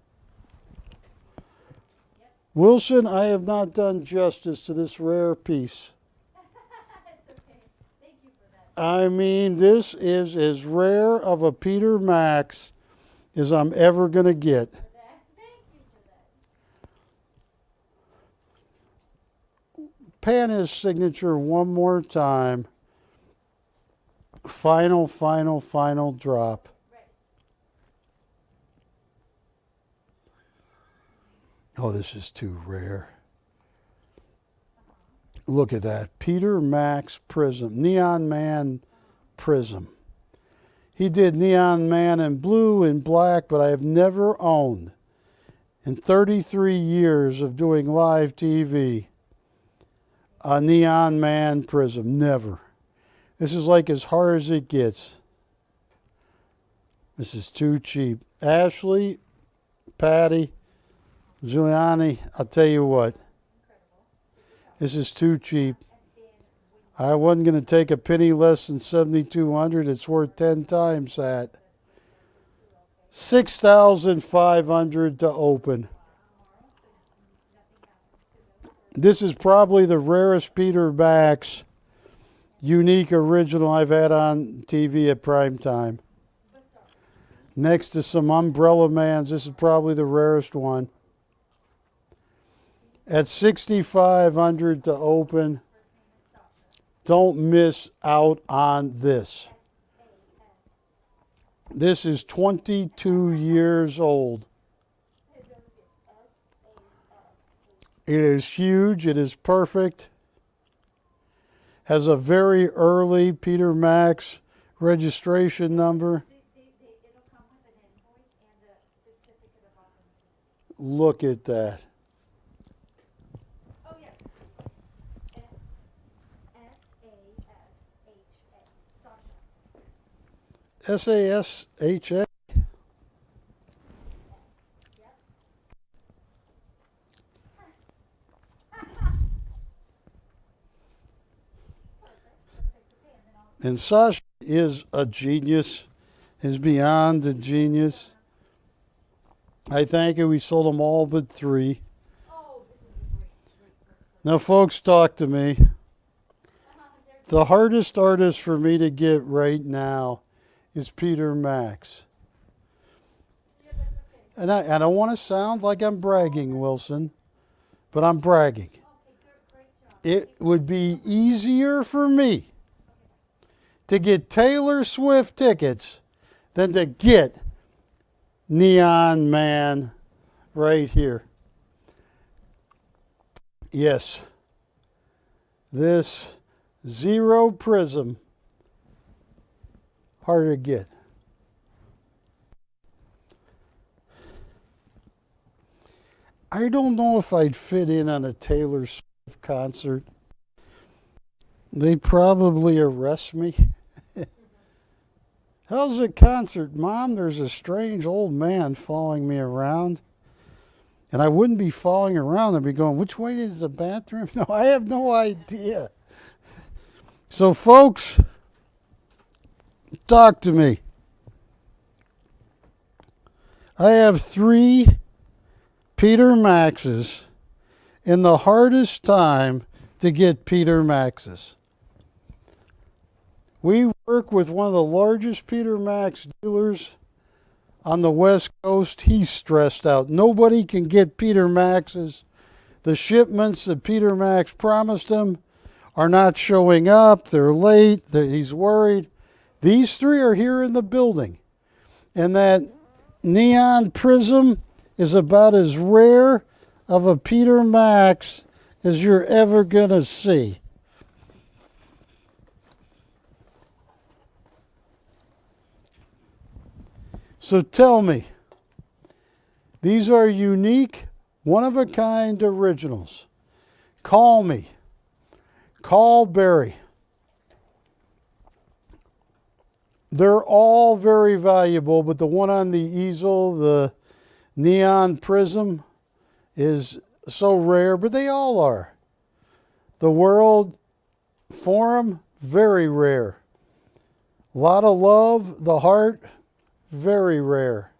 Wilson, I have not done justice to this rare piece. It's okay. Thank you for that. I mean, this is as rare of a Peter Max as I'm ever going to get. Thank you for that. Pan his signature one more time. Final drop. Oh, this is too rare. Look at that. Peter Max Prism. Neon Man Prism. He did Neon Man in blue and black, but I have never owned, in 33 years of doing live TV, a Neon Man Prism. Never. This is like as hard as it gets. This is too cheap. Ashley, Patty, Giuliani, I'll tell you what. This is too cheap. I wasn't going to take a penny less than $7,200. It's worth 10 times that. $6,500 to open. This is probably the rarest Peter Max unique original I've had on TV at prime time. Next to some Umbrella Mans, this is probably the rarest one. At $6,500 to open, don't miss out on this. This is 22 years old. It is huge. It is perfect. Has a very early Peter Max registration number. It'll come with an invoice and a certificate of authenticity. Look at that. Oh, yeah. S-A-S-H-A. Sasha. S-A-S-H-A. And Sasha is a genius, is beyond a genius. I thank you. We sold them all but 3. Now, folks, talk to me. The hardest artist for me to get right now is Peter Max. And I don't want to sound like I'm bragging, Wilson, but I'm bragging. It would be easier for me to get Taylor Swift tickets than to get Neon Man right here. Yes, this Zero Prism, harder to get. I don't know if I'd fit in on a Taylor Swift concert. They'd probably arrest me. How's the concert, Mom? There's a strange old man following me around. And I wouldn't be following around. I'd be going, which way is the bathroom? No, I have no idea. So, folks, talk to me. I have 3 Peter Maxes in the hardest time to get Peter Maxes. We work with one of the largest Peter Max dealers on the West Coast. He's stressed out. Nobody can get Peter Maxes. The shipments that Peter Max promised him are not showing up. They're late. He's worried. These 3 are here in the building. And that Neon Prism is about as rare of a Peter Max as you're ever going to see. So tell me, these are unique, one-of-a-kind originals. Call me. Call Barry. They're all very valuable, but the one on the easel, the Neon Prism, is so rare, but they all are. The World Forum, very rare. A lot of love, the heart, very rare.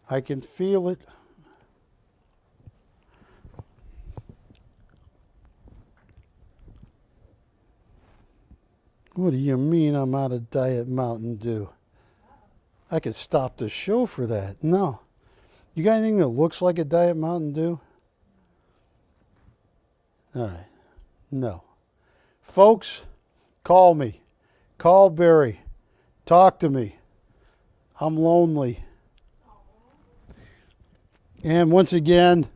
I can feel it. What do you mean I'm out of Diet Mountain Dew? I could stop the show for that. No. You got anything that looks like a Diet Mountain Dew? All right. No. Folks, call me. Call Barry. Talk to me. I'm lonely. And once again,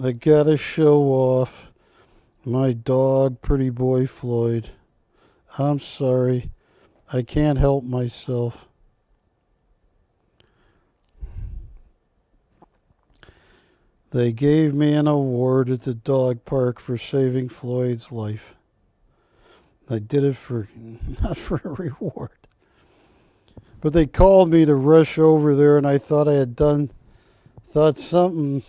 I gotta show off my dog, Pretty Boy Floyd. I'm sorry. I can't help myself. They gave me an award at the dog park for saving Floyd's life. I did it for, not for a reward. But they called me to rush over there, and I thought I had thought something,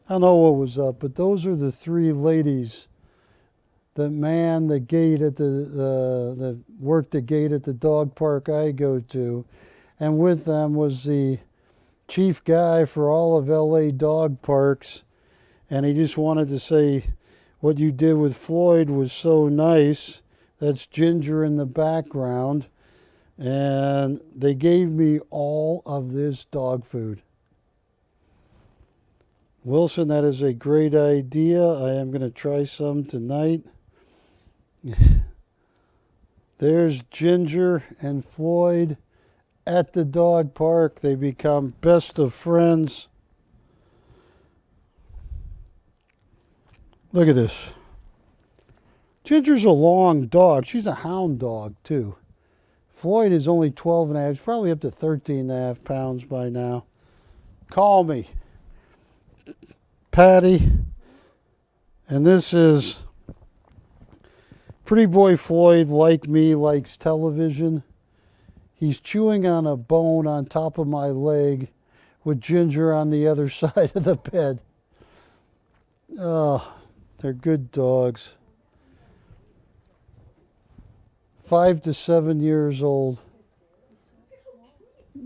I don't know what was up, but those are the three ladies that man the gate at that worked the gate at the dog park I go to. And with them was the chief guy for all of LA dog parks. And he just wanted to say, what you did with Floyd was so nice. That's Ginger in the background. And they gave me all of this dog food. Wilson, that is a great idea. I am going to try some tonight. There's Ginger and Floyd at the dog park. They become best of friends. Look at this. Ginger's a long dog. She's a hound dog, too. Floyd is only 12 and a half. He's probably up to 13 and a half pounds by now. Call me. Patty. And this is Pretty Boy Floyd, like me, likes television. He's chewing on a bone on top of my leg with Ginger on the other side of the bed. Oh, they're good dogs. 5 to 7 years old.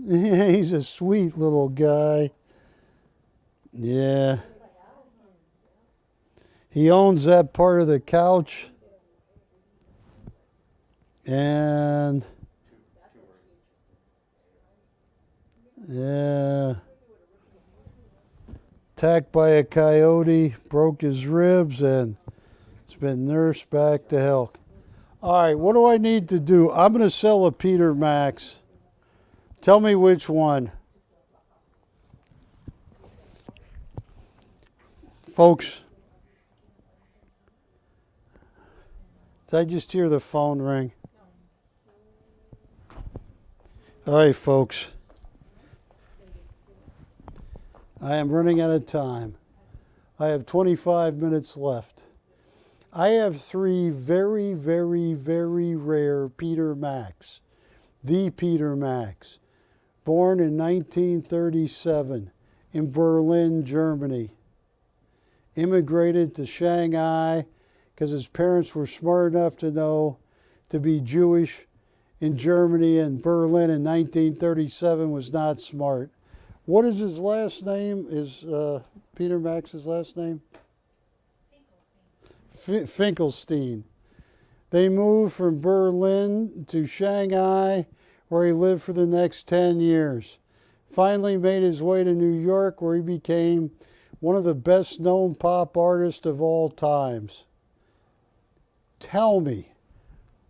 He's a sweet little guy. Yeah. He owns that part of the couch. And yeah. Attacked by a coyote, broke his ribs, and it's been nursed back to health. All right, what do I need to do? I'm going to sell a Peter Max. Tell me which one. Folks, did I just hear the phone ring? All right, folks. I am running out of time. I have 25 minutes left. I have 3 very, very, very rare Peter Max. The Peter Max. Born in 1937 in Berlin, Germany. Immigrated to Shanghai because his parents were smart enough to know to be Jewish in Germany, and Berlin in 1937 was not smart. What is his last name? Is Peter Max's last name? Finkelstein. They moved from Berlin to Shanghai, where he lived for the next 10 years. Finally made his way to New York, where he became one of the best known pop artists of all times. Tell me,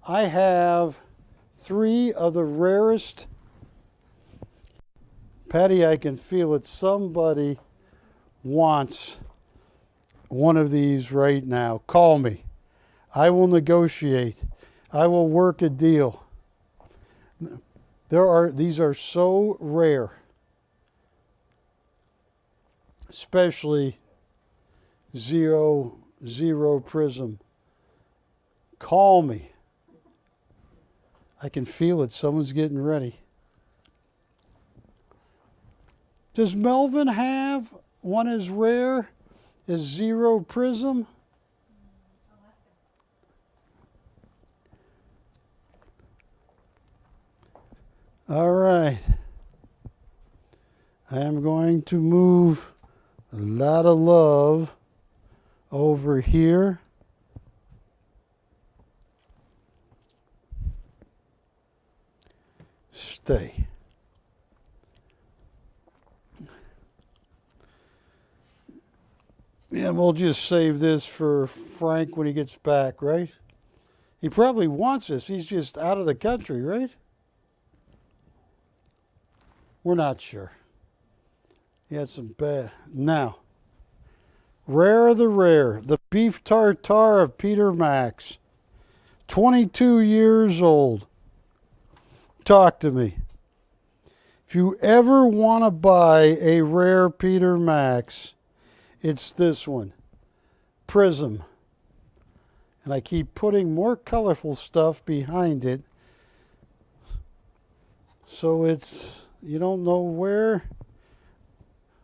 I have 3 of the rarest. Patty, I can feel it. Somebody wants one of these right now. Call me. I will negotiate. I will work a deal. These are so rare, especially zero prism. Call me. I can feel it. Someone's getting ready. Does Melvin have one as rare as zero prism? All right. I am going to move a lot of love over here. Stay. And we'll just save this for Frank when he gets back, right? He probably wants this. He's just out of the country, right? We're not sure. He had some bad. Now, rare of the rare, the beef tartare of Peter Max. 22 years old. Talk to me. If you ever want to buy a rare Peter Max, it's this one, Prism. And I keep putting more colorful stuff behind it. So you don't know where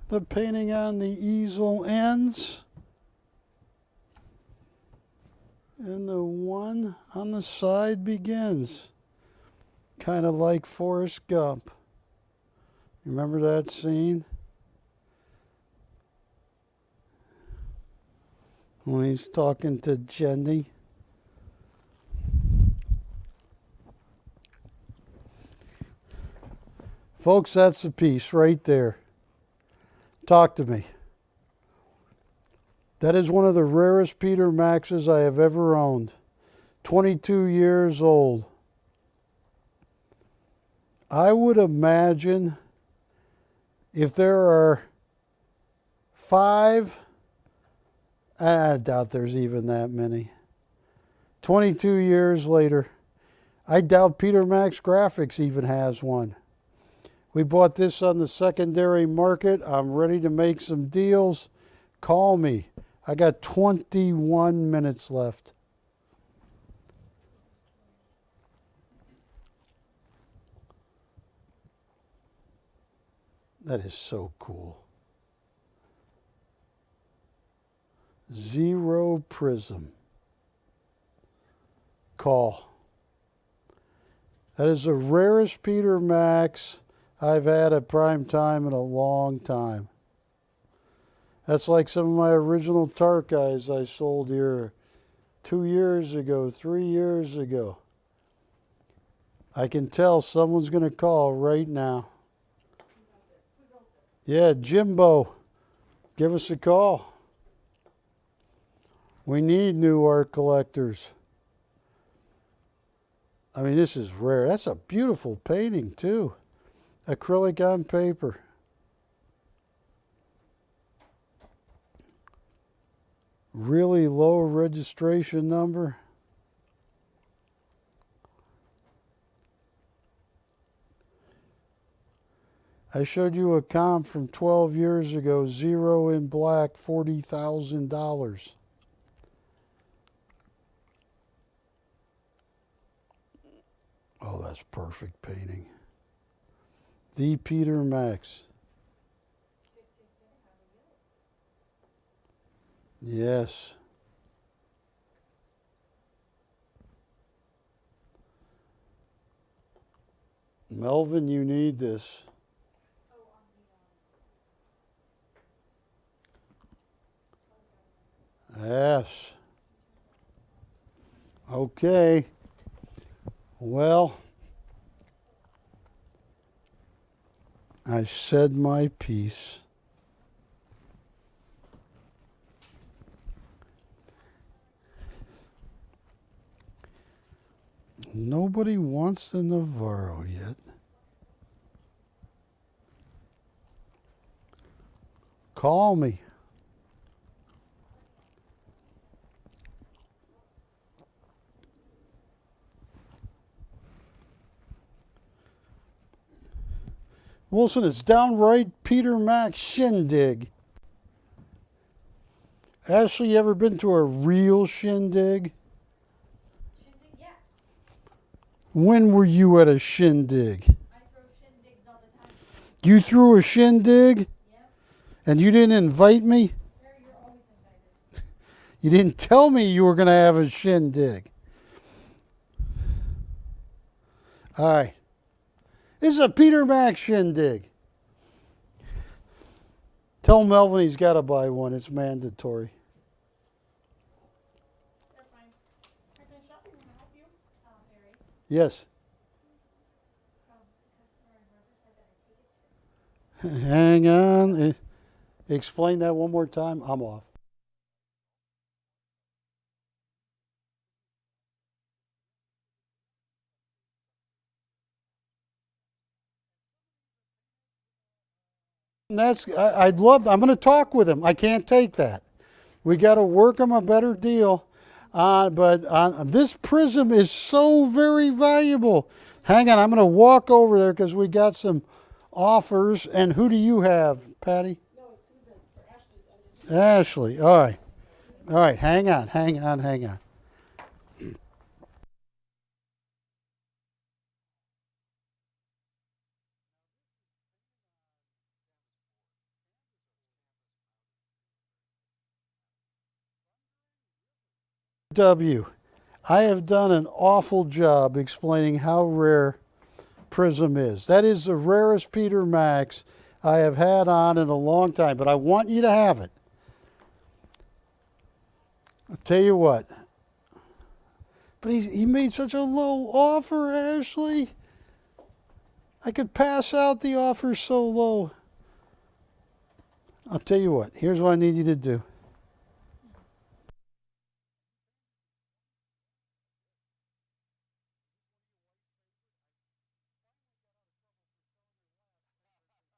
the painting on the easel ends. And the one on the side begins. Kind of like Forrest Gump. Remember that scene? When he's talking to Jenny. Folks, that's the piece right there. Talk to me. That is one of the rarest Peter Maxes I have ever owned. 22 years old. I would imagine if there are 5, I doubt there's even that many. 22 years later, I doubt Peter Max Graphics even has one. We bought this on the secondary market. I'm ready to make some deals. Call me. I got 21 minutes left. That is so cool. Zero prism. Call. That is the rarest Peter Max I've had at prime time in a long time. That's like some of my original Tart guys I sold here 2 years ago, 3 years ago. I can tell someone's going to call right now. Yeah, Jimbo, give us a call. We need new art collectors. I mean, this is rare. That's a beautiful painting, too. Acrylic on paper. Really low registration number. I showed you a comp from 12 years ago, zero in black, $40,000. Oh, that's perfect painting. The Peter Max. Yes. Melvin, you need this. Yes. Okay. Well, I said my piece. Nobody wants the Navarro yet. Call me. Wilson, it's downright Peter Max shindig. Ashley, you ever been to a real shindig? Shindig, yeah. When were you at a shindig? I throw shindigs all the time. You threw a shindig? Yep. And you didn't invite me? There, you're always invited. You didn't tell me you were going to have a shindig. All right. This is a Peter Max shindig. Tell Melvin he's got to buy one. It's mandatory. They're fine. Can I shop you? Can I help you? Harry, Yes. the customer in Rivers, I gotta take it to. Hang on. Explain that one more time. I'm off. I'm going to talk with him. I can't take that. We got to work him a better deal. But this prism is so very valuable. Hang on, I'm going to walk over there because we got some offers. And who do you have, Patty? No, it's Susan for Ashley. Ashley. All right. All right. Hang on. W. I have done an awful job explaining how rare Prism is. That is the rarest Peter Max I have had on in a long time, but I want you to have it. I'll tell you what. But he made such a low offer, Ashley. I could pass out the offer so low. I'll tell you what. Here's what I need you to do.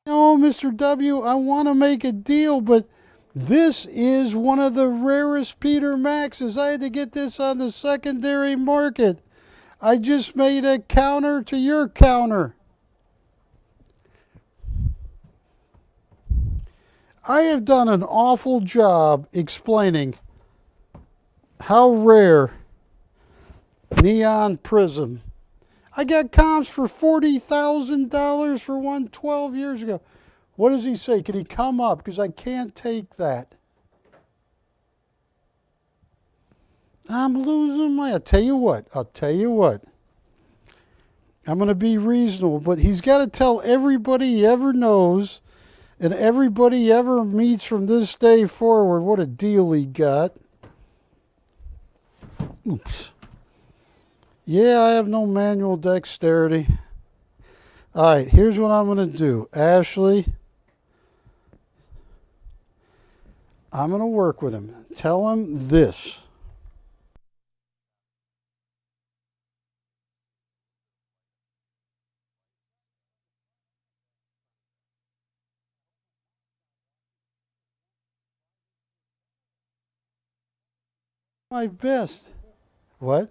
No, Mr. W, I want to make a deal, but this is one of the rarest Peter Maxes. I had to get this on the secondary market. I just made a counter to your counter. I have done an awful job explaining how rare Neon Prism. I got comps for $40,000 for one 12 years ago. What does he say? Can he come up? Because I can't take that. I'm losing my... I'll tell you what. I'm going to be reasonable, but he's got to tell everybody he ever knows and everybody he ever meets from this day forward what a deal he got. Oops. Yeah, I have no manual dexterity. All right, here's what I'm going to do. Ashley, I'm going to work with him. Tell him this. My best. What?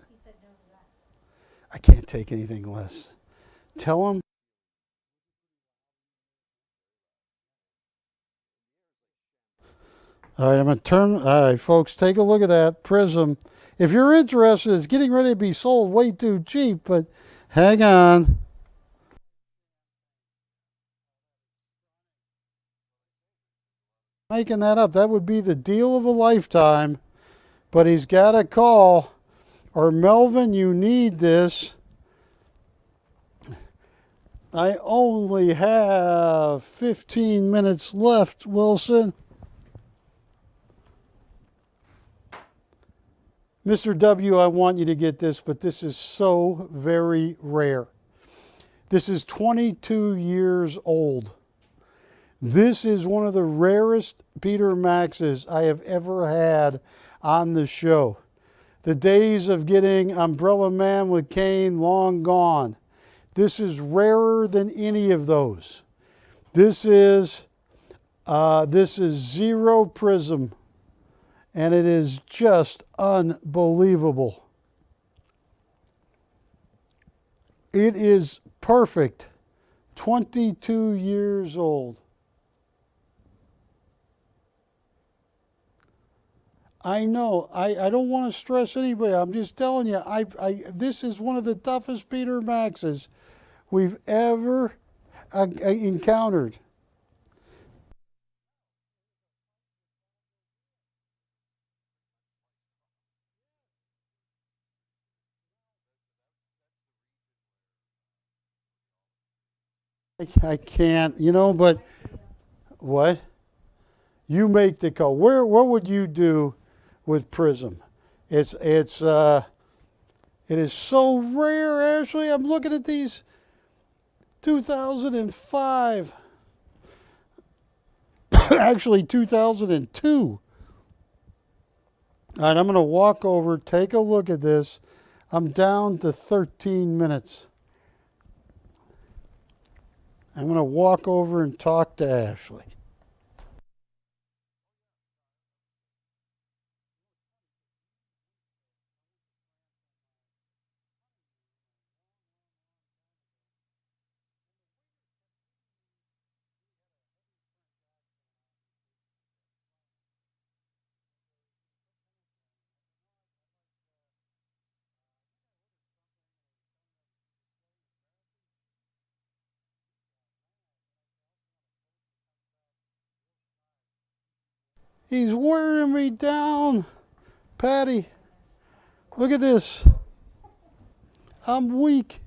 I can't take anything less. Tell him. All right, I'm going to turn. All right, folks, take a look at that Prism. If you're interested, it's getting ready to be sold way too cheap, but hang on. Making that up. That would be the deal of a lifetime, but he's got to call. Or Melvin, you need this. I only have 15 minutes left, Wilson. Mr. W, I want you to get this, but this is so very rare. This is 22 years old. This is one of the rarest Peter Maxes I have ever had on the show. The days of getting Umbrella Man with cane long gone. This is rarer than any of those. This is zero prism, and it is just unbelievable. It is perfect. 22 years old. I know. I don't want to stress anybody. I'm just telling you. This is one of the toughest Peter Maxes we've ever encountered. I can't, but what? You make the call. What would you do with Prism? It is so rare, Ashley. I'm looking at these 2005. Actually 2002. All right, I'm going to walk over, take a look at this. I'm down to 13 minutes. I'm going to walk over and talk to Ashley. He's wearing me down. Patty, look at this. I'm weak.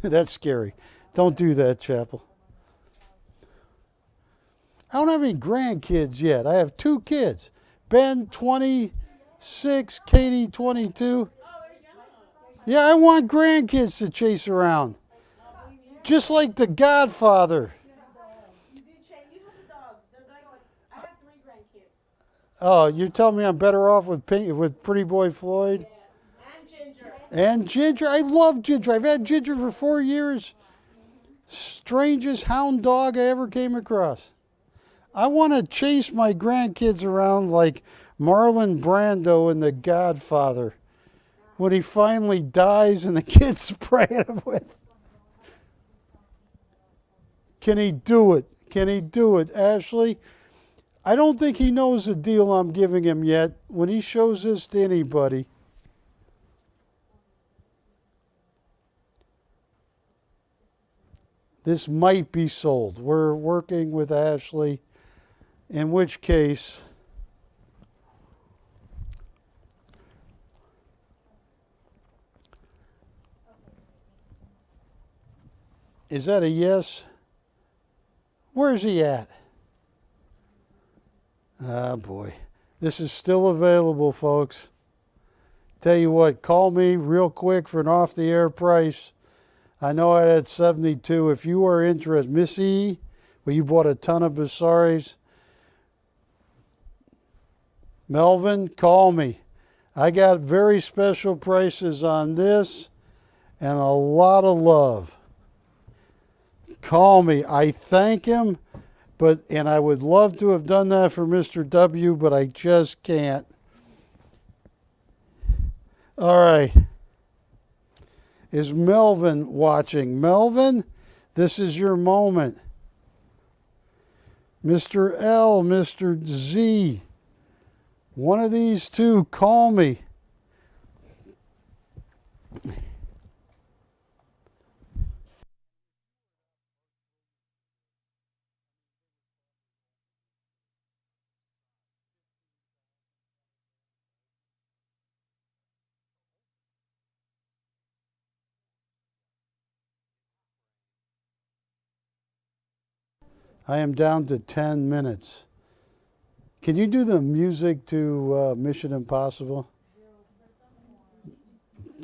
That's scary. Don't do that, Chapel. I don't have any grandkids yet. I have 2 kids. Ben, 26, Katie, 22. Yeah, I want grandkids to chase around. Just like The Godfather. Oh, you tell me I'm better off with Pretty Boy Floyd? And Ginger. And Ginger. I love Ginger. I've had Ginger for 4 years. Strangest hound dog I ever came across. I want to chase my grandkids around like Marlon Brando in The Godfather when he finally dies and the kids spray him with. Can he do it? Can he do it, Ashley? I don't think he knows the deal I'm giving him yet. When he shows this to anybody, this might be sold. We're working with Ashley, in which case, is that a yes? Where's he at? Ah, boy. This is still available, folks. Tell you what, call me real quick for an off-the-air price. I know I had 72. If you are interested, Miss E, well, you bought a ton of Basaris. Melvin, call me. I got very special prices on this and a lot of love. Call me. I thank him. And I would love to have done that for Mr. W, but I just can't. All right. Is Melvin watching? Melvin, this is your moment. Mr. L, Mr. Z, one of these two, call me. I am down to 10 minutes. Can you do the music to Mission Impossible?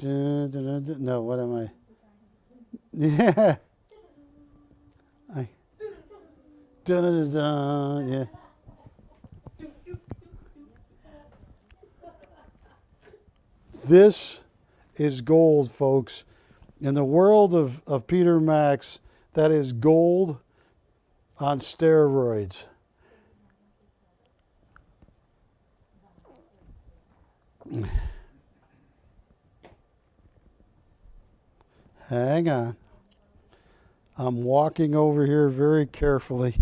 No, what am I? Yeah. Yeah. This is gold, folks. In the world of Peter Max, that is gold on steroids. Hang on. I'm walking over here very carefully.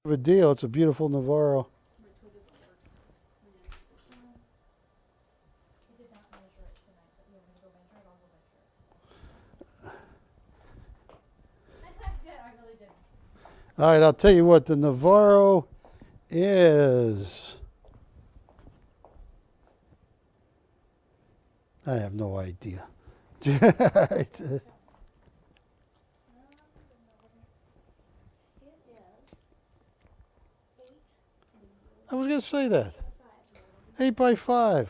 Of a deal. It's a beautiful Navarro. All right, I'll tell you what the Navarro is. I have no idea. I was going to say that. 8x5.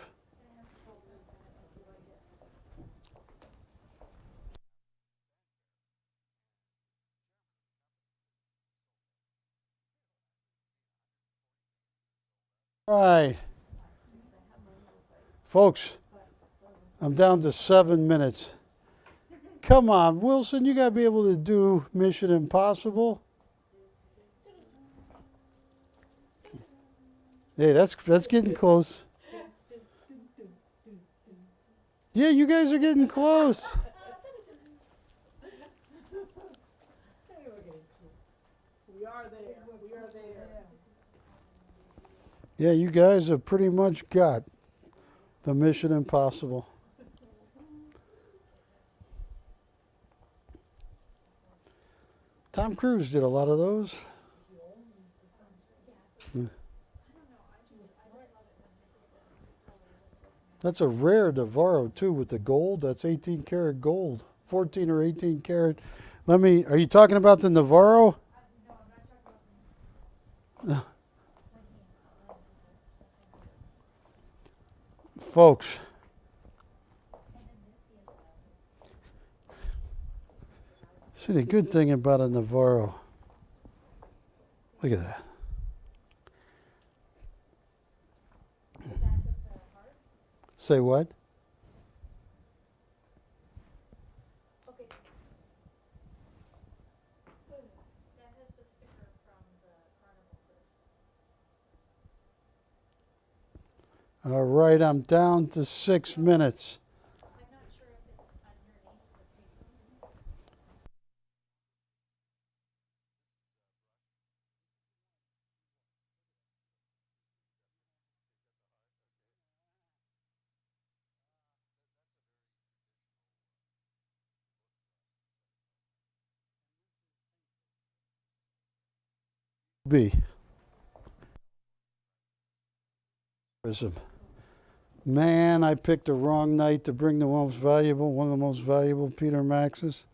All right. Folks, I'm down to 7 minutes. Come on, Wilson, you got to be able to do Mission Impossible. Hey, that's getting close. Yeah, you guys are getting close. We are there. We are there. Yeah, you guys have pretty much got the Mission Impossible. Tom Cruise did a lot of those. That's a rare Navarro too with the gold. That's 18 karat gold. 14 or 18 karat. Are you talking about the Navarro? Folks, see the good thing about a Navarro. Look at that. Say what? All right, I'm down to 6 minutes. B. Man, I picked the wrong night to bring one of the most valuable Peter Maxes.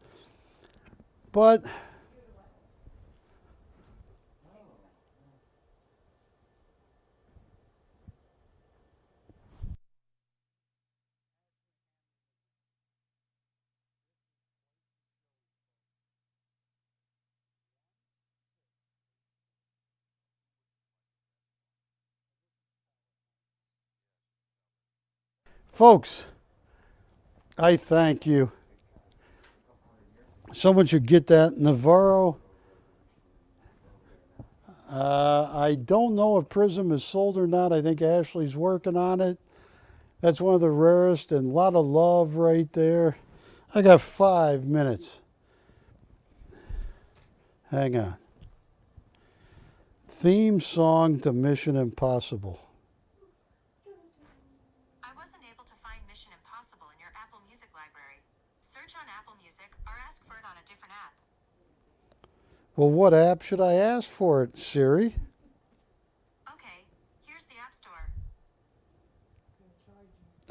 But folks, I thank you. Someone should get that Navarro. I don't know if Prism is sold or not. I think Ashley's working on it. That's one of the rarest, and a lot of love right there. I got 5 minutes. Hang on. Theme song to Mission Impossible. I wasn't able to find Mission Impossible in your Apple Music library. Search on Apple Music or ask for it on a different app. Well, what app should I ask for it, Siri? Okay, here's the App Store.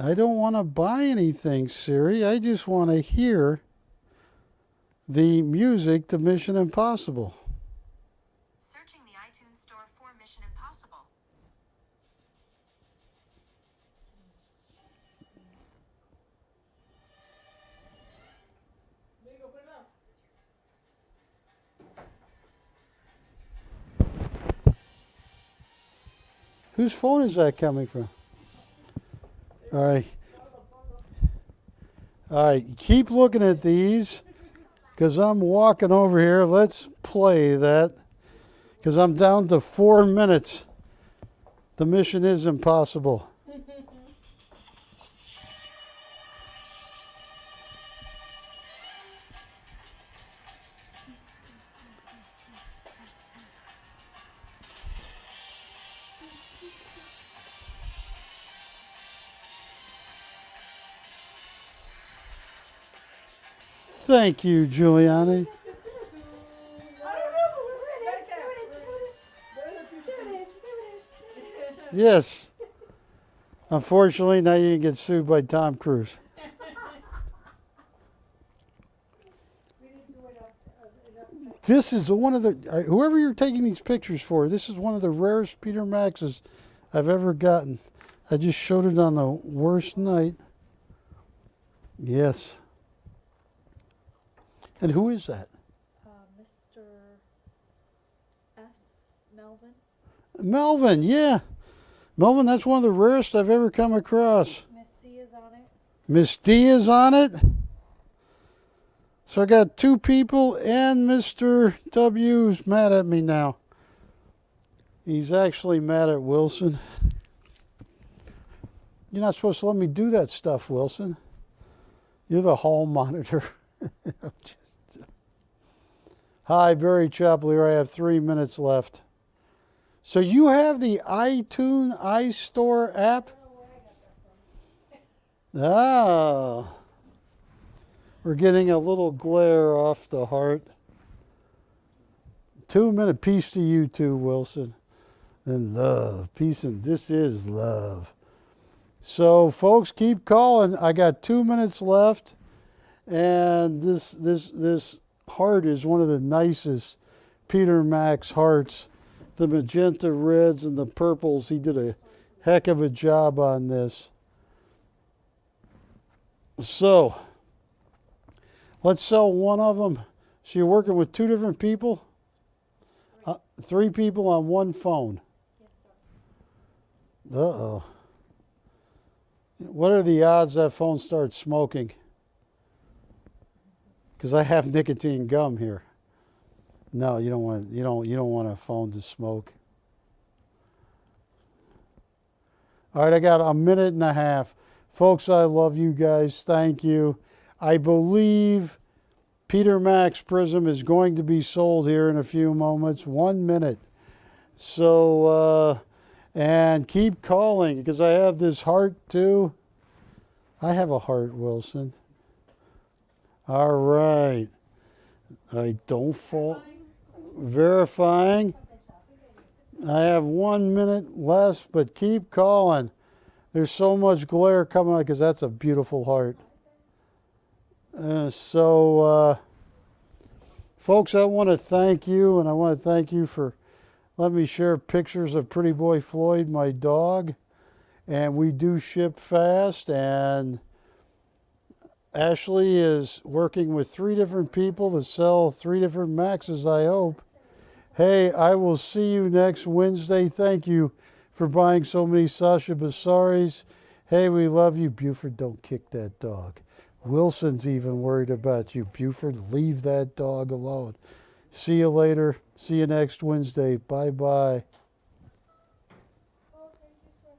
I don't want to buy anything, Siri. I just want to hear the music to Mission Impossible. Searching the iTunes store for Mission Impossible. Whose phone is that coming from? All right. All right, keep looking at these because I'm walking over here. Let's play that because I'm down to 4 minutes. The mission is impossible. Thank you, Giuliani. Yes. Unfortunately, now you can get sued by Tom Cruise. This is one of the, whoever you're taking these pictures for, this is one of the rarest Peter Maxes I've ever gotten. I just showed it on the worst night. Yes. And who is that? Mr. F. Melvin. Melvin, yeah. Melvin, that's one of the rarest I've ever come across. Miss C is on it. Miss D is on it. So I got two people and Mr. W's mad at me now. He's actually mad at Wilson. You're not supposed to let me do that stuff, Wilson. You're the hall monitor. Hi, Barry Chapley. I have 3 minutes left. So you have the iTunes iStore app? Ah. We're getting a little glare off the heart. 2 minute peace to you too, Wilson. And love. Peace and this is love. So folks, keep calling. I got 2 minutes left. And this heart is one of the nicest Peter Max hearts. The magenta reds and the purples. He did a heck of a job on this. So let's sell one of them. So you're working with 2 different people? 3 people on one phone. Yes, sir. Uh-oh. What are the odds that phone starts smoking? Because I have nicotine gum here. No, you don't want a phone to smoke. All right, I got a minute and a half. Folks, I love you guys. Thank you. I believe Peter Max Prism is going to be sold here in a few moments. 1 minute. So, and keep calling because I have this heart too. I have a heart, Wilson. All right. I don't fall. Verifying. I have 1 minute less, but keep calling. There's so much glare coming on because that's a beautiful heart. Folks, I want to thank you, and I want to thank you for letting me share pictures of Pretty Boy Floyd, my dog. And we do ship fast, and Ashley is working with 3 different people to sell 3 different Maxes, I hope. Hey, I will see you next Wednesday. Thank you for buying so many Sasha Bassaris. Hey, we love you. Buford, don't kick that dog. Wilson's even worried about you. Buford, leave that dog alone. See you later. See you next Wednesday. Bye-bye.